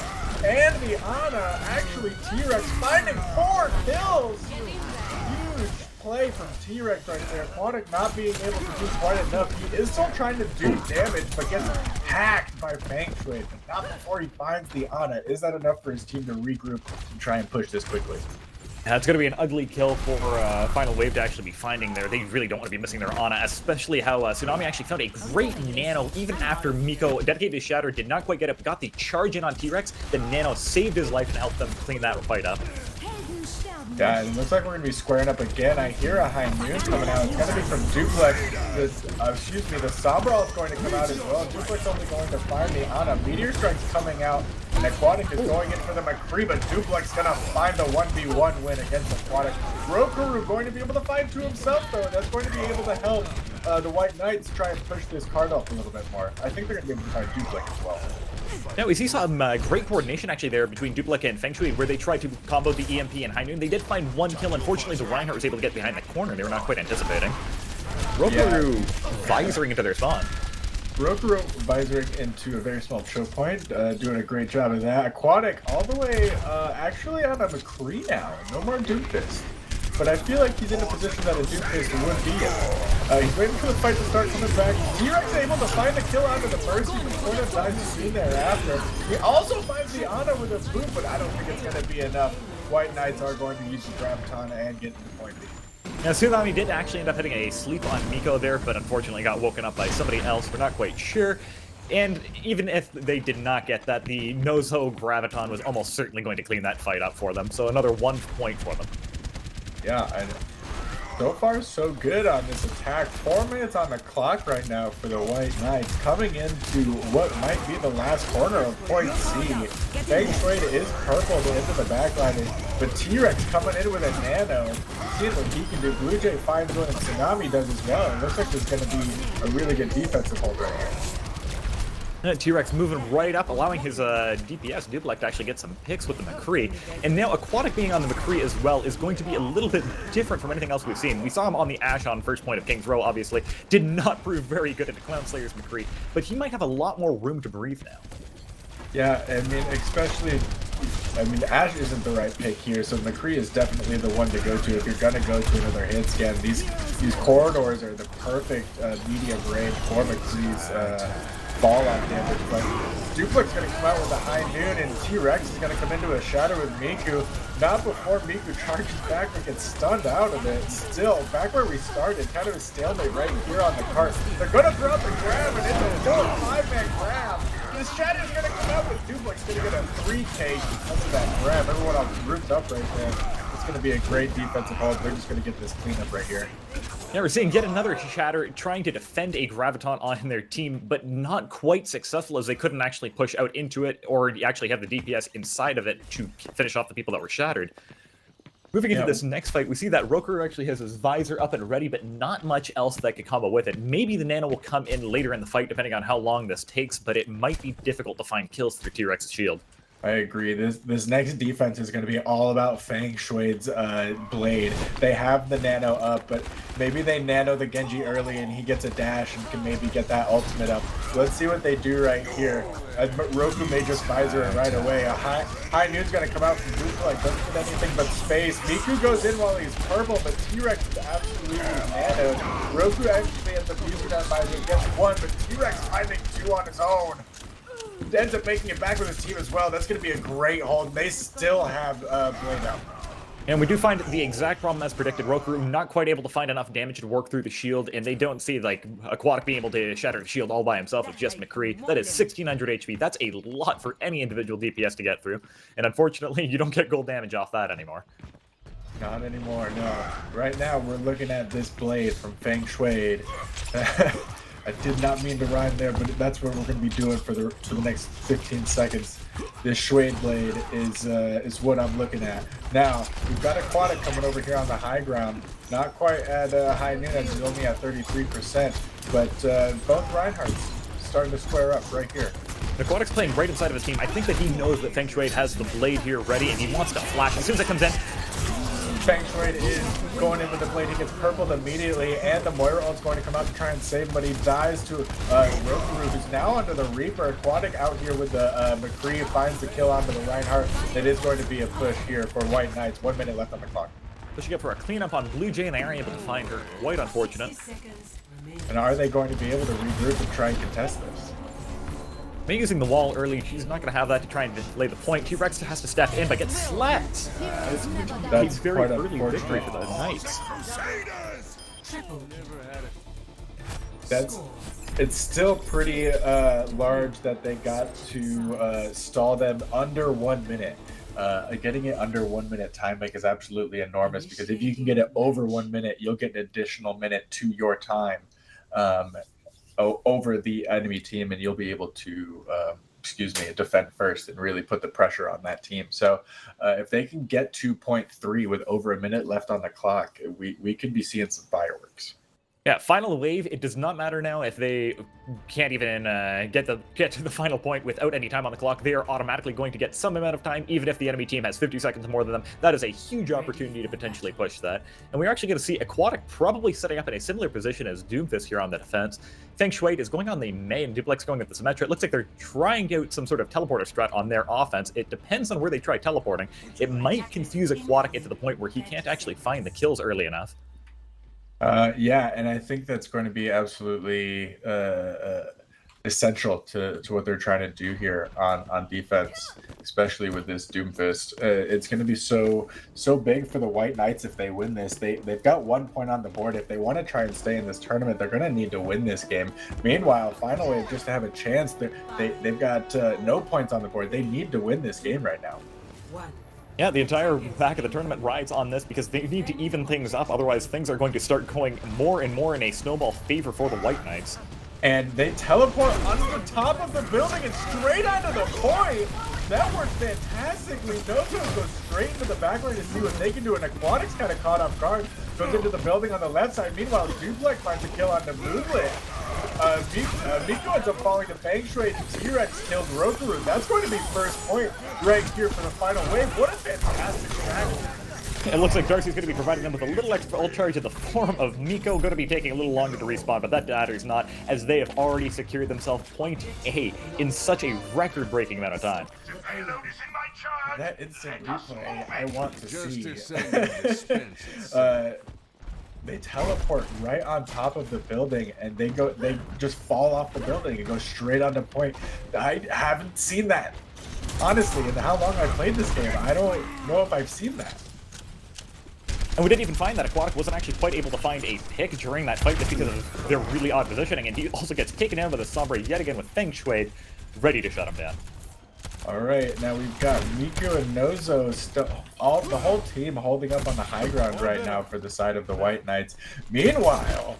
and the Ana. Actually, T-Rex finding 4 kills. Huge play from T-Rex right there. Aquatic not being able to do quite enough. He is still trying to do damage, but gets hacked by Feng Shui, but not before he finds the Ana. Is that enough for his team to regroup and try and push this quickly? It's going to be an ugly kill for Final Wave to actually be finding there. They really don't want to be missing their Ana, especially how Tsunami actually found a great nano even after Miko dedicated his shatter, did not quite get it, but got the charge in on T-Rex. The nano saved his life and helped them clean that fight up. Yeah, it looks like we're going to be squaring up again. I hear a high noon coming out. It's going to be from Duplex. The Sombra is going to come out as well. Duplex only going to find the Ana. Meteor Strike's coming out, and Aquatic is going in for the McCree, but Duplex going to find the 1v1 win against Aquatic. Roku going to be able to find 2 himself, though. That's going to be able to help the White Knights try and push this card off a little bit more. I think they're going to be able to find Duplex as well. Now, we see some great coordination actually there between Duplex and Feng Shui, where they tried to combo the EMP and High Noon. They did find 1 kill. Unfortunately, the Reinhardt was able to get behind the corner. They were not quite anticipating. Roku visoring into their spawn. Roku visoring into a very small choke point, doing a great job of that. Aquatic all the way actually on a McCree now. No more Doomfist. But I feel like he's in a position that a Doomfist would be in. He's waiting for the fight to start coming back. T-Rex able to find the kill out of the Mercy before the dives soon thereafter. He also finds the Ana with a boot, but I don't think it's going to be enough. White Knights are going to use the Graviton and get to the point B. Now, Tsunami did actually end up hitting a sleep on Miko there, but unfortunately got woken up by somebody else. We're not quite sure. And even if they did not get that, the Nozo Graviton was almost certainly going to clean that fight up for them. So another 1 point for them. Yeah, and So far, so good on this attack. 4 minutes on the clock right now for the White Knights, coming into what might be the last corner of point C. Feng Shui is purpled into the backline, but T-Rex coming in with a nano, seeing what he can do. Blue Jay finds one, and Tsunami does as well. It looks like there's going to be a really good defensive hold right here. T-Rex moving right up, allowing his DPS Duplex to actually get some picks with the McCree. And now Aquatic being on the McCree as well is going to be a little bit different from anything else we've seen. We saw him on the Ashe on first point of King's Row, obviously. Did not prove very good at the Clown Slayer's McCree, but he might have a lot more room to breathe now. Yeah, I mean, especially, Ashe isn't the right pick here, so McCree is definitely the one to go to if you're gonna go to another hit scan. These corridors are the perfect medium range for McCree's fall-off damage, but Duplex is going to come out with a high noon, and T-Rex is going to come into a shadow with Miku. Not before Miku charges back and gets stunned out of it. Still, back where we started, kind of a stalemate right here on the cart. They're going to throw out the grab, and it's a 5-man grab. The shadow is going to come out with Duplex, going to get a 3K because of that grab. Everyone else grouped up right there. It's going to be a great defensive hold. They're just going to get this cleanup right here. Yeah, we're seeing yet another Shatter trying to defend a Graviton on their team, but not quite successful as they couldn't actually push out into it or actually have the DPS inside of it to finish off the people that were shattered. Moving into this next fight, we see that Roku actually has his visor up and ready, but not much else that could combo with it. Maybe the Nano will come in later in the fight, depending on how long this takes, but it might be difficult to find kills through T-Rex's shield. I agree. This next defense is going to be all about Feng Shui's blade. They have the nano up, but maybe they nano the Genji early and he gets a dash and can maybe get that ultimate up. Let's see what they do right here. Roku may just visor it right away. A high noon's going to come out from Duplex. Doesn't get anything but space. Miku goes in while he's purple, but T-Rex is absolutely nanoed. Roku actually ends up using that visor, gets one, but T-Rex finding two on his own. Ends up making it back with his team as well. That's going to be a great hold. They still have Blade out. And we do find the exact problem as predicted. Roku not quite able to find enough damage to work through the shield, and they don't see like Aquatic being able to shatter the shield all by himself with just McCree. That is 1600 HP. That's a lot for any individual DPS to get through. And unfortunately, you don't get gold damage off that anymore. Not anymore, no. Right now, we're looking at this blade from Feng Shui. I did not mean to rhyme there, but that's what we're going to be doing for the next 15 seconds. This Shuade blade is what I'm looking at. Now, we've got Aquatic coming over here on the high ground. Not quite at high noon, as he's only at 33%, but both Reinhardt's starting to square up right here. Aquatic's playing right inside of his team. I think that he knows that Feng Shui has the blade here ready, and he wants to flash. As soon as it comes in, Feng Shui is going in with the blade. He gets purpled immediately, and the Moira ult's going to come out to try and save him, but he dies to Roku, who's now under the Reaper. Aquatic out here with the McCree, finds the kill onto the Reinhardt. It is going to be a push here for White Knights. 1 minute left on the clock. pushing up for a cleanup on Blue Jay, and they aren't able to find her. Quite unfortunate. And are they going to be able to regroup and try and contest this? Maybe using the wall early, she's not going to have that to try and lay the point. T-Rex has to step in, but gets slapped. That's very quite early victory unfortunate. for the Knights. It's still pretty large that they got to stall them under 1 minute. Getting it under 1 minute time make is absolutely enormous, because if you can get it over 1 minute, you'll get an additional minute to your time over the enemy team, and you'll be able to defend first and really put the pressure on that team. So if they can get 2.3 with over a minute left on the clock, we could be seeing some fireworks. Yeah, final wave. It does not matter now if they can't even get to the final point without any time on the clock. They are automatically going to get some amount of time, even if the enemy team has 50 seconds more than them. That is a huge opportunity to potentially push that. And we're actually going to see Aquatic probably setting up in a similar position as Doomfist here on the defense. Feng Shui is going on the Mei, and Duplex going at the Symmetra. It looks like they're trying out some sort of teleporter strat on their offense. It depends on where they try teleporting. It might confuse Aquatic into the point where he can't actually find the kills early enough. Yeah, and I think that's going to be absolutely essential to what they're trying to do here on defense, especially with this Doomfist. It's going to be so big for the White Knights if they win this. They've got 1 point on the board. If they want to try and stay in this tournament, they're going to need to win this game. Meanwhile, Final Wave, just to have a chance, they've got no points on the board. They need to win this game right now. Yeah, the entire back of the tournament rides on this because they need to even things up, otherwise things are going to start going more and more in a snowball favor for the White Knights. And they teleport onto the top of the building and straight onto the point. That worked fantastically. Nozo goes straight into the back line to see what they can do, and Aquatics kind of caught off guard. Goes into the building on the left side. Meanwhile, Duplex finds a kill on the Moonlit. Miko ends up falling to Feng Shui. T-Rex kills Rokaru. That's going to be first point right here for the final wave. What a fantastic strategy. It looks like Darcy's going to be providing them with a little extra ult charge in the form of Miko, going to be taking a little longer to respawn, but that matters not, as they have already secured themselves point A in such a record-breaking amount of time. That instant replay, I want to see. They teleport right on top of the building, and they just fall off the building and go straight onto point. I haven't seen that, honestly, in how long I've played this game. I don't know if I've seen that. And we didn't even find that Aquatic wasn't actually quite able to find a pick during that fight just because of their really odd positioning, and he also gets taken down by the Sombra yet again with Feng Shui ready to shut him down. All right, now we've got Miku and Nozo, the whole team holding up on the high ground right now for the side of the White Knights. Meanwhile,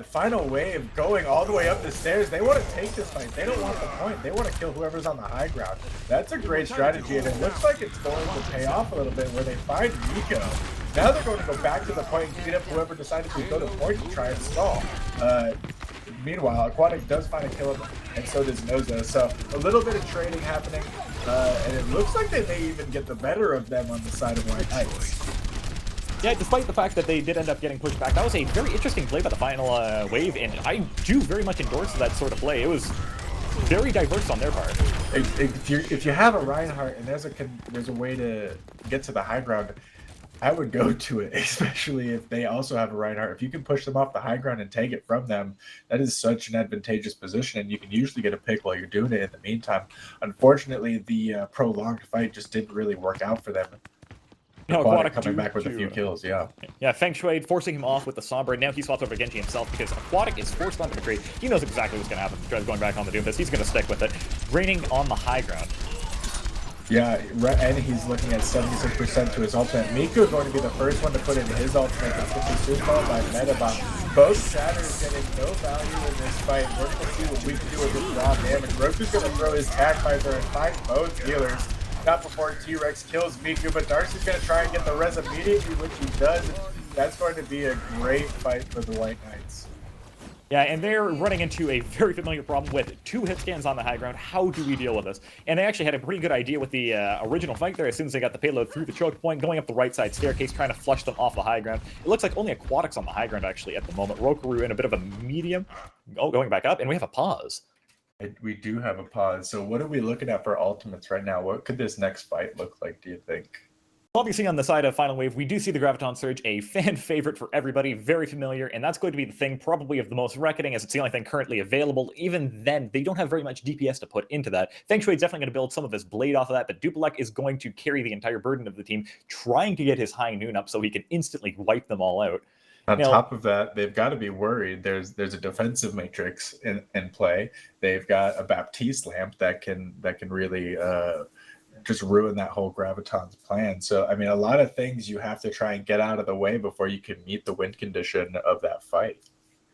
final wave going all the way up the stairs. They want to take this fight. They don't want the point. They want to kill whoever's on the high ground. That's a great strategy, and it looks like it's going to pay off a little bit where they find Miko. Now they're going to go back to the point and beat up whoever decided to go to point to try and stall. Meanwhile, Aquatic does find a kill, and so does Nozo. So a little bit of trading happening, and it looks like they may even get the better of them on the side of White Knights. Yeah, despite the fact that they did end up getting pushed back, that was a very interesting play by the final wave, and I do very much endorse that sort of play. It was very diverse on their part. If you have a Reinhardt and there's a way to get to the high ground, I would go to it, especially if they also have a Reinhardt. If you can push them off the high ground and take it from them, that is such an advantageous position, and you can usually get a pick while you're doing it in the meantime. Unfortunately, the prolonged fight just didn't really work out for them. No, Aquatic coming back with a few kills, yeah. Yeah, Feng Shui forcing him off with the Sombra. Now he swaps over Genji himself because Aquatic is forced onto McTeags. He knows exactly what's going to happen. He tries going back on the Doomfist. He's going to stick with it. Raining on the high ground. Yeah, and he's looking at 76% to his ultimate. Miku going to be the first one to put in his ultimate. That's going to be soon followed by Metabot. Both Shatters getting no value in this fight. We're going to see what we can do with this raw damage. Roku's going to throw his tag visor and find both healers. Not before T-Rex kills Miku, but Darcy's going to try and get the res immediately, which he does. That's going to be a great fight for the White Knights. Yeah, and they're running into a very familiar problem with 2 hit scans on the high ground. How do we deal with this? And they actually had a pretty good idea with the original fight there as soon as they got the payload through the choke point, going up the right side staircase, trying to flush them off the high ground. It looks like only Aquatics on the high ground actually at the moment. Rokaru in a bit of a medium. Oh, going back up, and we have a pause. We do have a pause. So what are we looking at for ultimates right now? What could this next fight look like, do you think? Obviously, on the side of Final Wave, we do see the Graviton Surge, a fan favorite for everybody, very familiar, and that's going to be the thing probably of the most reckoning, as it's the only thing currently available. Even then, they don't have very much DPS to put into that. Feng Shui is definitely going to build some of his blade off of that, but Dupelec is going to carry the entire burden of the team, trying to get his high noon up so he can instantly wipe them all out. On top of that, they've got to be worried. There's a defensive matrix in play. They've got a Baptiste lamp that can really just ruin that whole Graviton's plan. So, I mean, a lot of things you have to try and get out of the way before you can meet the win condition of that fight.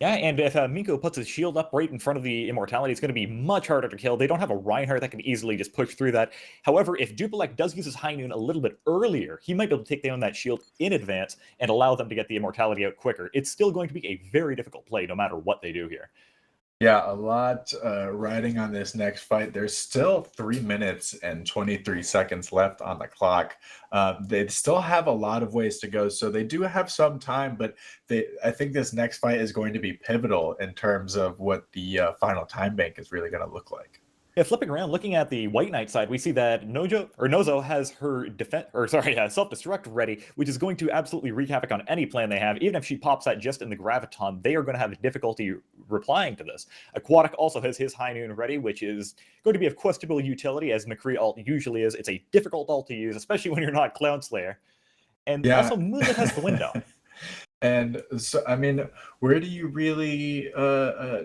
Yeah, and if Miko puts his shield up right in front of the Immortality, it's going to be much harder to kill. They don't have a Reinhardt that can easily just push through that. However, if Dupelec does use his High Noon a little bit earlier, he might be able to take down that shield in advance and allow them to get the Immortality out quicker. It's still going to be a very difficult play no matter what they do here. Yeah, a lot riding on this next fight. There's still 3 minutes and 23 seconds left on the clock. They still have a lot of ways to go, so they do have some time, but I think this next fight is going to be pivotal in terms of what the final time bank is really going to look like. Yeah, flipping around, looking at the White Knight side, we see that Nozo has her self-destruct ready, which is going to absolutely wreak havoc on any plan they have. Even if she pops that just in the Graviton, they are going to have difficulty replying to this. Aquatic also has his High Noon ready, which is going to be of questionable utility, as McCree ult usually is. It's a difficult ult to use, especially when you're not Cloud Slayer. And also, Moonlit has the window. And so, I mean, where do you really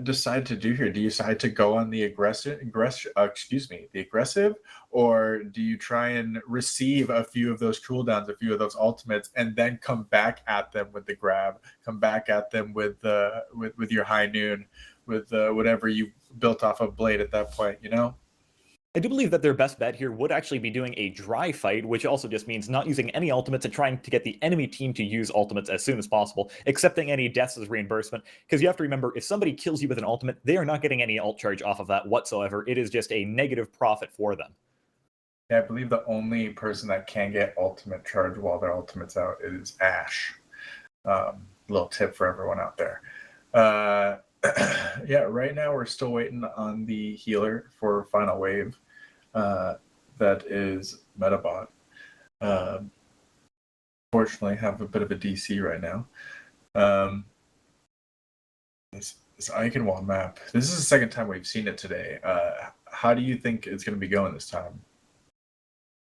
decide to do here? Do you decide to go on the aggressive, or do you try and receive a few of those cooldowns, a few of those ultimates, and then come back at them with the grab, come back at them with your high noon, with whatever you built off of Blade at that point, you know? I do believe that their best bet here would actually be doing a dry fight, which also just means not using any ultimates and trying to get the enemy team to use ultimates as soon as possible, accepting any deaths as reimbursement. Because you have to remember, if somebody kills you with an ultimate, they are not getting any ult charge off of that whatsoever. It is just a negative profit for them. Yeah, I believe the only person that can get ultimate charge while their ultimate's out is Ashe. Little tip for everyone out there. Yeah, right now we're still waiting on the healer for final wave. That is Metabot. Fortunately, have a bit of a DC right now. This Eichenwalde map. This is the second time we've seen it today. How do you think it's going to be going this time?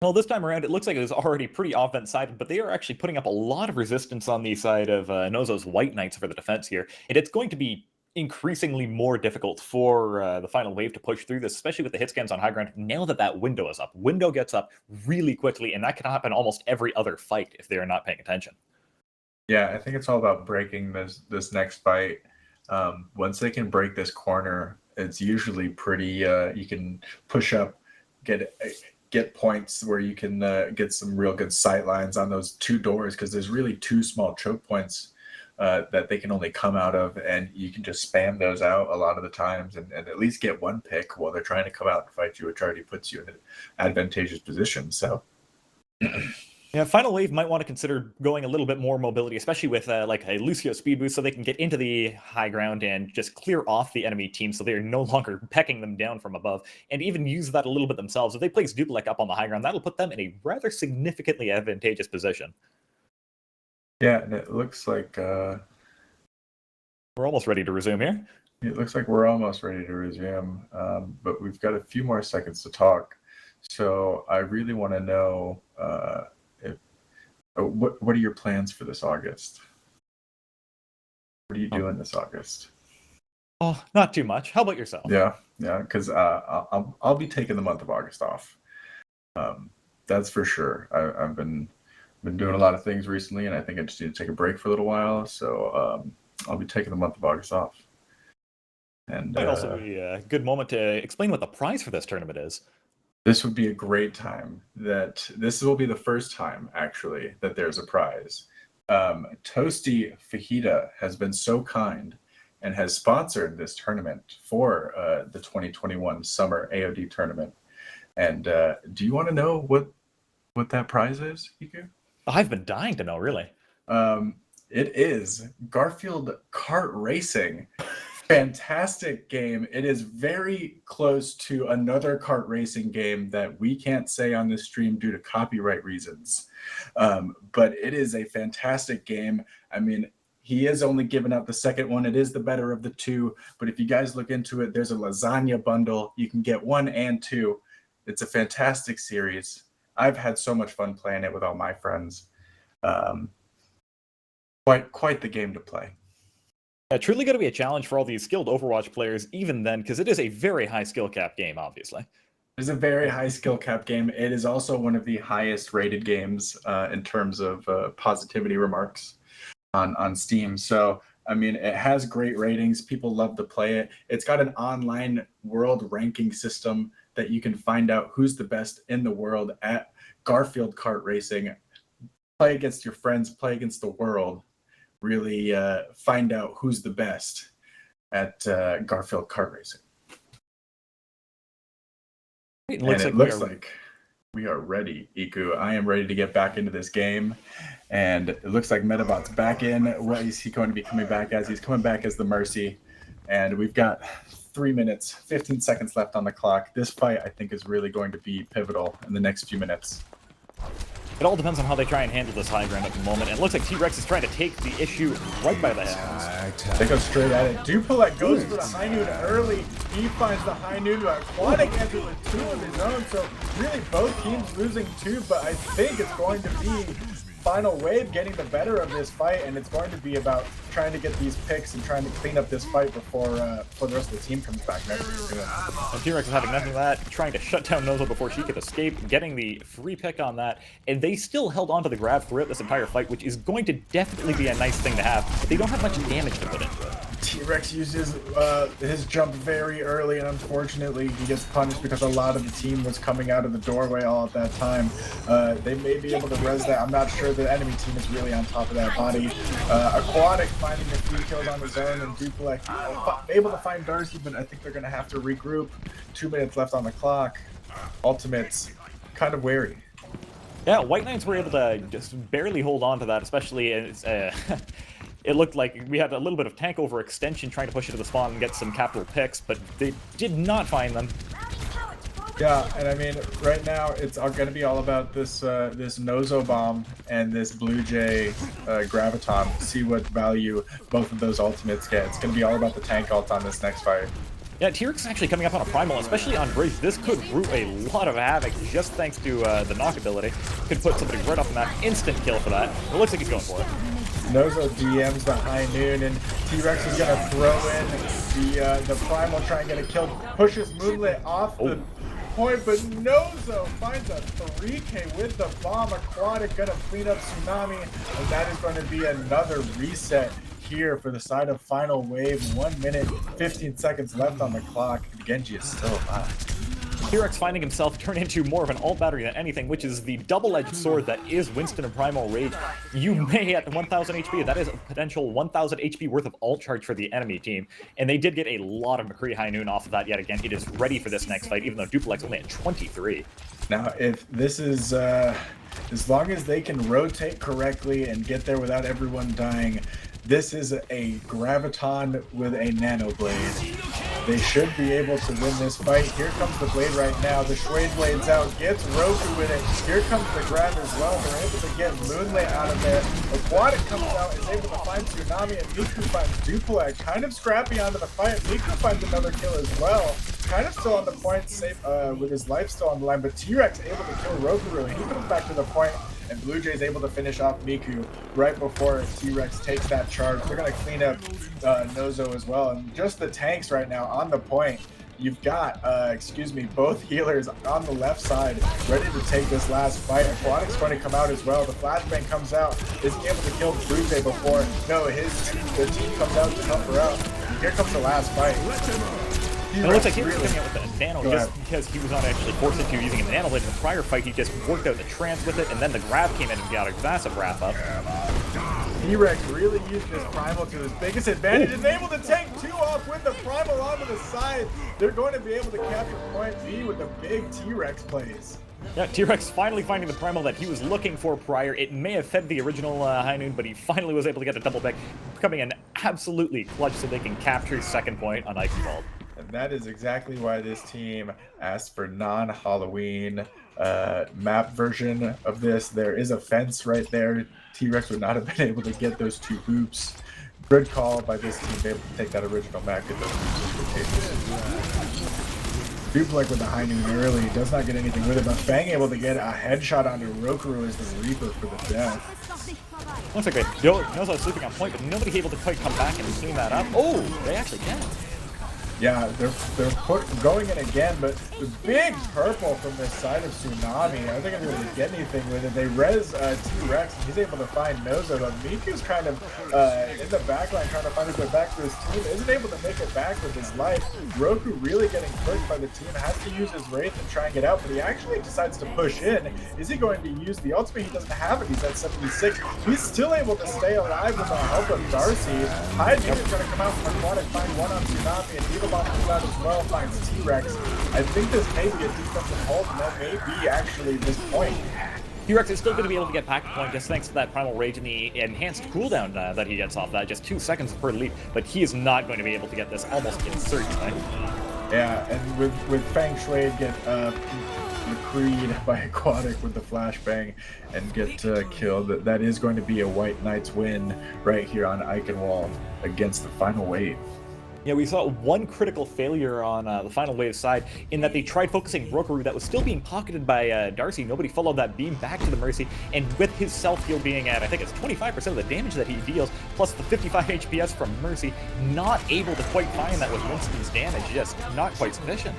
Well, this time around, it looks like it was already pretty offense-sided, but they are actually putting up a lot of resistance on the side of Nozo's White Knights for the defense here, and it's going to be increasingly more difficult for the final wave to push through this, especially with the hit scans on high ground, now that that window is up. Window gets up really quickly, and that can happen almost every other fight if they are not paying attention. Yeah, I think it's all about breaking this next fight. Once they can break this corner, it's usually pretty, you can push up, get points where you can get some real good sight lines on those two doors, because there's really two small choke points that they can only come out of, and you can just spam those out a lot of the times and at least get one pick while they're trying to come out and fight you, which already puts you in an advantageous position. So yeah, final wave might want to consider going a little bit more mobility, especially with like a Lucio speed boost, so they can get into the high ground and just clear off the enemy team, so they're no longer pecking them down from above, and even use that a little bit themselves. If they place Duplex up on the high ground, that'll put them in a rather significantly advantageous position. yeah, and it looks like We're almost ready to resume here. it looks like we're almost ready to resume, but we've got a few more seconds to talk. So I really want to know what are your plans for this August? What are you doing this August? Oh, not too much. How about yourself? Yeah, because I'll be taking the month of August off. That's for sure. I've been doing a lot of things recently, and I think I just need to take a break for a little while. So I'll be taking the month of August off. And Might also be a good moment to explain what the prize for this tournament is. this would be a great time. This will be the first time, actually, that there's a prize. Toasty Fajita has been so kind and has sponsored this tournament for the 2021 Summer AOD Tournament. And do you want to know what that prize is, Iku? I've been dying to know, really. It is Garfield Kart Racing. Fantastic game. It is very close to another kart racing game that we can't say on this stream due to copyright reasons. But it is a fantastic game. I mean, he has only given out the second one. It is the better of the two. But if you guys look into it, there's a lasagna bundle. You can get 1 and 2. It's a fantastic series. I've had so much fun playing it with all my friends. Quite the game to play. Yeah, truly going to be a challenge for all these skilled Overwatch players, even then, because it is a very high skill cap game, obviously. It's a very high skill cap game. It is also one of the highest rated games in terms of positivity remarks on Steam. So, I mean, it has great ratings. People love to play it. It's got an online world ranking system that you can find out who's the best in the world at Garfield Kart Racing. Play against your friends, play against the world. Really find out who's the best at Garfield Kart Racing. It looks like we are ready, Iku. I am ready to get back into this game. And it looks like Metabot's back in. What is he going to be coming back as? He's coming back as the Mercy. And we've got 3 minutes, 15 seconds left on the clock. This fight, I think, is really going to be pivotal in the next few minutes. It all depends on how they try and handle this high ground at the moment. And it looks like T-Rex is trying to take the issue right by the hands. They go straight at it. Duplex goes for the high noon early. He finds the high noon, but Aquatic answers with 2 of his own. So really both teams losing 2, but I think it's going to be final wave getting the better of this fight, and it's going to be about trying to get these picks and trying to clean up this fight before the rest of the team comes back next. And T-Rex is having nothing of that, trying to shut down Nozo before she could escape, getting the free pick on that, and they still held on to the grab throughout this entire fight, which is going to definitely be a nice thing to have, but they don't have much damage to put into it. T-Rex uses his jump very early, and unfortunately he gets punished because a lot of the team was coming out of the doorway all at that time. They may be able to res that. I'm not sure the enemy team is really on top of that body. Aquatic finding a few kills on his own, and Duplex able to find Darcy, but I think they're going to have to regroup. 2 minutes left on the clock. Ultimates kind of wary. Yeah, White Knights were able to just barely hold on to that, especially as it looked like we had a little bit of tank overextension trying to push it to the spawn and get some capital picks, but they did not find them. Yeah, and I mean, right now it's going to be all about this this Nozo bomb and this Blue Jay Graviton. See what value both of those ultimates get. It's going to be all about the tank ult on this next fight. Yeah, T-Rex is actually coming up on a primal, especially on bridge. This could root a lot of havoc just thanks to the knock ability. Could put somebody right off the map. Instant kill for that. It looks like he's going for it. Nozo DMs the high noon, and T-Rex is going to throw in the primal, try and get a kill. Pushes Moonlit off the point, but Nozo finds a 3K with the bomb. Aquatic going to clean up Tsunami, and that is going to be another reset here for the side of Final Wave. 1 minute, 15 seconds left on the clock. Genji is still alive. T-Rex finding himself turn into more of an alt battery than anything, which is the double-edged sword that is Winston and Primal Rage. You may at 1000 HP, that is a potential 1000 HP worth of alt charge for the enemy team, and they did get a lot of McCree High Noon off of that yet again. It is ready for this next fight, even though Duplex only at 23. Now, if this is, as long as they can rotate correctly and get there without everyone dying, this is a Graviton with a Nano Blade. They should be able to win this fight. Here comes the blade right now. The Shuade Blade's out, gets Roku with it. Here comes the grab as well. They're able to get Moonlit out of there. Aquatic comes out, is able to find Tsunami, and Miku finds Duplex. Kind of scrappy onto the fight. Miku finds another kill as well. Kind of still on the point, safe with his life still on the line, but T-Rex able to kill Roku, and he comes back to the point. And Blue Jay's able to finish off Miku right before T-Rex takes that charge. They're going to clean up Nozo as well. And just the tanks right now on the point. You've got, both healers on the left side ready to take this last fight. Aquatic's going to come out as well. The flashbang comes out. Is he able to kill Blue Jay before? No, the team comes out to help her out. And here comes the last fight. And it looks like he was coming out with a nano just because he was not actually forced into using a nano blade. In the prior fight, he just worked out the trance with it, and then the grab came in and got a massive wrap up. T-Rex really used this primal to his biggest advantage and able to take 2 off with the primal onto the side. They're going to be able to capture point B with the big T-Rex plays. Yeah, T-Rex finally finding the primal that he was looking for prior. It may have fed the original High Noon, but he finally was able to get a double pick, becoming an absolutely clutch so they can capture second point on Eichenwalde. And that is exactly why this team asked for non-Halloween map version of this. There is a fence right there. T-Rex would not have been able to get those 2 hoops. Good call by this team to be able to take that original map, get those hoops. Duplex with the High Noon early, does not get anything with it, but Fang able to get a headshot onto Roku as the Reaper for the death. Looks like they Nozo sleeping on point, but nobody's able to quite come back and clean that up. Oh, they actually can. Yeah, they're going in again, but the big purple from this side of Tsunami, I don't think I'm going to get anything with it. They res T-Rex, and he's able to find Nozo, but Miku's kind of in the backline trying to find his way back to his team. Isn't able to make it back with his life. Roku really getting pushed by the team, has to use his Wraith and try and get out, but he actually decides to push in. Is he going to use the ultimate? He doesn't have it. He's at 76. He's still able to stay alive with the help of Darcy. High Noon is going to come out from Aquatic, find one on Tsunami, and Diva Bomb comes out as well, finds T-Rex. I think this may be a defensive hold, and that may be actually this point. T-Rex is still going to be able to get back to point just thanks to that Primal Rage and the enhanced cooldown that he gets off that, just 2 seconds per leap, but he is not going to be able to get this almost instantly. Yeah, and with Fang Shuade get McCreed by Aquatic with the flashbang and get killed, that is going to be a White Knights win right here on Eichenwalde against the Final Wave. Yeah, we saw one critical failure on the final wave side in that they tried focusing Brokeru that was still being pocketed by Darcy. Nobody followed that beam back to the Mercy, and with his self-heal being at, I think it's 25% of the damage that he deals, plus the 55 HPS from Mercy, not able to quite find that with Winston's damage, just not quite sufficient.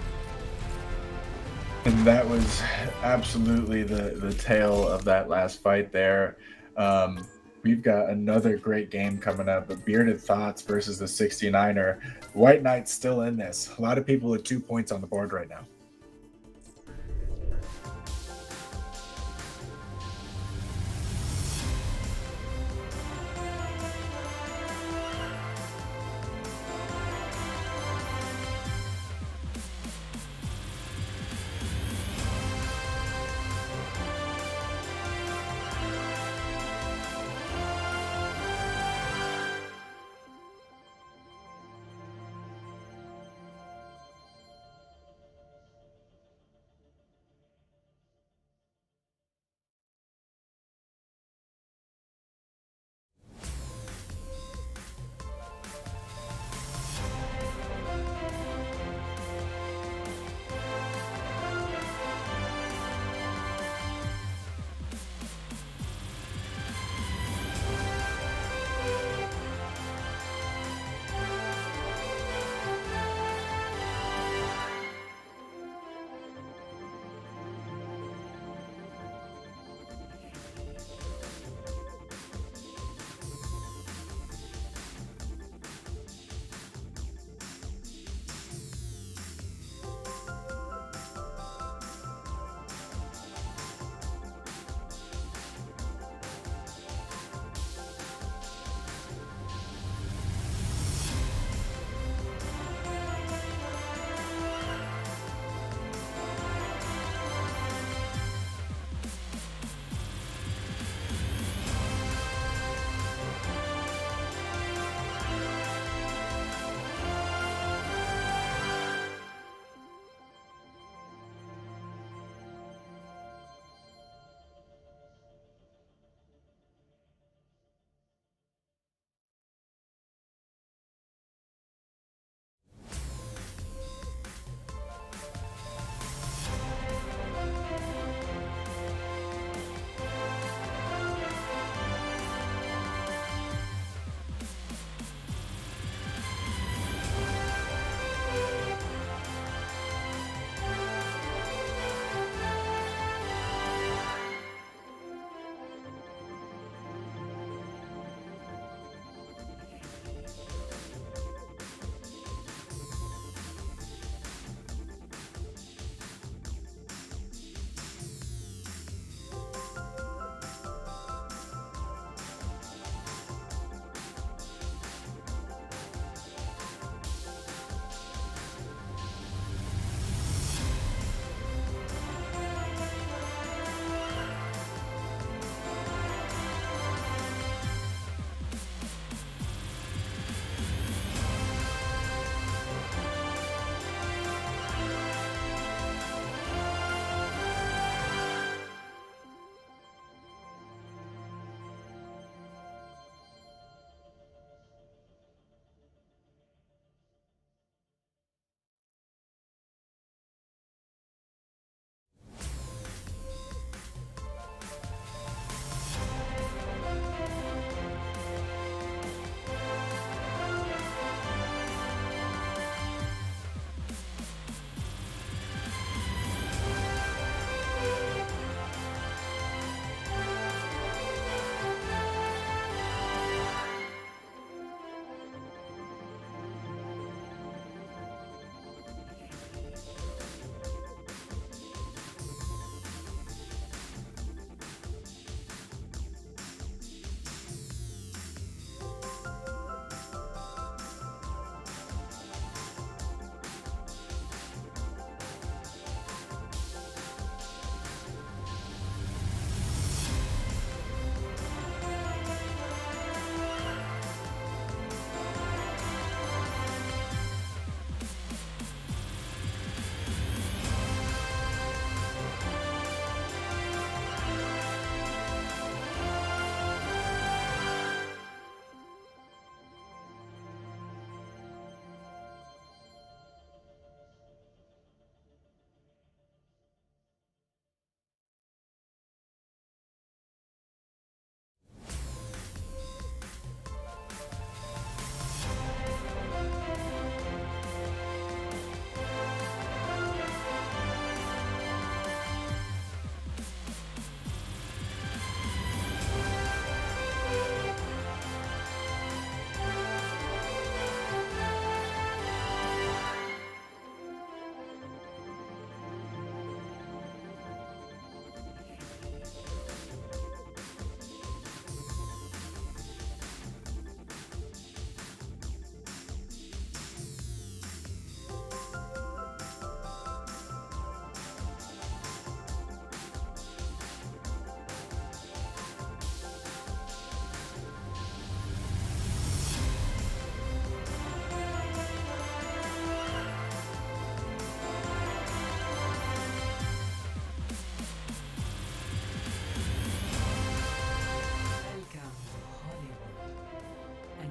And that was absolutely the tale of that last fight there. We've got another great game coming up, but Bearded Thots versus the 69er. White Knight's still in this. A lot of people with 2 points on the board right now.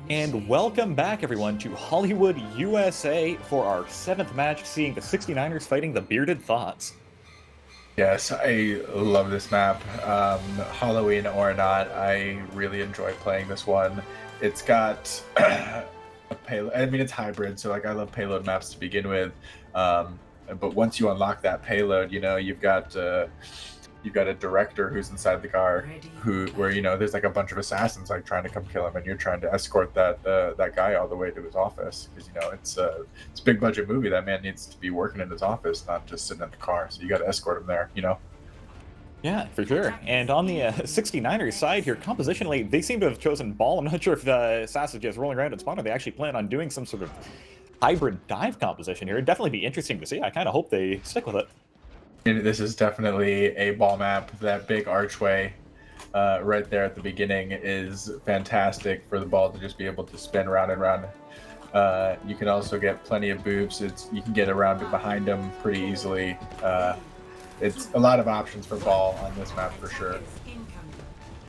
And welcome back, everyone, to Hollywood, USA for our 7th match, seeing the 69ers fighting the Bearded Thots. Yes, I love this map. Halloween or not, I really enjoy playing this one. It's got a payload. I mean, it's hybrid, so like I love payload maps to begin with. But once you unlock that payload, you know, you've got a director who's inside the car, where you know there's like a bunch of assassins like trying to come kill him, and you're trying to escort that guy all the way to his office, because you know it's a big budget movie. That man needs to be working in his office, not just sitting in the car. So you got to escort him there, you know. Yeah, for sure. And on the 69ers side here, compositionally, they seem to have chosen ball. I'm not sure if Sass is just rolling around in spawn, or they actually plan on doing some sort of hybrid dive composition here. It'd definitely be interesting to see. I kind of hope they stick with it. This is definitely a ball map. That big archway right there at the beginning is fantastic for the ball to just be able to spin round and round. You can also get plenty of boobs. You can get around behind them pretty easily. It's a lot of options for ball on this map for sure.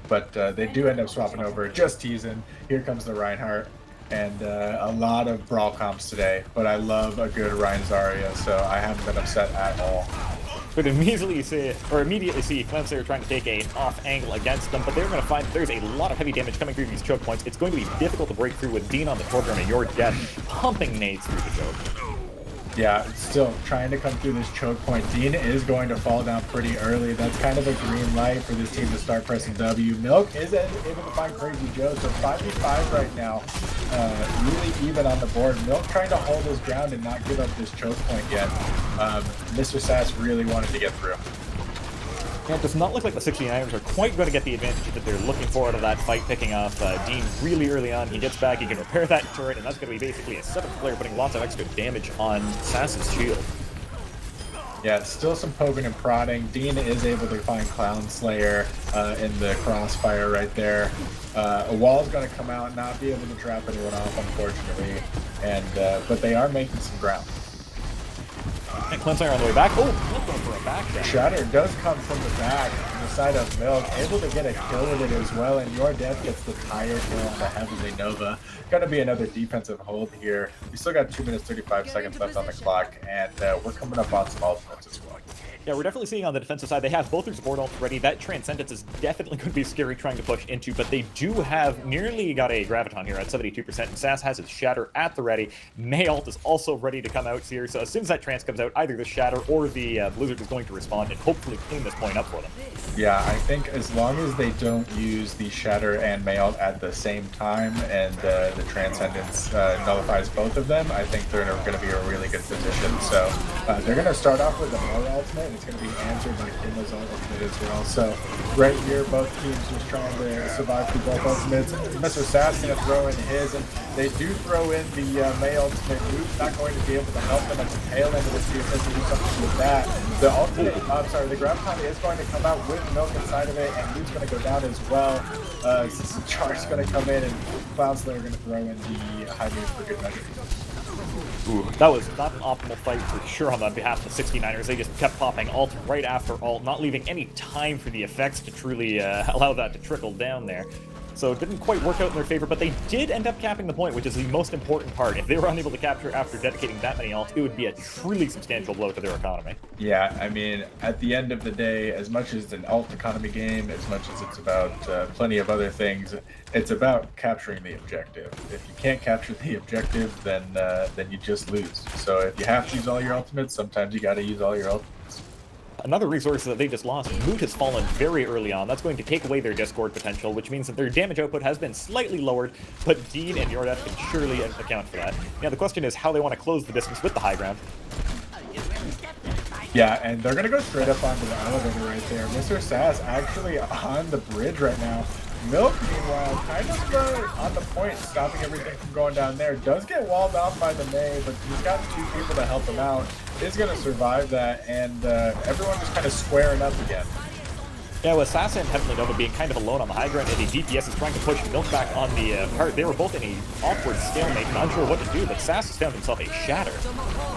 But they do end up swapping over. Just teasing. Here comes the Reinhardt. And a lot of brawl comps today. But I love a good Rein Zarya, so I haven't been upset at all. Would immediately see Clemson trying to take an off angle against them, but they're going to find that there's a lot of heavy damage coming through these choke points. It's going to be difficult to break through with Dean on the foreground and your death pumping nades through the choke. Yeah, still trying to come through this choke point. Dean is going to fall down pretty early. That's kind of a green light for this team to start pressing W. Milk is able to find Crazy Joe, so 5v5 right now. Really even on the board. Milk trying to hold his ground and not give up this choke point yet. Mr. Sass really wanted to get through. Yeah, it does not look like the 69ers are quite going to get the advantage that they're looking for out of that fight, picking off Dean really early on. He gets back, he can repair that turret, and that's going to be basically a 7th player putting lots of extra damage on Sass's shield. Yeah, still some poking and prodding. Dean is able to find Clown Slayer in the crossfire right there. A wall's going to come out and not be able to trap anyone off, unfortunately. But they are making some ground. And Clemson on the way back. Oh, Milk going for a back shot. Shatter does come from the back, on the side of Milk, able to get a kill with it as well, and Your Death gets the tire kill on the Heavenly Nova. Gonna be another defensive hold here. We still got 2 minutes 35 seconds left on the clock, and we're coming up on some ultimates as well. Yeah, we're definitely seeing on the defensive side, they have both their support ults ready. That Transcendence is definitely going to be scary trying to push into, but they do have nearly got a Graviton here at 72%, and Sass has his Shatter at the ready. May ult is also ready to come out here, so as soon as that Trance comes out, either the Shatter or the Blizzard is going to respond and hopefully clean this point up for them. Yeah, I think as long as they don't use the Shatter and May ult at the same time, and the Transcendence nullifies both of them, I think they're going to be in a really good position. So they're going to start off with the Moira ultimate. It's going to be answered by Kimba's ultimate as well. So right here, both teams just trying to survive through both ultimates. Mr. Sass going to throw in his, and they do throw in the May ultimate. Luke's not going to be able to help them at the tail end of this defense to do something with that. The ultimate, the Graviton is going to come out with Milk inside of it, and Luke's going to go down as well. Char's going to come in, and Cloudslayer going to throw in the high move for good measure. Ooh, that was not an optimal fight for sure on behalf of the 69ers. They just kept popping ult right after ult, not leaving any time for the effects to truly allow that to trickle down there. So it didn't quite work out in their favor, but they did end up capping the point, which is the most important part. If they were unable to capture after dedicating that many ults, it would be a truly substantial blow to their economy. Yeah, I mean, at the end of the day, as much as it's an ult economy game, as much as it's about plenty of other things, it's about capturing the objective. If you can't capture the objective, then you just lose. So if you have to use all your ultimates, sometimes you got to use all your ultimates. Another resource that they just lost, Moot has fallen very early on. That's going to take away their Discord potential, which means that their damage output has been slightly lowered, but Dean and Yordeath can surely account for that. Now the question is how they want to close the distance with the high ground. Yeah, and they're going to go straight up onto the elevator right there. Mr. Sass actually on the bridge right now. Milk, meanwhile, kind of on the point, stopping everything from going down there. Does get walled off by the May, but he's got 2 people to help him out. Is going to survive that, and everyone just kind of squaring up again. Yeah, with Sass and Heavenly Nova being kind of alone on the high ground, and the DPS is trying to push Milk back on the cart. They were both in an awkward stalemate, not sure what to do, but Sass has found himself a Shatter.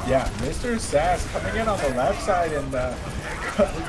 Yeah, Mr. Sass coming in on the left side and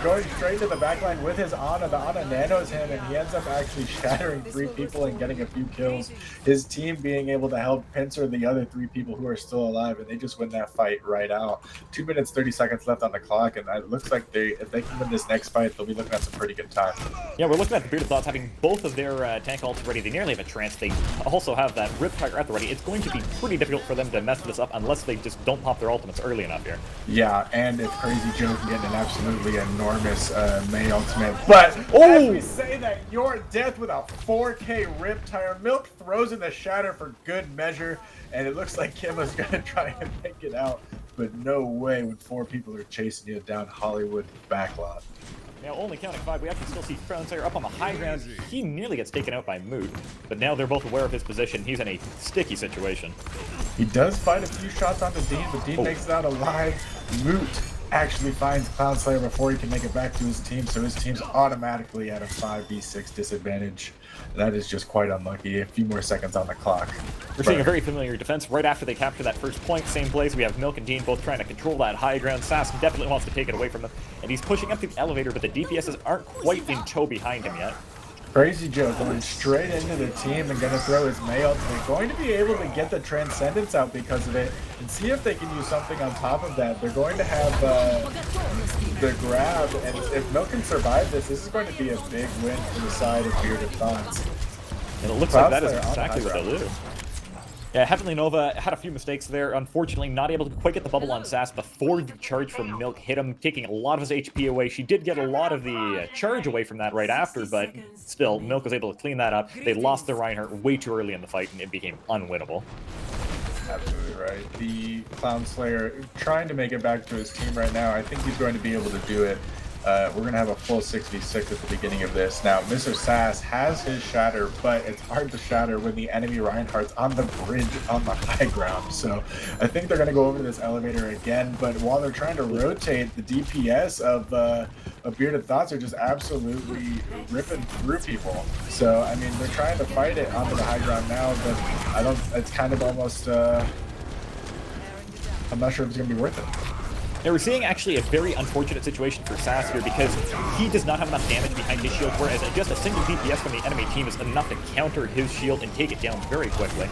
going straight to the backline with his Ana. The Ana nanos him, and he ends up actually shattering 3 people and getting a few kills. His team being able to help pincer the other 3 people who are still alive, and they just win that fight right out. 2 minutes 30 seconds left on the clock, and it looks like if they can win this next fight, they'll be looking at some pretty good time. Yeah, we're looking at the Bearded Thots having both of their tank ults ready. They nearly have a trance. They also have that Riptire at the ready. It's going to be pretty difficult for them to mess this up unless they just don't pop their ultimates early enough here. Yeah, and if Crazy Joe can get an absolutely enormous May ultimate. But as we say that, your death with a 4K Riptire. Milk throws in the shatter for good measure, and it looks like Kimmo's going to try and make it out. But no way when 4 people are chasing you down Hollywood backlot. Now, only counting 5, we actually still see Crownslayer up on the high ground. He nearly gets taken out by Moot, but now they're both aware of his position. He's in a sticky situation. He does fight a few shots onto Dean, but Dean makes it out alive. Moot actually finds Clownslayer before he can make it back to his team, so his team's automatically at a 5v6 disadvantage. That is just quite unlucky. A few more seconds on the clock. We're seeing a very familiar defense right after they capture that first point. Same place, we have Milk and Dean both trying to control that high ground. Sass definitely wants to take it away from them, and he's pushing up to the elevator, but the DPSs aren't quite in tow behind him yet. Crazy Joe going straight into the team and going to throw his May ult. They're going to be able to get the Transcendence out because of it and see if they can use something on top of that. They're going to have the grab, and if Milk can survive this is going to be a big win for the side of Bearded Thots. And it looks like that is exactly what they'll do. Yeah, Heavenly Nova had a few mistakes there. Unfortunately, not able to quite get the bubble on Sass before the charge from Milk hit him, taking a lot of his HP away. She did get a lot of the charge away from that right after, but still, Milk was able to clean that up. They lost the Reinhardt way too early in the fight, and it became unwinnable. Absolutely right. The Clown Slayer trying to make it back to his team right now. I think he's going to be able to do it. We're going to have a full 6v6 at the beginning of this. Now, Mr. Sass has his shatter, but it's hard to shatter when the enemy Reinhardt's on the bridge on the high ground. So I think they're going to go over to this elevator again, but while they're trying to rotate, the DPS of Bearded Thots are just absolutely ripping through people. So, I mean, they're trying to fight it onto the high ground now, but it's kind of almost, I'm not sure if it's going to be worth it. Now we're seeing actually a very unfortunate situation for Sass here because he does not have enough damage behind his shield, whereas just a single DPS from the enemy team is enough to counter his shield and take it down very quickly.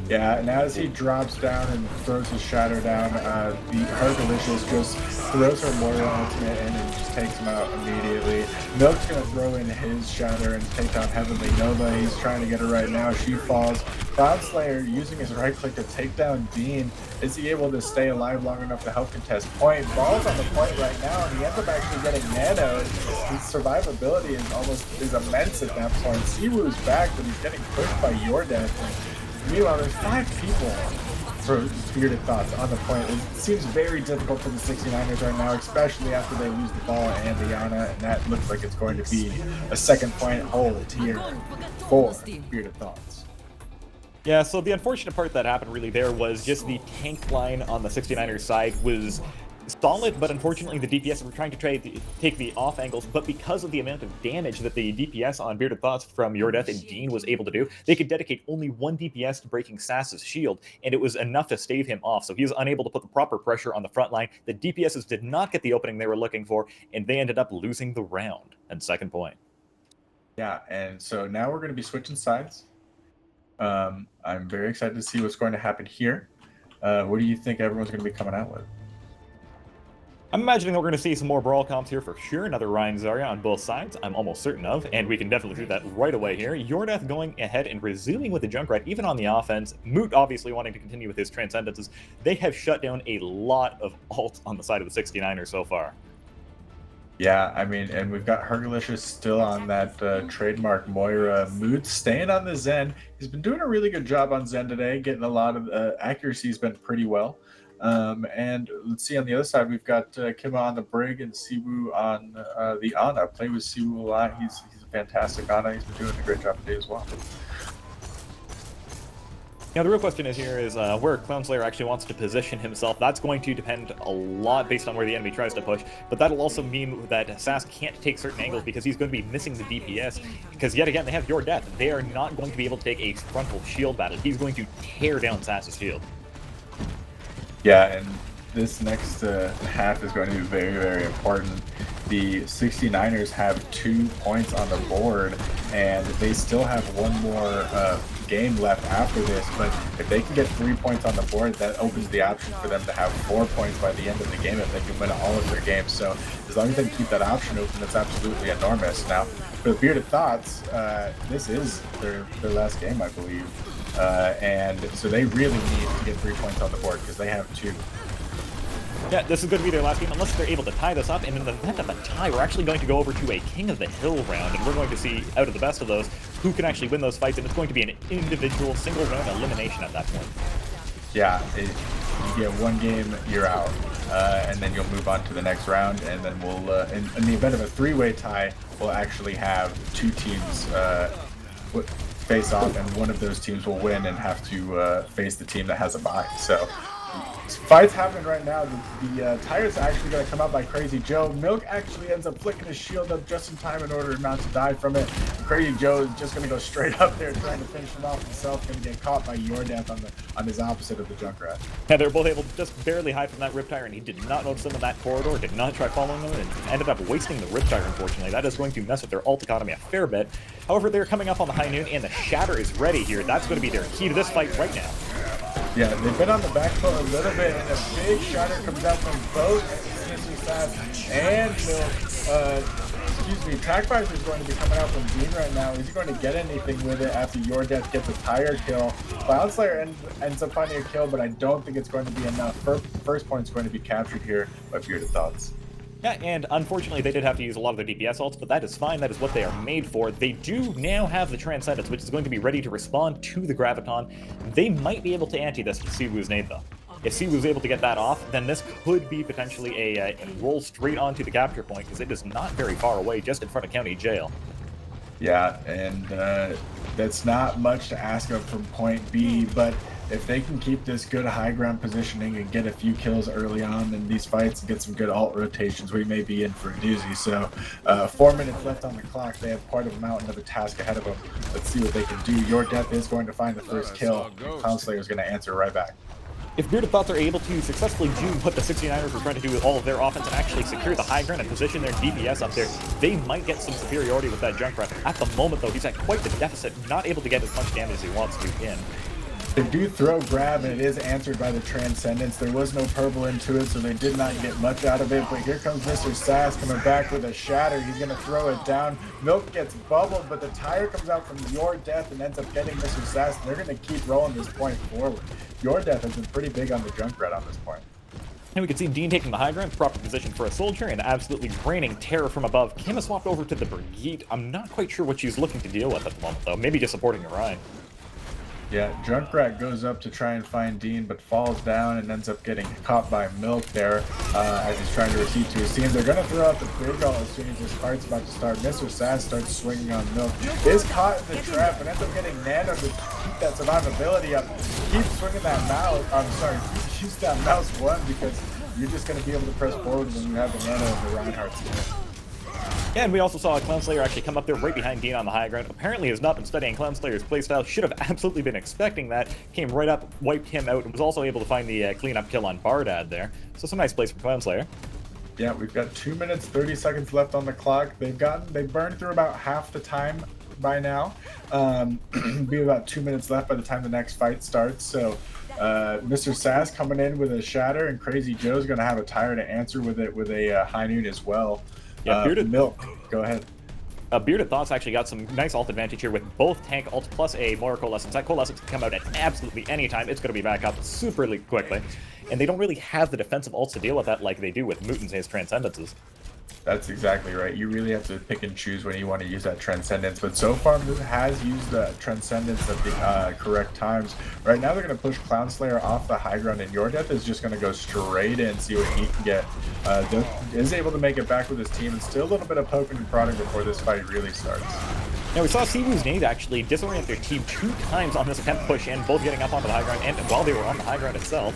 Yeah, and as he drops down and throws his shatter down, the Hergalicious just throws her Moira ultimate in and just takes him out immediately. Milk's going to throw in his shatter and take down Heavenly Nova. He's trying to get her right now. She falls. Cloudslayer using his right click to take down Dean. Is he able to stay alive long enough to help contest point? Ball's on the point right now, and he ends up actually getting nano. His survivability is immense at that point. Siwoo's back, but he's getting pushed by your death. Meanwhile, there's 5 people for Bearded Thots on the point. It seems very difficult for the 69ers right now, especially after they lose the ball and the Ana, and that looks like it's going to be a second point hold here for Bearded Thots. Yeah, so the unfortunate part that happened really there was just the tank line on the 69ers side was solid, but unfortunately the DPS were trying to take the off angles, but because of the amount of damage that the DPS on Bearded Thots from Your Death and Dean was able to do, they could dedicate only 1 DPS to breaking Sass's shield, and it was enough to stave him off, so he was unable to put the proper pressure on the front line. The DPSs did not get the opening they were looking for, and they ended up losing the round at second point. Yeah, and so now we're going to be switching sides. I'm very excited to see what's going to happen here. What do you think everyone's going to be coming out with? I'm imagining we're going to see some more brawl comps here for sure. Another Ryan Zarya on both sides, I'm almost certain of, and we can definitely see that right away here. Yordeath going ahead and resuming with the Junkrat, even on the offense. Moot obviously wanting to continue with his Transcendences. They have shut down a lot of ults on the side of the 69ers so far. Yeah, I mean, and we've got Hergalicious still on that trademark Moira. Mood staying on the Zen. He's been doing a really good job on Zen today, getting a lot of accuracy's been pretty well. And let's see, on the other side, we've got Kima on the Brig and Siwoo on the Ana. Play with Siwoo a lot. He's a fantastic Ana. He's been doing a great job today as well. Now, the real question is where Clownslayer actually wants to position himself. That's going to depend a lot based on where the enemy tries to push, but that'll also mean that Sass can't take certain angles because he's going to be missing the DPS, because yet again, they have Your Death. They are not going to be able to take a frontal shield battle. He's going to tear down Sass's shield. Yeah, and this next half is going to be very, very important. The 69ers have 2 points on the board, and they still have one more game left after this. But if they can get 3 points on the board, that opens the option for them to have 4 points by the end of the game if they can win all of their games. So as long as they keep that option open, that's absolutely enormous. Now, for the Bearded Thots, this is their last game, I believe. And so they really need to get 3 points on the board because they have 2. Yeah, this is going to be their last game unless they're able to tie this up. And in the event of a tie, we're actually going to go over to a King of the Hill round, and we're going to see, out of the best of those, who can actually win those fights, and it's going to be an individual single round elimination at that point. Yeah, you get 1 game, you're out, and then you'll move on to the next round, and then we'll, in the event of a 3-way tie, we'll actually have 2 teams face off, and one of those teams will win and have to face the team that has a bye. So fights happening right now. The tire's actually going to come out by Crazy Joe. Milk actually ends up flicking his shield up just in time in order not to die from it. Crazy Joe is just going to go straight up there trying to finish him off himself, going to get caught by Your Death on his opposite of the Junkrat. Yeah, they were both able to just barely hide from that Riptire, and he did not notice them in that corridor, did not try following them, and ended up wasting the Riptire, unfortunately. That is going to mess with their ult economy a fair bit. However, they're coming up on the high noon, and the Shatter is ready here. That's going to be their key to this fight right now. Yeah, they've been on the back foot a little bit, and a big Shatter comes out from both Mr. Sass and Milk. Trackvisor is going to be coming out from Dean right now. Is he going to get anything with it after Your Death gets a tire kill? Cloudslayer ends up finding a kill, but I don't think it's going to be enough. First point is going to be captured here by Bearded Thots. Yeah, and unfortunately they did have to use a lot of their DPS ults, but that is fine. That is what they are made for. They do now have the Transcendence, which is going to be ready to respond to the Graviton. They might be able to anti this with Siwoo's nade, though. If Siwoo's able to get that off, then this could be potentially a roll straight onto the capture point, because it is not very far away, just in front of County Jail. Yeah, and that's not much to ask of from point B, but if they can keep this good high ground positioning and get a few kills early on in these fights and get some good alt rotations, we may be in for a doozy. So 4 minutes left on the clock. They have quite a mountain of a task ahead of them. Let's see what they can do. Your Death is going to find the first kill. Cloudslayer is going to answer right back. If Bearded Thots are able to successfully do what the 69ers were trying to do with all of their offense and actually secure the high ground and position their DPS up there, they might get some superiority with that Junkrat. At the moment, though, he's at quite the deficit, not able to get as much damage as he wants to in. They do throw grab, and it is answered by the Transcendence. There was no purple into it, so they did not get much out of it. But here comes Mr. Sass coming back with a Shatter. He's going to throw it down. Milk gets bubbled, but the tire comes out from Your Death and ends up getting Mr. Sass. And they're going to keep rolling this point forward. Your Death has been pretty big on the Junkrat on this point. And we can see Dean taking the high ground, proper position for a soldier, and absolutely raining terror from above. Kim has swapped over to the Brigade. I'm not quite sure what she's looking to deal with at the moment, though. Maybe just supporting Orion. Yeah, Junkrat goes up to try and find Dean, but falls down and ends up getting caught by Milk there as he's trying to recede to his team. They're going to throw out the big ult as soon as this fight's about to start. Mr. Sass starts swinging on Milk. Is caught in the trap and ends up getting Nano to keep that survivability up. Keep swinging that mouse. I'm sorry, use that mouse one because you're just going to be able to press forward when you have the Nano and the Reinhardt's in. Yeah, and we also saw Clownslayer actually come up there right behind Dean on the high ground. Apparently has not been studying Clownslayer's playstyle. Should have absolutely been expecting that. Came right up, wiped him out, and was also able to find the cleanup kill on Bardad there. So some nice plays for Clownslayer. Yeah, we've got 2 minutes, 30 seconds left on the clock. They've burned through about half the time by now. Be about 2 minutes left by the time the next fight starts. So Mr. Sass coming in with a Shatter, and Crazy Joe's going to have a tire to answer with it with a high noon as well. Yeah, Bearded Milk, go ahead. Bearded Thots actually got some nice ult advantage here with both tank ults plus a Moira Coalescence. That Coalescence can come out at absolutely any time. It's going to be back up super quickly. And they don't really have the defensive ults to deal with that like they do with Moot and his Transcendences. That's exactly right. You really have to pick and choose when you want to use that Transcendence. But so far, Moot has used the Transcendence at the correct times. Right now, they're going to push Clownslayer off the high ground, and Your Death is just going to go straight in, see what he can get. Is able to make it back with his team, and still a little bit of poking and prodding before this fight really starts. Now, we saw Siwoo's nade actually disorient their team 2 times on this attempt push in, both getting up onto the high ground, and while they were on the high ground itself.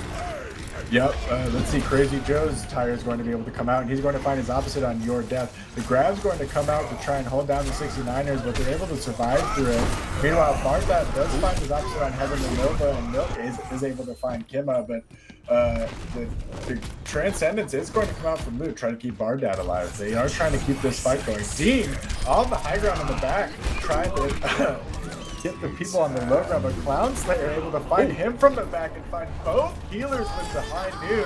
Yep, let's see, Crazy Joe's tire is going to be able to come out, and he's going to find his opposite on Your Death. The grab's going to come out to try and hold down the 69ers, but they're able to survive through it. Meanwhile, Barthat does find his opposite on Heaven and Nova, and Milk is able to find Kima, but the Transcendence is going to come out from Loot, trying to keep Bardat alive. They are trying to keep this fight going. Dean, on the high ground in the back, trying to get the people on the low ground, but Clown Slayer able to find him from the back and find both healers with the high noon.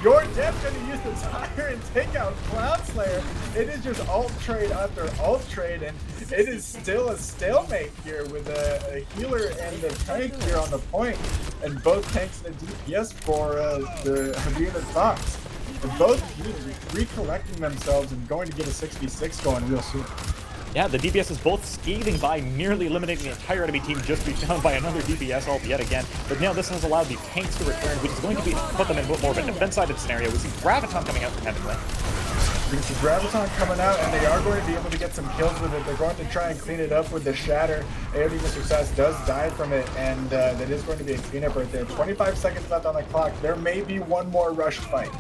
Your Death going to use the tire and take out Clown Slayer. It is just alt trade after alt trade, and it is still a stalemate here with a healer and a tank here on the point, and both tanks and a DPS for the Bearded Thots. And both teams recollecting themselves and going to get a 6v6 going real soon. Yeah, the DPS is both scathing by nearly eliminating the entire enemy team just to be found by another DPS ult yet again. But now this has allowed the tanks to return, which is going to put them in more of a defense-sided scenario. We see Graviton coming out from Heavenly. We see Graviton coming out, and they are going to be able to get some kills with it. They're going to try and clean it up with the Shatter. AOD Mr. Sass does die from it, and that is going to be a cleanup right there. 25 seconds left on the clock. There may be one more rushed fight.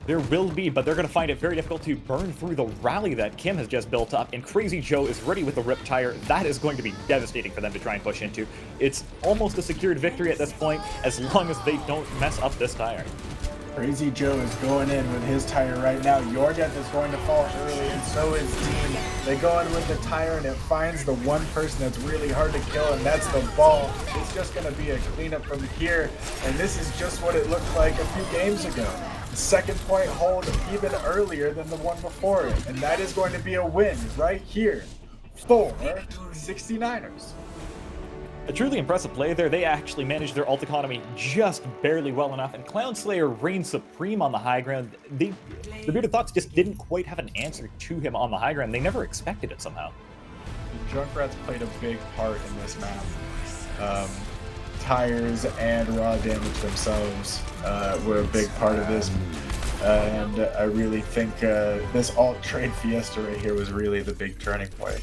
There will be, but they're going to find it very difficult to burn through the rally that Kim has just built up, and Crazy Joe is ready with the Rip Tire. That is going to be devastating for them to try and push into. It's almost a secured victory at this point, as long as they don't mess up this tire. Crazy Joe is going in with his tire right now. Your Death is going to fall early, and so is Dean. They go in with the tire, and it finds the one person that's really hard to kill, and that's the ball. It's just going to be a cleanup from here, and this is just what it looked like a few games ago. Second point hold even earlier than the one before it, and that is going to be a win right here for 69ers. A truly impressive play there. They actually managed their ult economy just barely well enough, and Clown Slayer reigned supreme on the high ground. The Bearded Thots just didn't quite have an answer to him on the high ground. They never expected it somehow. Junkrats played a big part in this map. Tires and raw damage themselves were a big part of this, and I really think this alt trade fiesta right here was really the big turning point.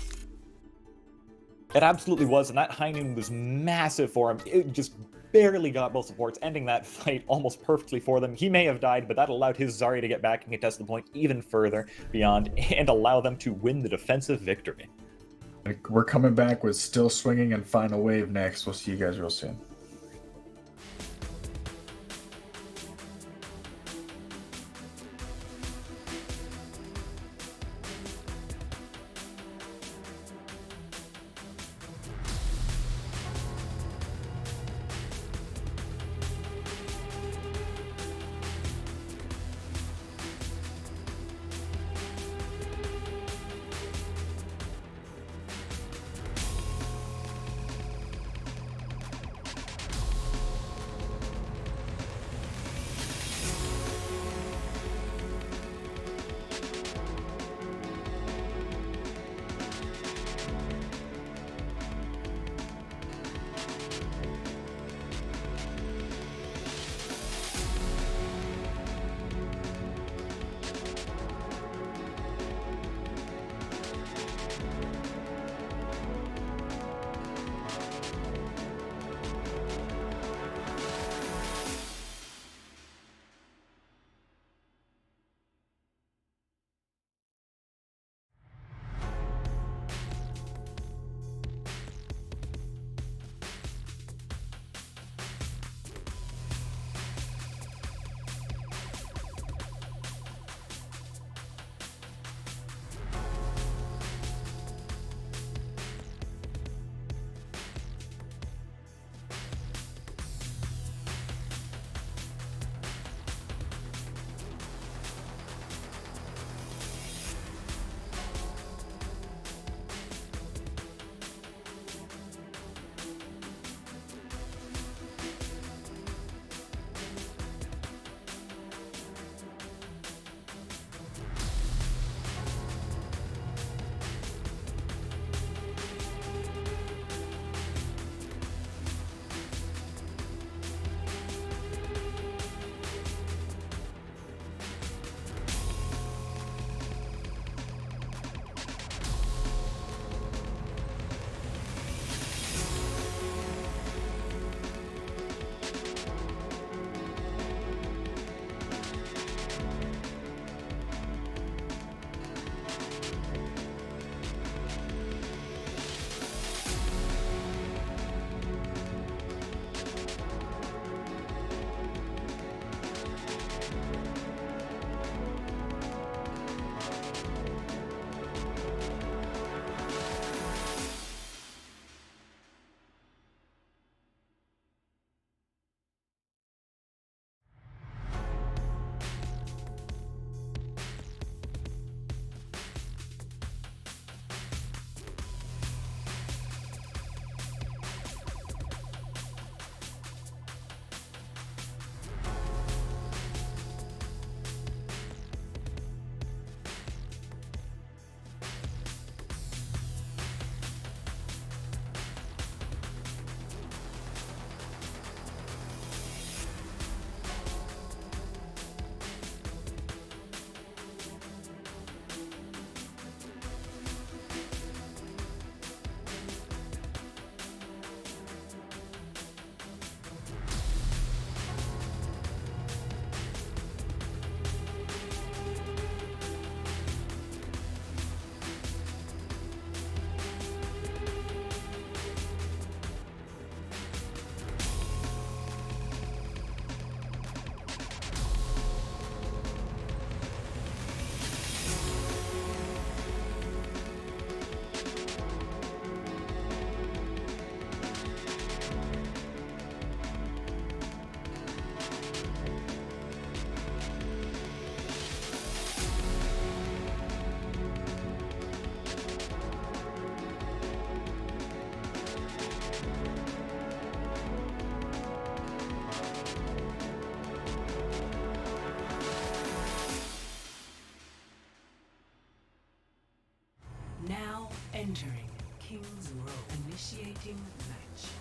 It absolutely was, and that high noon was massive for him. It just barely got both supports, ending that fight almost perfectly for them. He may have died, but that allowed his Zarya to get back and contest the point even further beyond, and allow them to win the defensive victory. We're coming back with Still Swinging and Final Wave next. We'll see you guys real soon.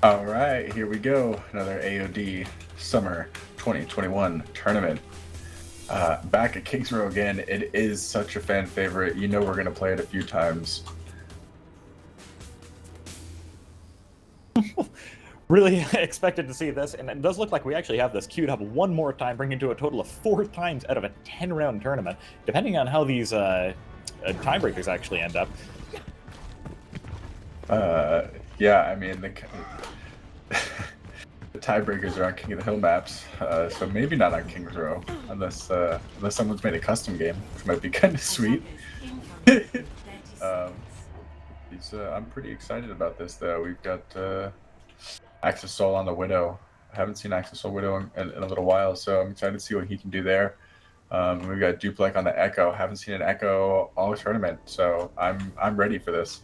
All right, here we go. Another AOD Summer 2021 tournament. Back at Kings Row again. It is such a fan favorite. You know we're going to play it a few times. Really expected to see this, and it does look like we actually have this queued up one more time, bringing to a total of 4 times out of a 10-round tournament, depending on how these tiebreakers actually end up. Yeah, I mean, the tiebreakers are on King of the Hill maps, so maybe not on Kings Row, unless someone's made a custom game, which might be kind of sweet. I'm pretty excited about this, though. We've got Axis Soul on the Widow. I haven't seen Axis Soul Widow in a little while, so I'm excited to see what he can do there. We've got Duplex on the Echo. Haven't seen an Echo all tournament, so I'm ready for this.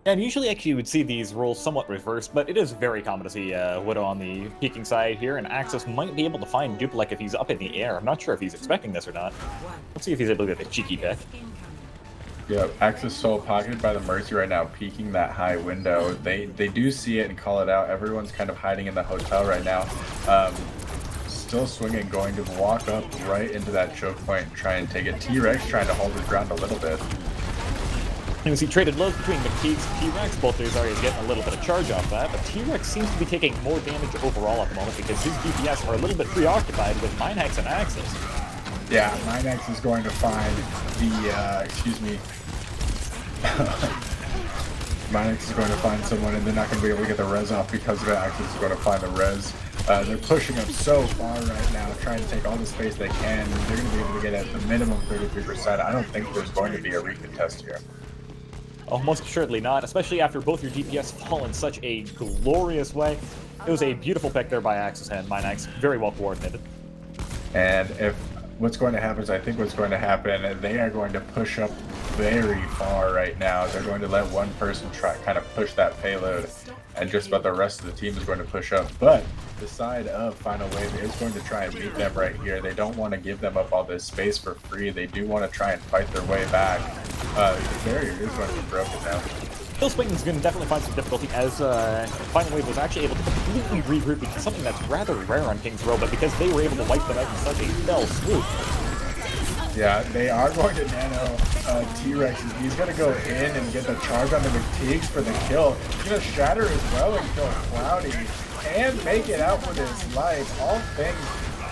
And usually actually you would see these roles somewhat reversed, but it is very common to see Widow on the peeking side here, and Axis might be able to find Duplex if he's up in the air. I'm not sure if he's expecting this or not. Let's see if he's able to get a cheeky pick. Yeah, Axis Soul pocketed by the Mercy right now, peeking that high window. They do see it and call it out. Everyone's kind of hiding in the hotel right now. Still swinging, going to walk up right into that choke point and try and take it. T-Rex trying to hold his ground a little bit. You can see traded lows between McTeags and T-Rex. Both these are getting a little bit of charge off that, but T-Rex seems to be taking more damage overall at the moment because his DPS are a little bit preoccupied with Minehex and Axis. Yeah, Minehex is going to find the, excuse me. Minehex is going to find someone and they're not going to be able to get the res off because of it. Axis is going to find the res. They're pushing up so far right now, trying to take all the space they can. They're going to be able to get at the minimum 33%. I don't think there's going to be a recontest here. Almost assuredly not, especially after both your DPS fall in such a glorious way. It was a beautiful pick there by Axis and Minehex, very well coordinated. And if what's going to happen is, I think what's going to happen, they are going to push up very far right now. They're going to let one person try kind of push that payload, and just about the rest of the team is going to push up. But the side of Final Wave is going to try and meet them right here. They don't want to give them up all this space for free. They do want to try and fight their way back. The barrier is going to be broken now. Hill Swing's going to definitely find some difficulty as Final Wave was actually able to completely regroup, because something that's rather rare on Kings Row, but because they were able to wipe them out in such a fell swoop. Yeah, they are going to nano T-Rex. He's going to go in and get the charge on the McTeags for the kill. He's going to shatter as well and kill Cloudy and make it out with his life. All things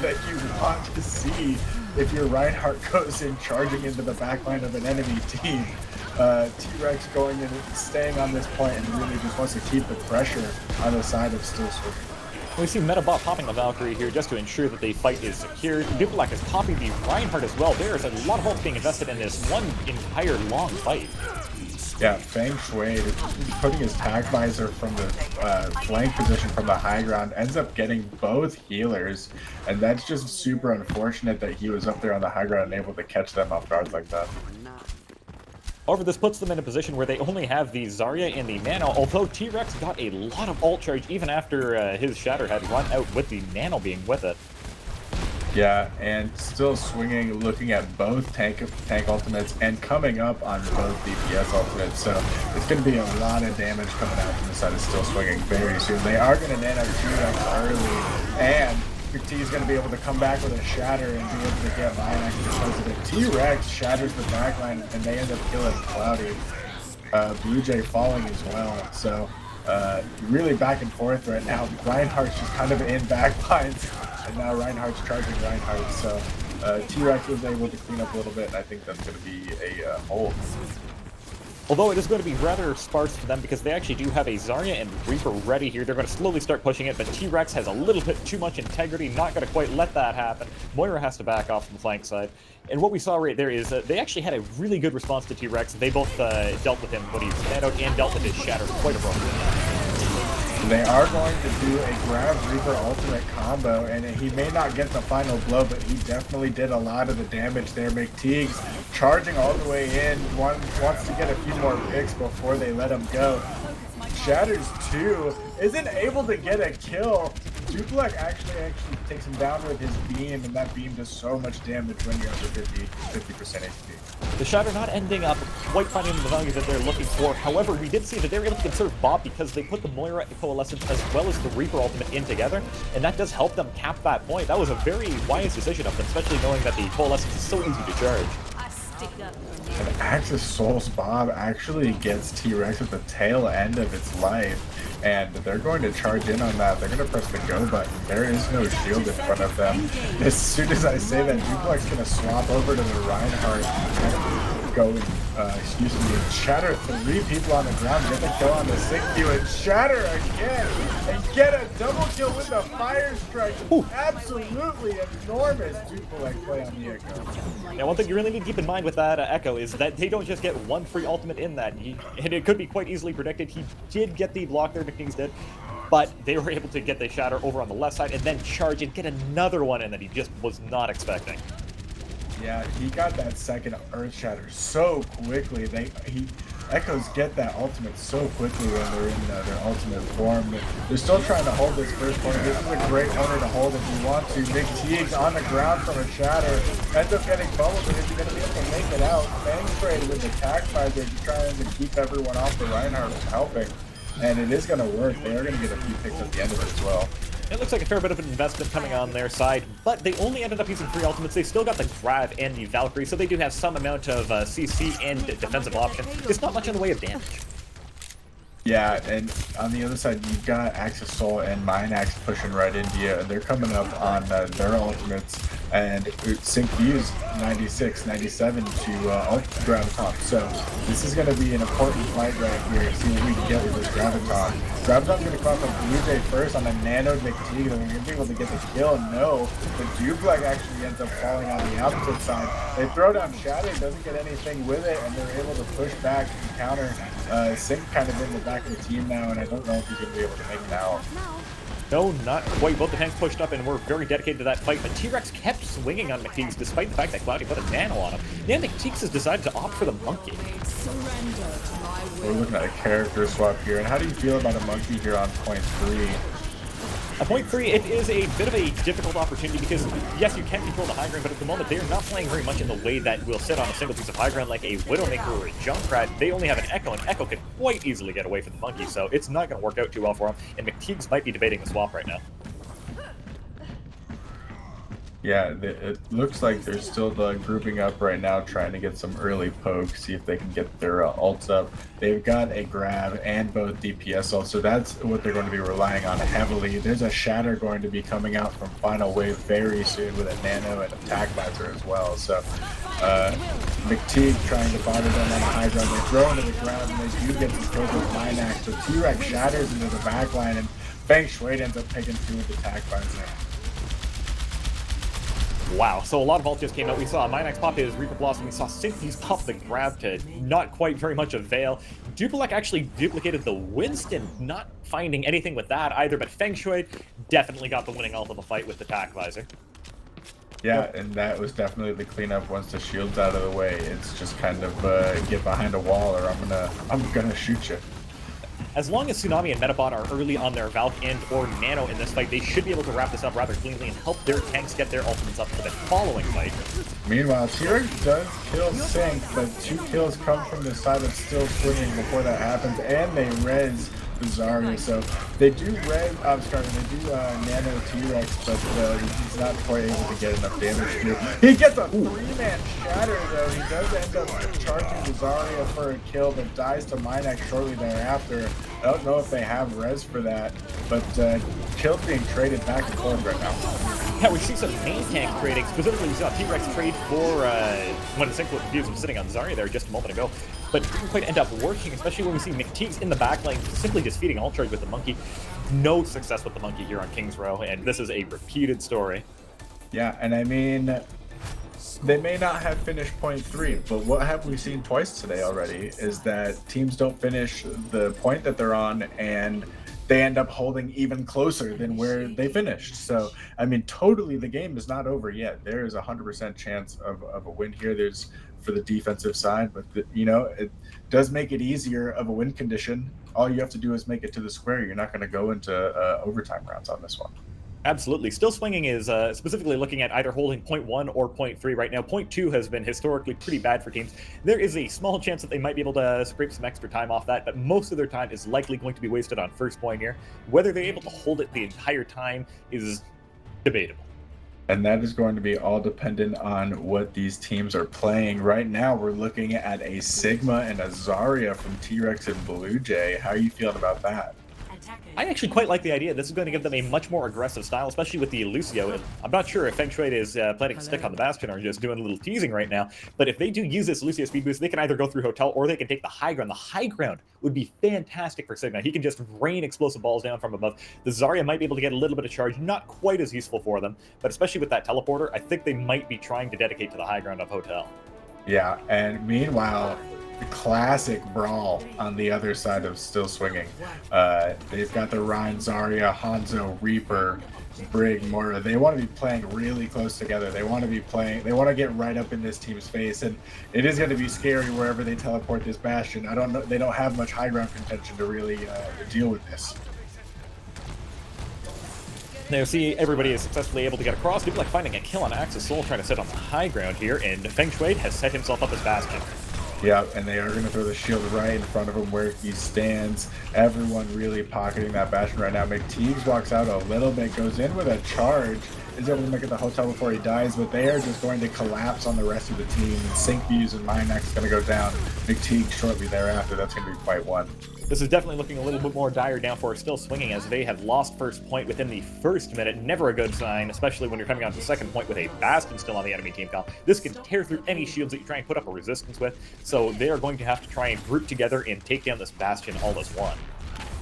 that you want to see if your Reinhardt goes in charging into the backline of an enemy team. T-Rex going in and staying on this point and really just wants to keep the pressure on the side of Still Swinging. We see Metabot popping the Valkyrie here just to ensure that the fight is secure. Duplex is popping the Reinhardt as well. There's a lot of hope being invested in this one entire long fight. Yeah, Feng Shui putting his tag visor from the flank position from the high ground, ends up getting both healers, and that's just super unfortunate that he was up there on the high ground and able to catch them off guard like that. However, this puts them in a position where they only have the Zarya and the Nano, although T-Rex got a lot of ult charge even after his Shatter had run out with the Nano being with it. Yeah, and Still Swinging, looking at both tank ultimates and coming up on both DPS ultimates, so it's going to be a lot of damage coming out from the side of Still Swinging very soon. They are going to nano T-Rex early, and T is going to be able to come back with a shatter and be able to get Minehex because of it. T-Rex shatters the backline and they end up killing Cloudy. Blue Jay falling as well. So really back and forth right now. Reinhardt's just kind of in backlines, and now Reinhardt's charging Reinhardt. So T-Rex was able to clean up a little bit, and I think that's going to be a hold. Although it is going to be rather sparse for them because they actually do have a Zarya and Reaper ready here. They're going to slowly start pushing it, but T-Rex has a little bit too much integrity, not going to quite let that happen. Moira has to back off from the flank side. And what we saw right there is they actually had a really good response to T-Rex. They both dealt with him when he ran out and dealt with his Shatter quite appropriately. They are going to do a grab Reaper ultimate combo, and he may not get the final blow, but he definitely did a lot of the damage there. McTeags charging all the way in, wants to get a few more picks before they let him go. Shatters 2 isn't able to get a kill. Duplex actually takes him down with his beam, and that beam does so much damage when you're under 50% HP. The Shatter not ending up quite finding the value that they're looking for. However, we did see that they were able to conserve Bob because they put the Moira Coalescence as well as the Reaper ultimate in together, and that does help them cap that point. That was a very wise decision of them, especially knowing that the Coalescence is so easy to charge. And Axis Soul's Bob actually gets T-Rex at the tail end of its life, and they're going to charge in on that. They're going to press the go button. There is no shield in front of them. As soon as I say that, Duplex going to swap over to the Reinhardt and go, excuse me, and Shatter 3 people on the ground, get the kill on the SyncViews, and Shatter again, and get a double kill with the Fire Strike. Absolutely enormous Duplex play on the Echo. Now, one thing you really need to keep in mind with that Echo is that they don't just get one free ultimate in that, and it could be quite easily predicted. He did get the block there, McTeags did, but they were able to get the Shatter over on the left side and then charge and get another one in that he just was not expecting. Yeah, he got that second Earth Shatter so quickly. Echoes get that ultimate so quickly when they're in their ultimate form. They're still trying to hold this first corner. This is a great corner to hold if you want to. McTeags on the ground from a Shatter. Ends up getting bubbled, but is he going to be able to make it out? Fang trade with the attack visor, just trying to keep everyone off the Reinhardt was helping. And it is going to work. They are going to get a few picks at the end of it as well. It looks like a fair bit of an investment coming on their side, but they only ended up using 3 ultimates. They still got the Grav and the Valkyrie, so they do have some amount of CC and defensive option. It's not much in the way of damage. Yeah, and on the other side, you've got Axis Soul and Minax pushing right into you, and they're coming up on their ultimates, and SyncViews 96, 97 to Graviton. So this is going to be an important fight right here. See what we can get with this Graviton. Graviton's going to come from Blue Jay first on the Nano McTeague, and we're going to be able to get the kill. No, but Duplex actually ends up falling on the opposite side. They throw down Shatter, doesn't get anything with it, and they're able to push back and counter. Sync kind of in the back of the team now, and I don't know if he's going to be able to make it out. No, not quite. Both the tanks pushed up and were very dedicated to that fight, but T-Rex kept swinging on McTeags despite the fact that Cloudy put a nano on him. Now McTeags has decided to opt for the monkey. We're looking at a character swap here, and how do you feel about a monkey here on point 3? At point 3, it is a bit of a difficult opportunity because, yes, you can control the high ground, but at the moment they are not playing very much in the way that will sit on a single piece of high ground like a Widowmaker or a Junkrat. They only have an Echo, and Echo can quite easily get away from the monkey, so it's not going to work out too well for him, and McTeags might be debating the swap right now. Yeah, it looks like they're still grouping up right now, trying to get some early poke, see if they can get their ults up. They've got a grab and both DPS ults, so that's what they're going to be relying on heavily. There's a Shatter going to be coming out from Final Wave very soon with a Nano and Attack Visor as well. So McTeague trying to bother them on the high ground. They throw into the ground, and they do get the kill with Minax. So T-Rex shatters into the backline, and Feng Shui ends up taking 2 with Attack Visor. Wow, so a lot of ult just came out. We saw Minax pop his Reaper Blossom. We saw SyncViews pop the grab to not quite very much avail. Duplex actually duplicated the Winston, not finding anything with that either, but Feng Shui definitely got the winning ult of the fight with the Attack Visor. Yeah, and that was definitely the cleanup once the shield's out of the way. It's just kind of get behind a wall or I'm gonna shoot you. As long as Tsunami and Metabot are early on their Valk and or Nano in this fight, they should be able to wrap this up rather cleanly and help their tanks get their ultimates up for the following fight. Meanwhile, T-Rex does kill Sync, but 2 kills come from the side of Still Swimming before that happens, and they res Zarya. So they do res, they do Nano T-Rex, but he's not quite able to get enough damage through. He gets a 3-man Shatter though. He does end up charging Zarya for a kill, but dies to Minax shortly thereafter. I don't know if they have res for that, but kills being traded back and forth right now. Yeah, we see some main tank trading. Specifically, we saw T-Rex trade for when SyncViews was sitting on Zarya there just a moment ago, but it didn't quite end up working, especially when we see McTeags in the backline simply just feeding ult charge with the monkey. No success with the monkey here on King's Row, and this is a repeated story. Yeah, and I mean, they may not have finished point 3, but what have we seen twice today already is that teams don't finish the point that they're on, and they end up holding even closer than where they finished. So, I mean, totally the game is not over yet. There is a 100% chance of a win here. There's for the defensive side, but it does make it easier of a win condition. All you have to do is make it to the square. You're not going to go into overtime rounds on this one. Absolutely. Still Swinging is specifically looking at either holding point 1 or point 3 right now. Point 2 has been historically pretty bad for teams. There is a small chance that they might be able to scrape some extra time off that, but most of their time is likely going to be wasted on first point here. Whether they're able to hold it the entire time is debatable. And that is going to be all dependent on what these teams are playing. Right now, we're looking at a Sigma and a Zarya from T-Rex and Blue Jay. How are you feeling about that? I actually quite like the idea. This is going to give them a much more aggressive style, especially with the Lucio. I'm not sure if Feng Shui is planning to stick on the Bastion or just doing a little teasing right now, but if they do use this Lucio speed boost, they can either go through Hotel or they can take the high ground. The high ground would be fantastic for Sigma. He can just rain explosive balls down from above. The Zarya might be able to get a little bit of charge, not quite as useful for them, but especially with that teleporter, I think they might be trying to dedicate to the high ground of Hotel. Yeah, and meanwhile, the classic brawl on the other side of Still Swinging. They've got the Ryan, Zarya, Hanzo, Reaper, Brig, Moira. They want to be playing really close together. They want to get right up in this team's face, and it is going to be scary wherever they teleport this Bastion. I don't know, they don't have much high ground contention to really deal with this. Now, see, everybody is successfully able to get across. People like finding a kill on Axis Soul, trying to sit on the high ground here, and Feng Shui has set himself up as Bastion. Yeah, and they are going to throw the shield right in front of him where he stands. Everyone really pocketing that Bastion right now. McTeags walks out a little bit, goes in with a charge, is able to make it the Hotel before he dies, but they are just going to collapse on the rest of the team. SyncViews and Minax is going to go down. McTeags shortly thereafter. That's going to be fight 1. This is definitely looking a little bit more dire now for Still Swinging, as they have lost first point within the first minute. Never a good sign, especially when you're coming on to the second point with a Bastion still on the enemy team comp. This can tear through any shields that you try and put up a resistance with, so they are going to have to try and group together and take down this Bastion all as one.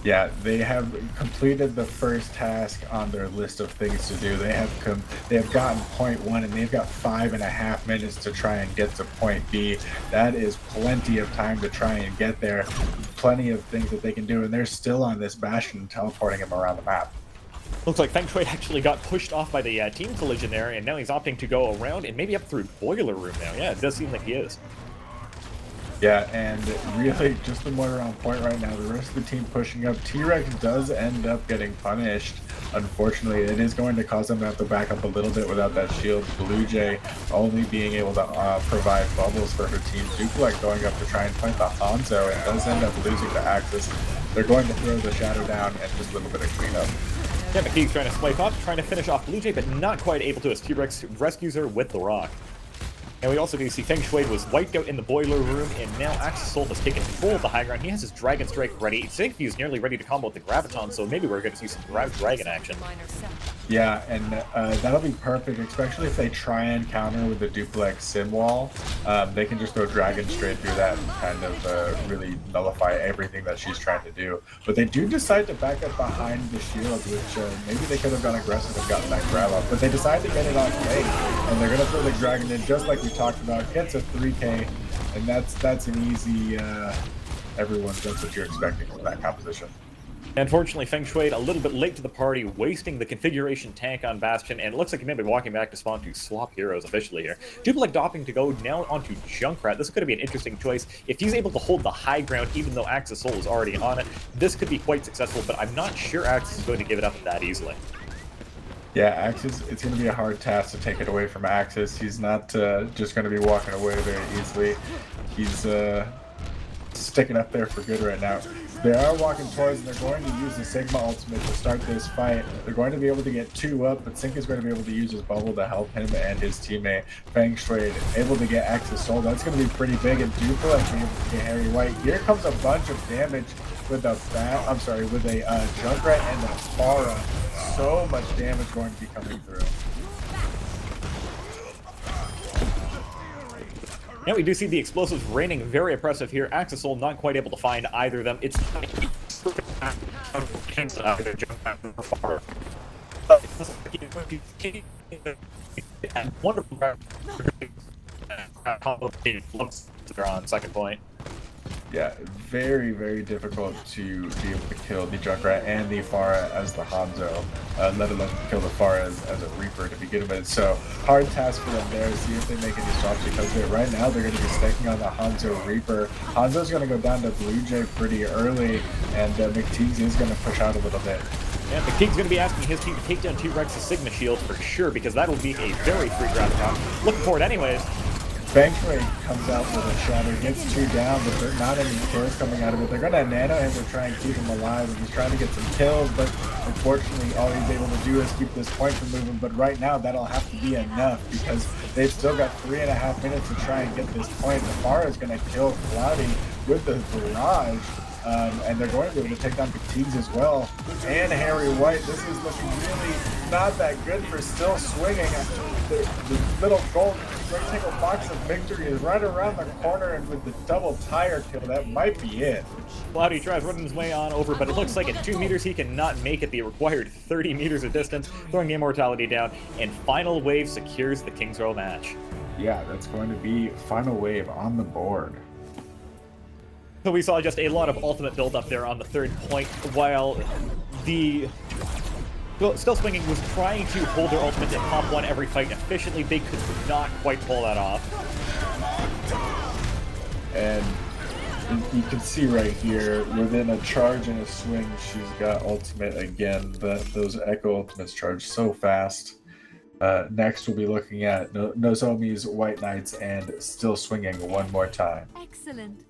Yeah, they have completed the first task on their list of things to do. They have gotten point 1, and they've got 5.5 minutes to try and get to point B. That is plenty of time to try and get there. Plenty of things that they can do, and they're still on this Bastion, teleporting him around the map. Looks like Feng Shui actually got pushed off by the team collision there, and now he's opting to go around and maybe up through Boiler Room now. Yeah, it does seem like he is. Yeah, and really just the Moira on point right now. The rest of the team pushing up. T-Rex does end up getting punished. Unfortunately, it is going to cause them to have to back up a little bit without that shield. Blue Jay only being able to provide bubbles for her team. Duplex going up to try and fight the Hanzo and does end up losing the Axis. They're going to throw the Shadow down and just a little bit of cleanup. Yeah, McTeague's trying to swipe up, trying to finish off Blue Jay, but not quite able to as T-Rex rescues her with the rock. And we also do see Feng Shui was wiped out in the Boiler Room, and now Axis Soul has taken full of the high ground. He has his Dragon Strike ready. SyncViews nearly ready to combo with the Graviton, so maybe we're going to see some Dragon action. Yeah, and that'll be perfect, especially if they try and counter with the Duplex Sim Wall. They can just go Dragon straight through that and kind of really nullify everything that she's trying to do. But they do decide to back up behind the shield, which maybe they could have gone aggressive and gotten that grab up. But they decide to get it on late, and they're going to throw the Dragon in just like we talked about. Gets a 3K, and that's an easy, that's what you're expecting from that composition. Unfortunately, Feng Shui a little bit late to the party, wasting the configuration tank on Bastion, and it looks like he may be walking back to spawn to swap heroes officially here. Duplex opting to go now onto Junkrat. This could be an interesting choice. If he's able to hold the high ground, even though Axis Soul is already on it, this could be quite successful, but I'm not sure Axis is going to give it up that easily. Yeah, Axis, it's going to be a hard task to take it away from Axis. He's not just going to be walking away very easily. He's sticking up there for good right now. They are walking towards, and they're going to use the Sigma ultimate to start this fight. They're going to be able to get 2 up, but Sync is going to be able to use his bubble to help him and his teammate Feng Shui able to get Axis Soul. That's going to be pretty big, and Duplex being able to get Harry White. Here comes a bunch of damage with a Junkrat and a Pharah. So much damage going to be coming through. Now we do see the explosives raining very oppressive here. Axis Soul not quite able to find either of them. It's wonderful on second point. Yeah, very, very difficult to be able to kill the Junkrat and the Pharah as the Hanzo, let alone kill the Pharah as a Reaper to begin with. So, hard task for them there to see if they make any swaps, because right now they're going to be staking on the Hanzo Reaper. Hanzo's going to go down to Blue Jay pretty early, and McTeags is going to push out a little bit. And McTeags going to be asking his team to take down 2 Rex's Sigma shields for sure, because that'll be a very free grab count. Looking for it anyways. Bankrate comes out with a shatter, gets 2 down, but there's not any kills coming out of it. They're gonna nano him to try and keep him alive, and he's trying to get some kills, but unfortunately all he's able to do is keep this point from moving. But right now that'll have to be enough, because they've still got 3.5 minutes to try and get this point. Nafara is gonna kill Cloudy with the barrage. And they're going to be able to take down McTeags as well. And Harry White, this is looking really not that good for still swinging. The little gold rectangle box of victory is right around the corner, and with the double tire kill, that might be it. Cloudy tries running his way on over, but it looks like at 2 meters he cannot make it the required 30 meters of distance, throwing the immortality down, and Final Wave secures the King's Royal match. Yeah, that's going to be Final Wave on the board. So we saw just a lot of ultimate build-up there on the 3rd point, while the Still Swinging was trying to hold their ultimate and pop 1 every fight efficiently. They could not quite pull that off. And you can see right here, within a charge and a swing, she's got ultimate again. Those Echo ultimates charge so fast. Next, we'll be looking at Nozomi's White Knights and Still Swinging one more time. Excellent.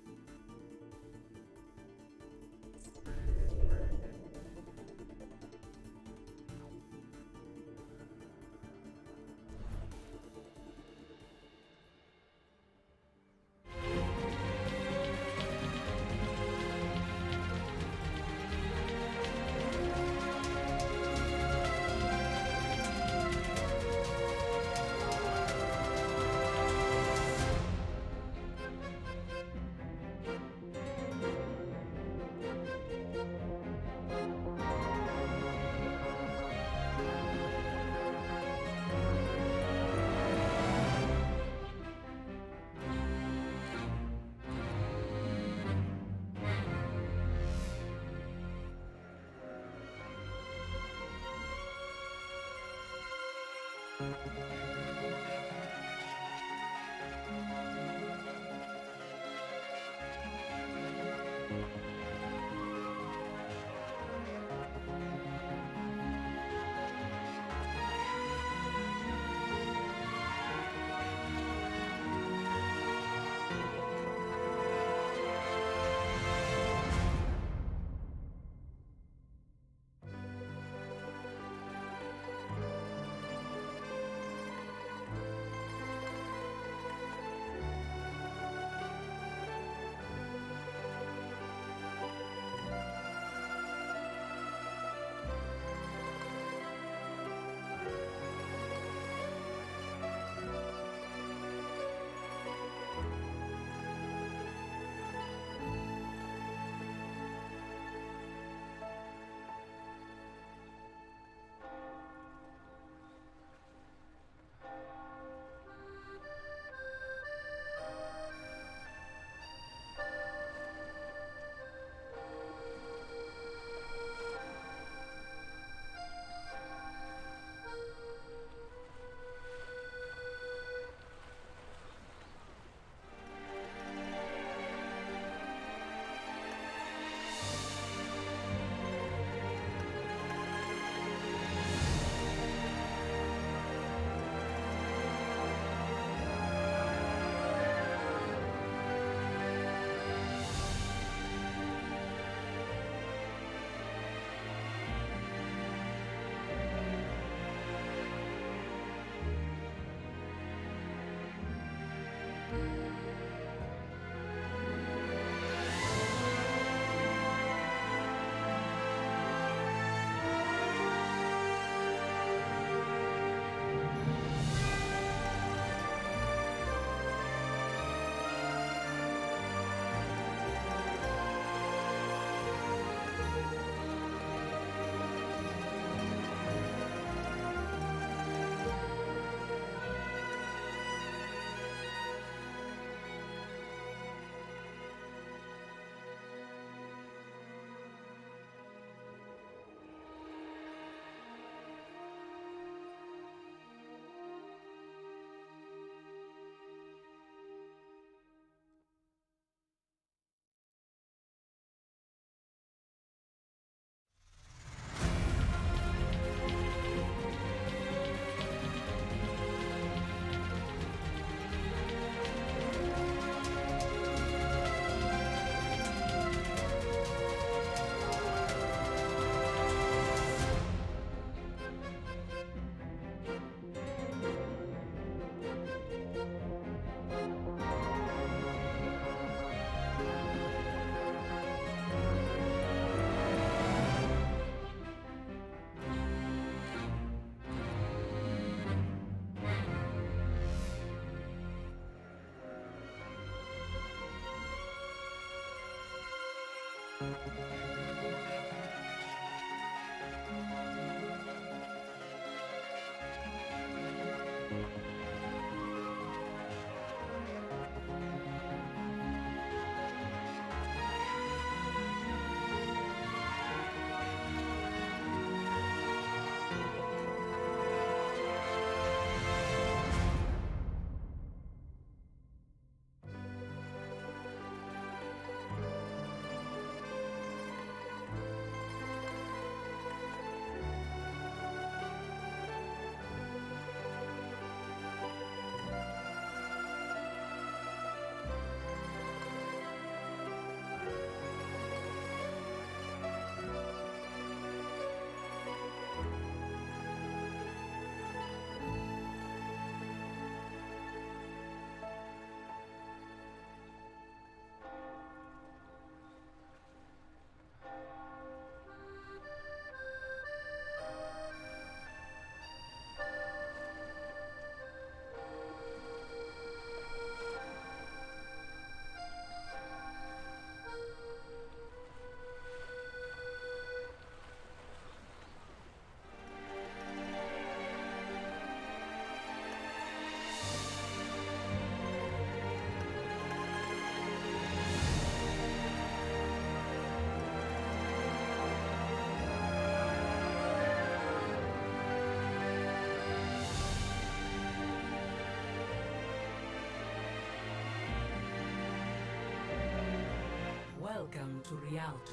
Welcome to Rialto.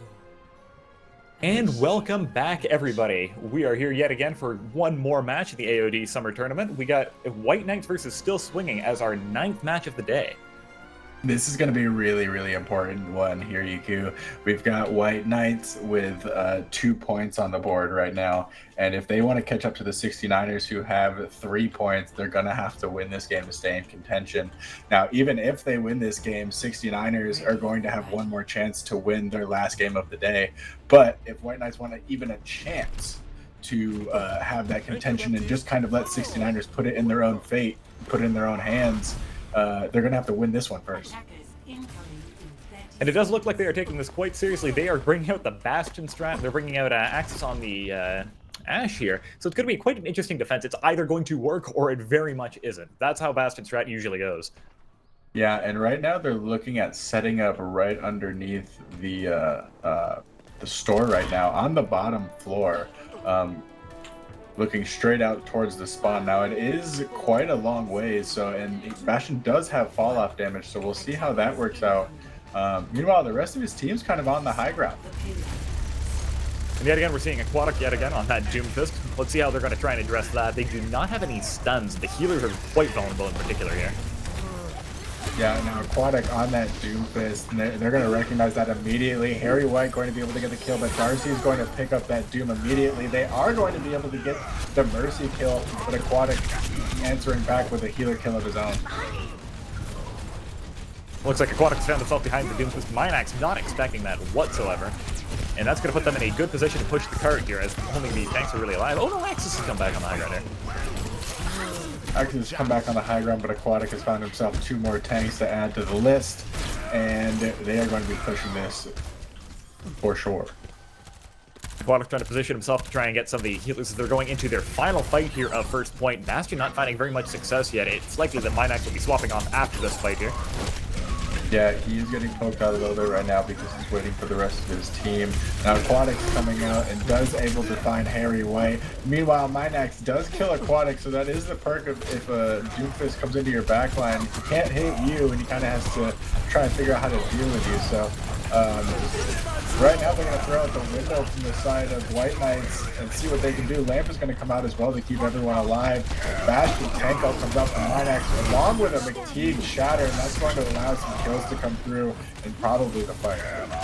And welcome back, everybody. We are here yet again for one more match in the AOD Summer Tournament. We got White Knights versus Still Swinging as our 9th match of the day. This is going to be a really, really important one here, IKU. We've got White Knights with 2 points on the board right now. And if they want to catch up to the 69ers who have 3 points, they're going to have to win this game to stay in contention. Now, even if they win this game, 69ers are going to have one more chance to win their last game of the day. But if White Knights want even a chance to have that contention and just kind of let 69ers put it in their own fate, put it in their own hands, they're going to have to win this one first. And it does look like they are taking this quite seriously. They are bringing out the Bastion strat. They're bringing out Axis on the Ashe here. So it's going to be quite an interesting defense. It's either going to work or it very much isn't. That's how Bastion strat usually goes. Yeah, and right now they're looking at setting up right underneath the store right now on the bottom floor. Looking straight out towards the spawn. Now it is quite a long way, so, and Bastion does have fall off damage, so we'll see how that works out. Meanwhile, the rest of his team's kind of on the high ground. And yet again, we're seeing Aquatic yet again on that Doomfist. Let's see how they're going to try and address that. They do not have any stuns. The healers are quite vulnerable in particular here. Yeah, now Aquatic on that Doomfist, and they're going to recognize that immediately. Harry White going to be able to get the kill, but Darcy is going to pick up that Doom immediately. They are going to be able to get the Mercy kill, but Aquatic answering back with a healer kill of his own. Looks like Aquatic's found himself behind the Doomfist. Minax not expecting that whatsoever. And that's going to put them in a good position to push the cart here, as only the tanks are really alive. Oh no, Axis has come back on the high ground here. Axis has come back on the high ground, but Aquatic has found himself 2 more tanks to add to the list, and they are going to be pushing this for sure. Aquatic trying to position himself to try and get some of the healers. They're going into their final fight here of first point. Bastion not finding very much success yet. It's likely that Minax will be swapping off after this fight here. Yeah, he's getting poked out a little bit right now because he's waiting for the rest of his team. Now Aquatic's coming out and does able to find Harry White. Meanwhile, Minax does kill Aquatic, so that is the perk of if a Doomfist comes into your backline. He can't hit you, and he kind of has to try and figure out how to deal with you. So right now they're going to throw out the window from the side of White Knights and see what they can do. Lamp is going to come out as well to keep everyone alive. Bastion tank up comes up from Minax along with a McTeags shatter, and that's going to allow some kills to come through and probably the fight.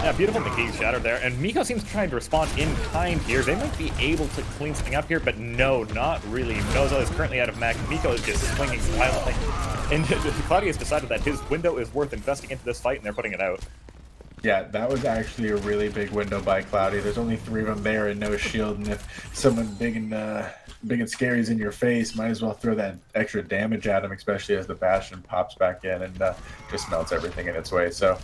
Yeah, beautiful McTeags shatter there. And Miko seems trying to respond in kind here. They might be able to clean something up here, but no, not really. Nozo is currently out of mech. Miko is just swinging violently. And Claudius decided that his window is worth investing into this fight, and they're putting it out. Yeah, that was actually a really big window by Cloudy. There's only 3 of them there and no shield, and if someone big and scary is in your face, might as well throw that extra damage at him, especially as the Bastion pops back in and just melts everything in its way. So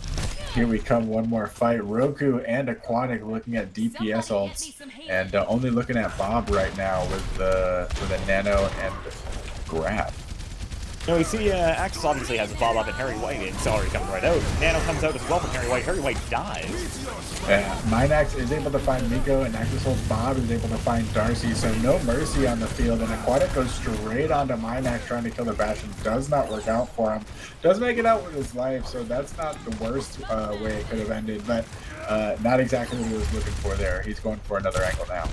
here we come, one more fight. Roku and Aquatic looking at DPS ults, and only looking at Bob right now with a Nano and Grab. Now we see Axis obviously has a Bob up and Harry White, and Celery comes right out. Nano comes out as well from Harry White. Harry White dies. Minax is able to find Miko, and Axis holds Bob is able to find Darcy, so no mercy on the field, and Aquatic goes straight onto Minax trying to kill the Bastion. Does not work out for him. Does make it out with his life, so that's not the worst way it could have ended, but not exactly what he was looking for there. He's going for another angle now.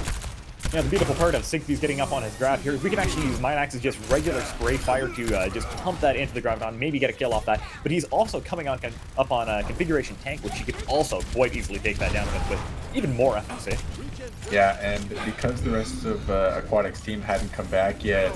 Yeah, the beautiful part of SyncViews getting up on his grab here is we can actually use Minax's just regular spray fire to just pump that into the Graviton, maybe get a kill off that. But he's also coming on up on a configuration tank, which he could also quite easily take that down with even more efficacy. Yeah, and because the rest of Aquatic's team hadn't come back yet,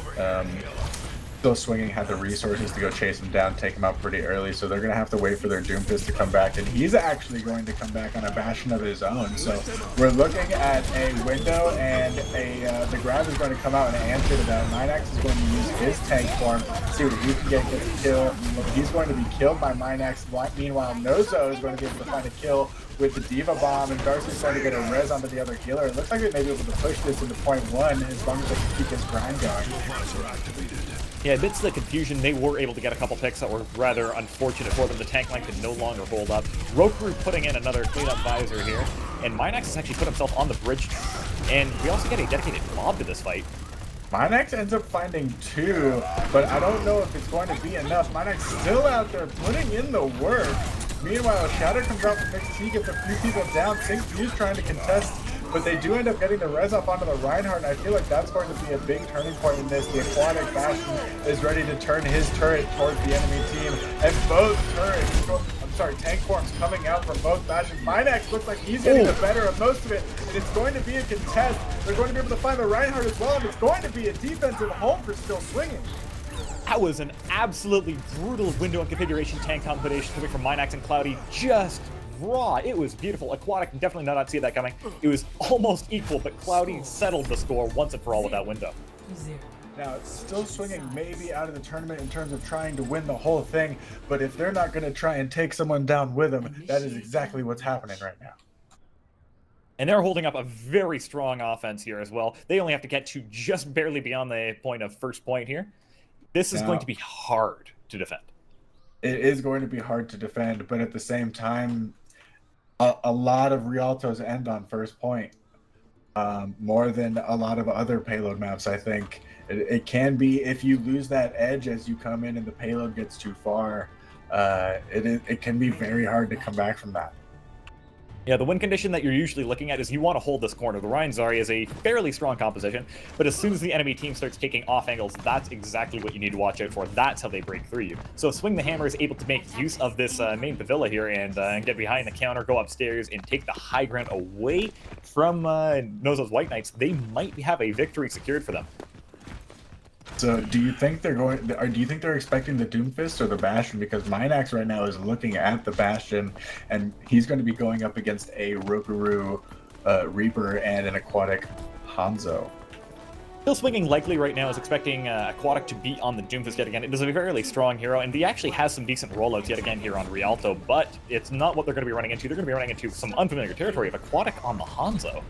Still Swinging had the resources to go chase him down, take him out pretty early, so they're going to have to wait for their Doomfist to come back, and he's actually going to come back on a Bastion of his own. So we're looking at a window, and the grab is going to come out and answer to that. Minax is going to use his tank form, see what he can get a kill. He's going to be killed by Minax. Meanwhile, Nozo is going to be able to find a kill with the Diva Bomb, and Darcy's trying to get a res onto the other healer. It looks like they may be able to push this into point 1 as long as they can keep this grind going. Yeah, amidst the confusion, they were able to get a couple picks that were rather unfortunate for them. The tank line could no longer hold up. Roku putting in another cleanup visor here, and Minax has actually put himself on the bridge, and we also get a dedicated mob to this fight. Minax ends up finding 2, but I don't know if it's going to be enough. Minax still out there putting in the work. Meanwhile, Shatter comes out from McTeags, gets a few people down. SyncViews trying to contest, but they do end up getting the res up onto the Reinhardt, and I feel like that's going to be a big turning point in this. The Aquatic Bastion is ready to turn his turret towards the enemy team, and both tank forms coming out from both Bastions. Minax looks like he's getting the better of most of it, and it's going to be a contest. They're going to be able to find the Reinhardt as well, and it's going to be a defensive home for Still Swinging. That was an absolutely brutal window and configuration tank combination coming from Minax and Cloudy. Just raw. It was beautiful. Aquatic definitely did not see that coming. It was almost equal, but Cloudy settled the score once and for all with that window. Now, Still Swinging may be out of the tournament in terms of trying to win the whole thing, but if they're not going to try and take someone down with them, that is exactly what's happening right now. And they're holding up a very strong offense here as well. They only have to get to just barely beyond the point of first point here. This is going to be hard to defend. It is going to be hard to defend, but at the same time, a lot of Rialtos end on first point. More than a lot of other payload maps, I think. It can be, if you lose that edge as you come in and the payload gets too far, it can be very hard to come back from that. Yeah, the win condition that you're usually looking at is you want to hold this corner. The Ryan Zarya is a fairly strong composition, but as soon as the enemy team starts taking off angles, that's exactly what you need to watch out for. That's how they break through you. So Swing the Hammer is able to make use of this main pavilla here and get behind the counter, go upstairs, and take the high ground away from Nozo's White Knights. They might have a victory secured for them. So do you think they're expecting the Doomfist or the Bastion? Because Minax right now is looking at the Bastion, and he's going to be going up against a Rokuroo Reaper and an Aquatic Hanzo. Still Swinging likely right now is expecting Aquatic to beat on the Doomfist yet again. It is a fairly strong hero, and he actually has some decent rollouts yet again here on Rialto, but it's not what they're going to be running into. They're going to be running into some unfamiliar territory of Aquatic on the Hanzo.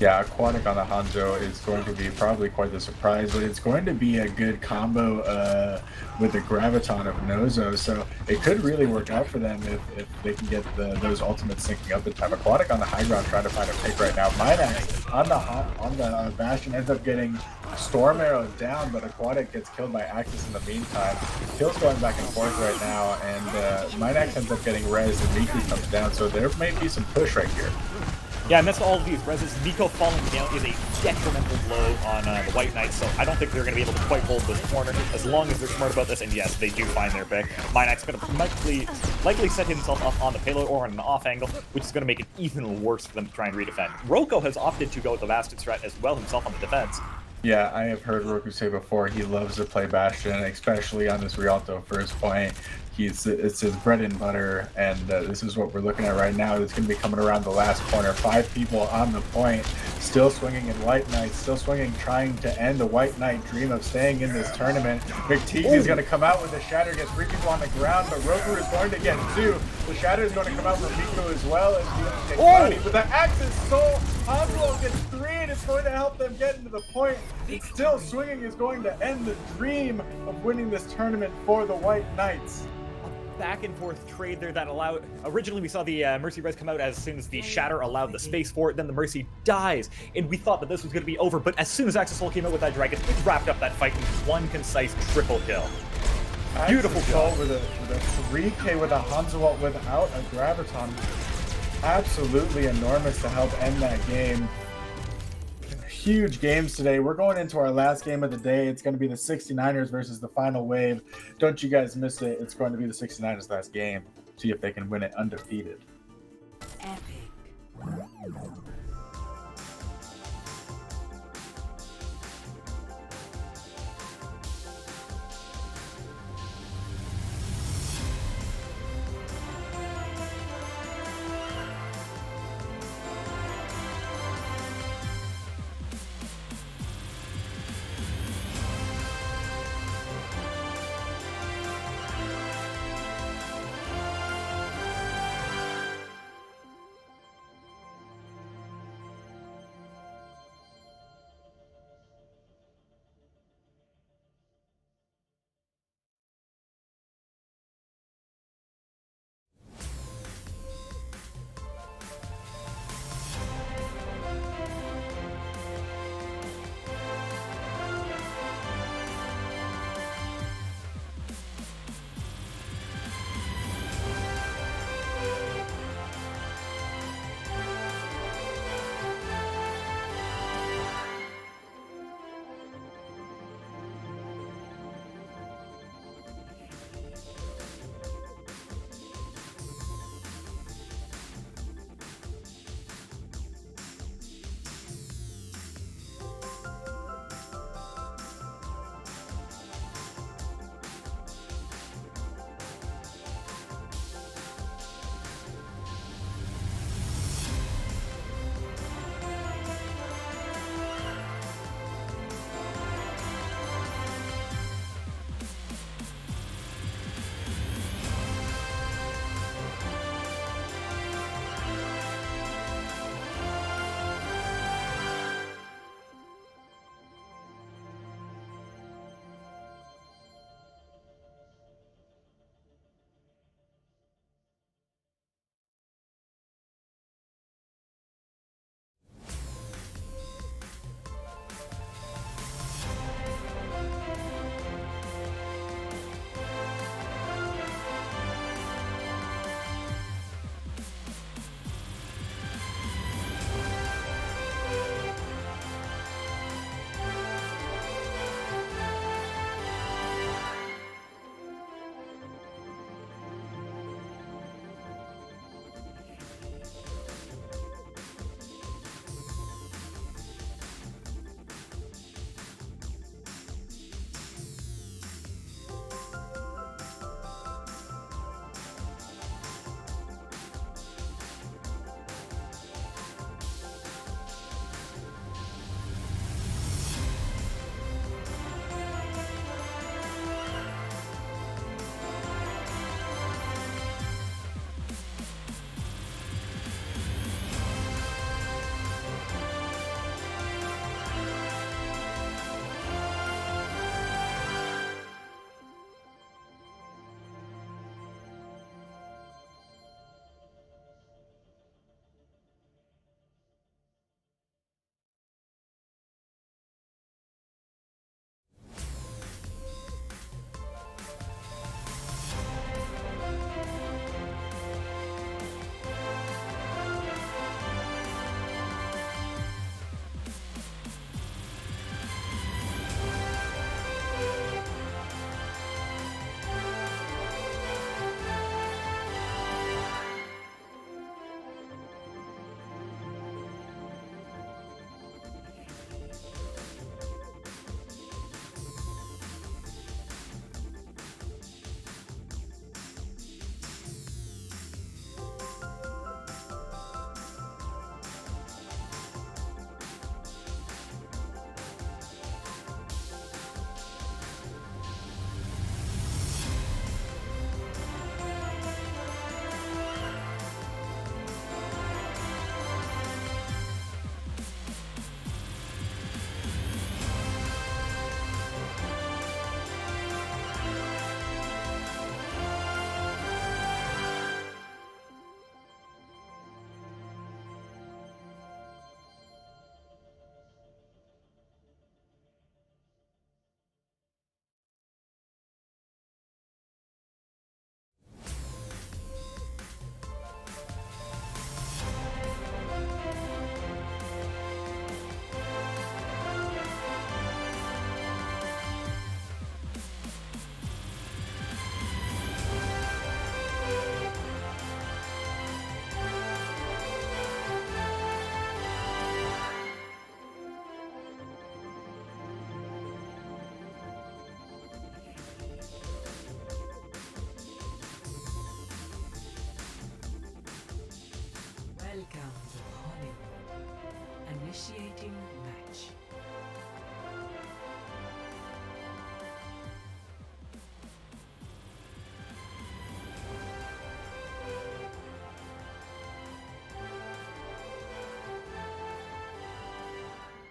Yeah, Aquatic on the Hanzo is going to be probably quite the surprise, but it's going to be a good combo with the Graviton of Nozo, so it could really work out for them if they can get those ultimates syncing up in time. Aquatic on the high ground trying to find a pick right now. Minax on the Bastion ends up getting Storm Arrow down, but Aquatic gets killed by Axis in the meantime. Kills going back and forth right now, and Minax ends up getting res and Miku comes down, so there may be some push right here. Yeah, and that's all of these reses. Miko falling down is a detrimental blow on the White Knights, so I don't think they're going to be able to quite hold this corner as long as they're smart about this, and yes, they do find their pick. Minax going to likely set himself up on the payload or on an off angle, which is going to make it even worse for them to try and redefend. Roko has opted to go with the Bastion strat as well himself on the defense. Yeah, I have heard Roku say before he loves to play Bastion, especially on this Rialto first point. it's his bread and butter, and this is what we're looking at right now. It's going to be coming around the last corner. 5 people on the point, still swinging in White Knight, still swinging, trying to end the White Knight dream of staying in this tournament. McTeags is going to come out with the Shatter, gets 3 people on the ground, but Roku is going to get 2. The Shatter is going to come out from Miko as well as take money. With the Axis Soul, Oswald gets 3, and it's going to help them get into the point. Still swinging is going to end the dream of winning this tournament for the White Knights. Back and forth trade there that allowed. Originally, we saw the Mercy res come out as soon as the Shatter allowed the space for it. Then the Mercy dies, and we thought that this was going to be over. But as soon as Axis Soul came out with that Dragon, it wrapped up that fight in one concise triple kill. Beautiful goal with a 3K with a Hanzo without a Graviton. Absolutely enormous to help end that game. Huge games today. We're going into our last game of the day. It's going to be the 69ers versus the Final Wave. Don't you guys miss it. It's going to be the 69ers last game. See if they can win it undefeated. Epic.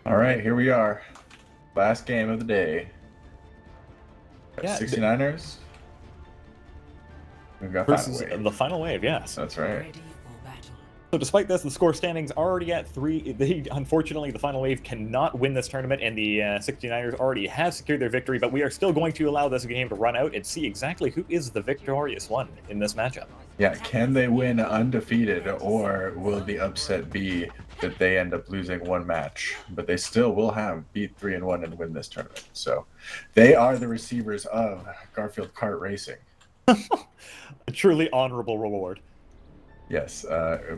All right, here we are. Last game of the day. Yeah, 69ers. We've got Final versus Wave. the final wave, yes. That's right. Ready for battle. So despite this, the score standings already at 3. Unfortunately, the final wave cannot win this tournament, and the 69ers already have secured their victory, but we are still going to allow this game to run out and see exactly who is the victorious one in this matchup. Yeah, can they win undefeated, or will the upset be that they end up losing one match? But they still will have beat 3-1 and win this tournament. So they are the receivers of Garfield Kart Racing. A truly honorable reward. Yes,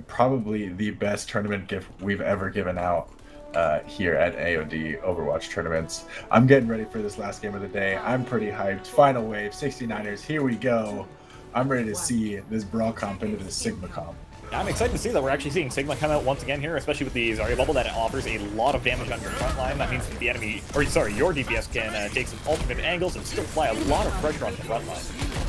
probably the best tournament gift we've ever given out here at AOD Overwatch tournaments. I'm getting ready for this last game of the day. I'm pretty hyped. Final wave, 69ers, here we go. I'm ready to see this Brawl comp into this Sigma comp. I'm excited to see that we're actually seeing Sigma come out once again here, especially with the Zarya bubble, that it offers a lot of damage on your front line. That means that the enemy, or sorry, your DPS can take some alternate angles and still apply a lot of pressure on the front line.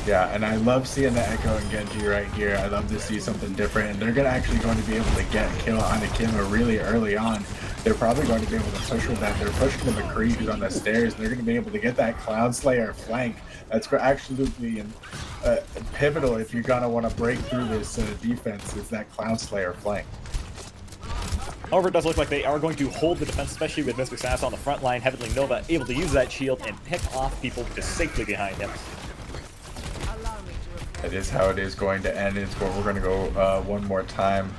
Yeah, and I love seeing the Echo and Genji right here. I love to see something different, and they're actually going to be able to get a kill on Akima really early on. They're probably going to be able to push with that. They're pushing the McCree who's on the stairs, and they're going to be able to get that Cloud Slayer flank. That's absolutely pivotal if you're going to want to break through this defense, is that Cloud Slayer flank. However, it does look like they are going to hold the defense, especially with Mr. Sass on the front line. Heavenly Nova able to use that shield and pick off people just safely behind him. That is how it is going to end. It's where we're going to go one more time.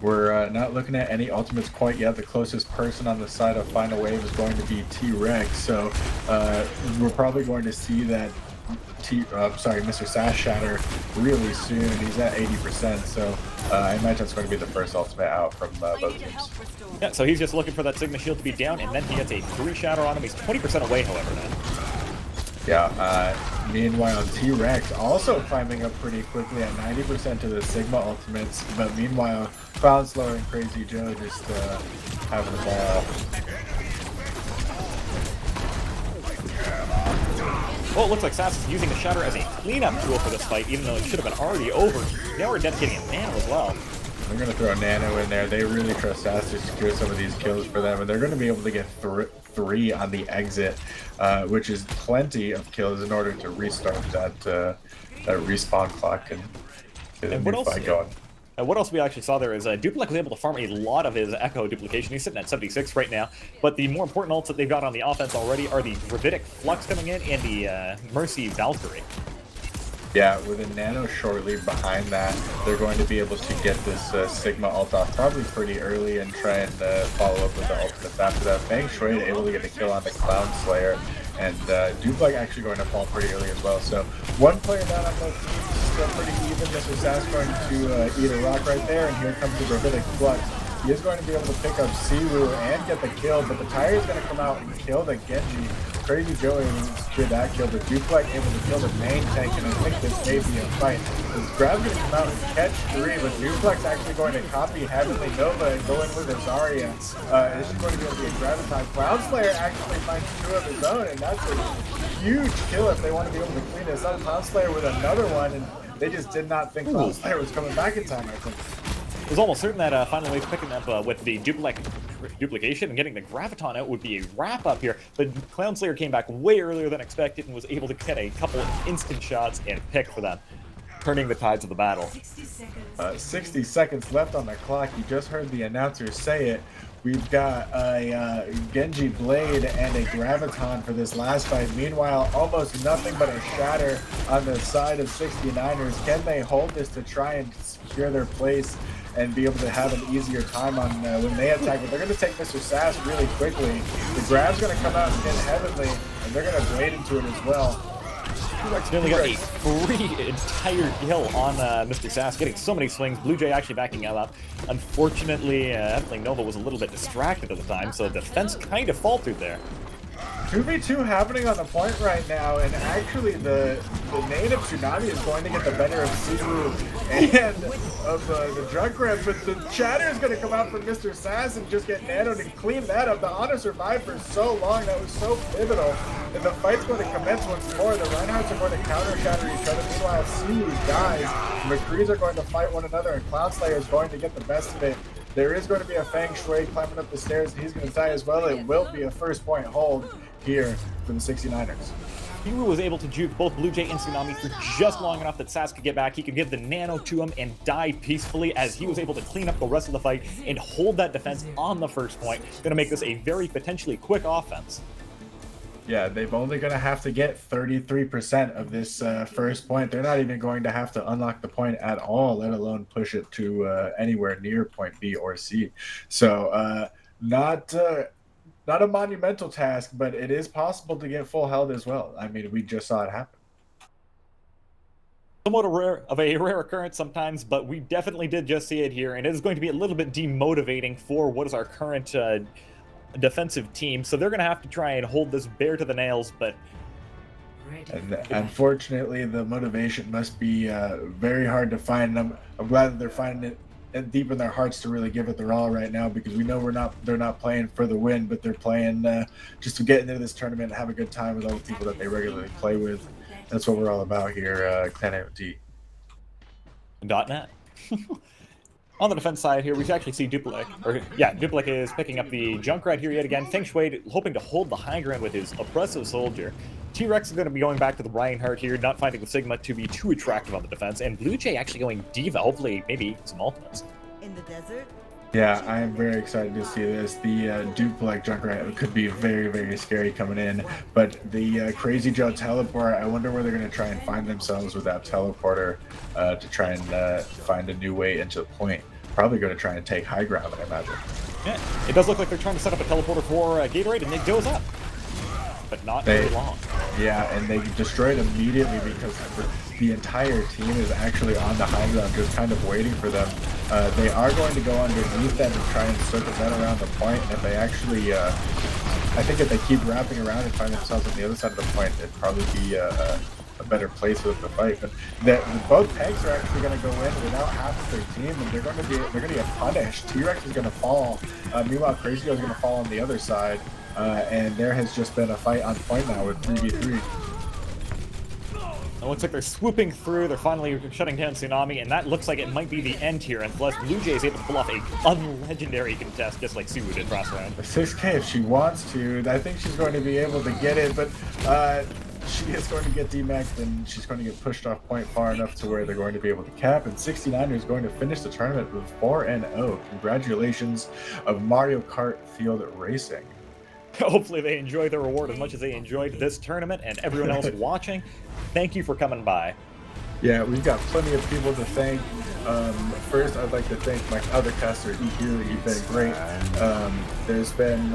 We're not looking at any ultimates quite yet. The closest person on the side of Final Wave is going to be T-Rex. So we're probably going to see that Mr. Sass shatter really soon. He's at 80%. So I imagine it's going to be the first ultimate out from both teams. Yeah, so he's just looking for that Sigma shield to be down, and then he gets a 3 shatter on him. He's 20% away, however, now. Yeah, meanwhile, T-Rex also climbing up pretty quickly at 90% to the Sigma ultimates, but meanwhile, Cloud Slayer and Crazy Joe just having the ball. Well, it looks like Sass is using the shatter as a cleanup tool for this fight, even though it should have been already over. Now we're dedicating a nano as well. They're going to throw Nano in there. They really trust Sass to secure some of these kills for them, and they're going to be able to get 3 on the exit, which is plenty of kills in order to restart that respawn clock and get a new fight going. And what else we actually saw there is Duplex was able to farm a lot of his Echo duplication. He's sitting at 76 right now. But the more important ults that they've got on the offense already are the Gravitic Flux coming in and the Mercy Valkyrie. Yeah, with a Nano shortly behind that, they're going to be able to get this Sigma ult off probably pretty early and try and follow up with the ultimates after that. Feng Shui able to get a kill on the Cloud Slayer, and Duplex actually going to fall pretty early as well. So one player down on both teams, still pretty even. Mr. Sass going to eat a rock right there, and here comes the Gravitic Flux. He is going to be able to pick up Siwu and get the kill, but the Tire is going to come out and kill the Genji. Crazy Joe able to secure that kill, but Duplex able to kill the main tank, and I think this may be a fight. This Grab's going to come out and catch 3, but Duplex actually going to copy Heavenly Nova and go in with a Zarya. This is going to be able to be a Graviton. Cloud Slayer actually finds 2 of his own, and that's a huge kill if they want to be able to clean this up. Cloud Slayer with another one, and they just did not think Cloud Slayer was coming back in time, I think. It was almost certain that Final Wave picking up with the duplication and getting the Graviton out would be a wrap-up here, but Cloud Slayer came back way earlier than expected and was able to get a couple of instant shots and pick for them, turning the tides of the battle. 60 seconds left on the clock. You just heard the announcer say it. We've got a Genji Blade and a Graviton for this last fight. Meanwhile, almost nothing but a shatter on the side of 69ers. Can they hold this to try and secure their place and be able to have an easier time on when they attack? But they're going to take Mr. Sass really quickly. The grab's going to come out and hit Heavenly, and they're going to blade into it as well. They only got a free entire kill on Mr. Sass, getting so many swings. Blue Jay actually backing him up. Unfortunately, Heavenly Nova was a little bit distracted at the time, so the defense kind of faltered there. 2v2 happening on the point right now, and actually the native Tsunami is going to get the better of Siwu and of the drug grab, but the chatter is going to come out from Mr. Sass and just get nanoed and clean that up. The Honor survived for so long, that was so pivotal, and the fight's going to commence once more. The Reinhardts are going to counter shatter each other. Meanwhile, Siwu dies. The McCrees are going to fight one another, and Cloud Slayer is going to get the best of it. There is going to be a Feng Shui climbing up the stairs, and he's going to die as well. It will be a first point hold here for the 69ers. Kiru was able to juke both Blue Jay and Tsunami for just long enough that Sas could get back. He could give the nano to him and die peacefully as he was able to clean up the rest of the fight and hold that defense on the first point. Going to make this a very potentially quick offense. Yeah, they've only going to have to get 33% of this first point. They're not even going to have to unlock the point at all, let alone push it to anywhere near point B or C. So not a monumental task, but it is possible to get full held as well. I mean, we just saw it happen. Somewhat of a rare occurrence sometimes, but we definitely did just see it here, and it is going to be a little bit demotivating for what is our current defensive team. So they're going to have to try and hold this bear to the nails, but and unfortunately, the motivation must be very hard to find. I'm glad that they're finding it deep in their hearts to really give it their all right now, because we know they're not playing for the win, but they're playing just to get into this tournament and have a good time with all the people that they regularly play with. That's what we're all about here, Clan AOD. .net. On the defense side here, we actually see Duplik. Duplik is picking up the Junkrat here yet again. Feng Shui hoping to hold the high ground with his oppressive soldier. T-Rex is going to be going back to the Reinhardt here, not finding the Sigma to be too attractive on the defense. And Blue Jay actually going Diva, hopefully maybe some ultimates. In the desert? Yeah, I am very excited to see this. The Duplik Junkrat could be very, very scary coming in. But the Crazy Joe teleport, I wonder where they're going to try and find themselves with that teleporter to try and find a new way into the point. Probably going to try and take high ground, I imagine. Yeah, it does look like they're trying to set up a teleporter for Gatorade, and it goes up. But not very long. Yeah, and they destroyed immediately because the entire team is actually on the high ground, just kind of waiting for them. They are going to go underneath them and try and circumvent around the point, and if they actually, I think if they keep wrapping around and find themselves on the other side of the point, it'd probably be a better place for them to fight. But both pegs are actually going to go in without half of their team, and they're going to get punished. T-Rex is going to fall. Meanwhile, Crazy is going to fall on the other side. And there has just been a fight on point now with 3v3. It looks like they're swooping through. They're finally shutting down Tsunami, and that looks like it might be the end here, unless Blue Jay is able to pull off a unlegendary contest, just like Suwu did last round. 6K if she wants to. I think she's going to be able to get it, but she is going to get demaxed, and she's going to get pushed off point far enough to where they're going to be able to cap, and 69 is going to finish the tournament with 4-0. Congratulations of Mario Kart Field Racing. Hopefully they enjoy the reward as much as they enjoyed this tournament, and everyone else watching, thank you for coming by. Yeah, we've got plenty of people to thank. First, I'd like to thank my other caster, EQ. You've been great. There's been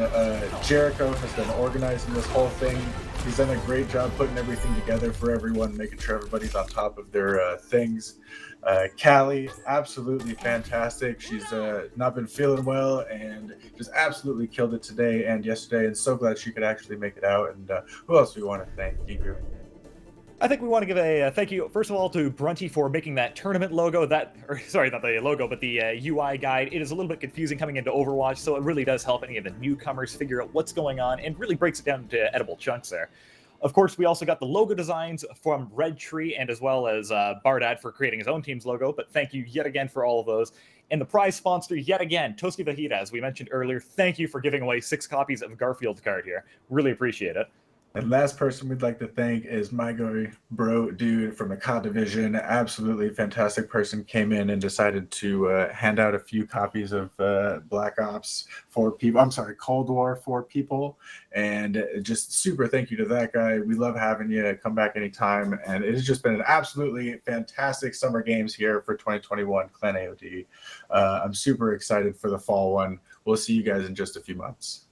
Jericho has been organizing this whole thing. He's done a great job putting everything together for everyone, making sure everybody's on top of their things. Callie, absolutely fantastic. She's not been feeling well and just absolutely killed it today and yesterday, and so glad she could actually make it out. And who else do we want to thank, Gigu? I think we want to give a thank you, first of all, to Brunty for making that tournament logo. Sorry, not the logo, but the UI guide. It is a little bit confusing coming into Overwatch, so it really does help any of the newcomers figure out what's going on and really breaks it down into edible chunks there. Of course, we also got the logo designs from RedTree, and as well as Bardad for creating his own team's logo, but thank you yet again for all of those. And the prize sponsor yet again, Toasty Fajita, as we mentioned earlier, thank you for giving away 6 copies of Garfield card here. Really appreciate it. And last person we'd like to thank is my guy, bro, dude from the COD division. Absolutely fantastic person. Came in and decided to hand out a few copies of Black Ops for people. I'm sorry, Cold War for people. And just super thank you to that guy. We love having you. Come back anytime. And it has just been an absolutely fantastic summer games here for 2021 Clan AOD. I'm super excited for the fall one. We'll see you guys in just a few months.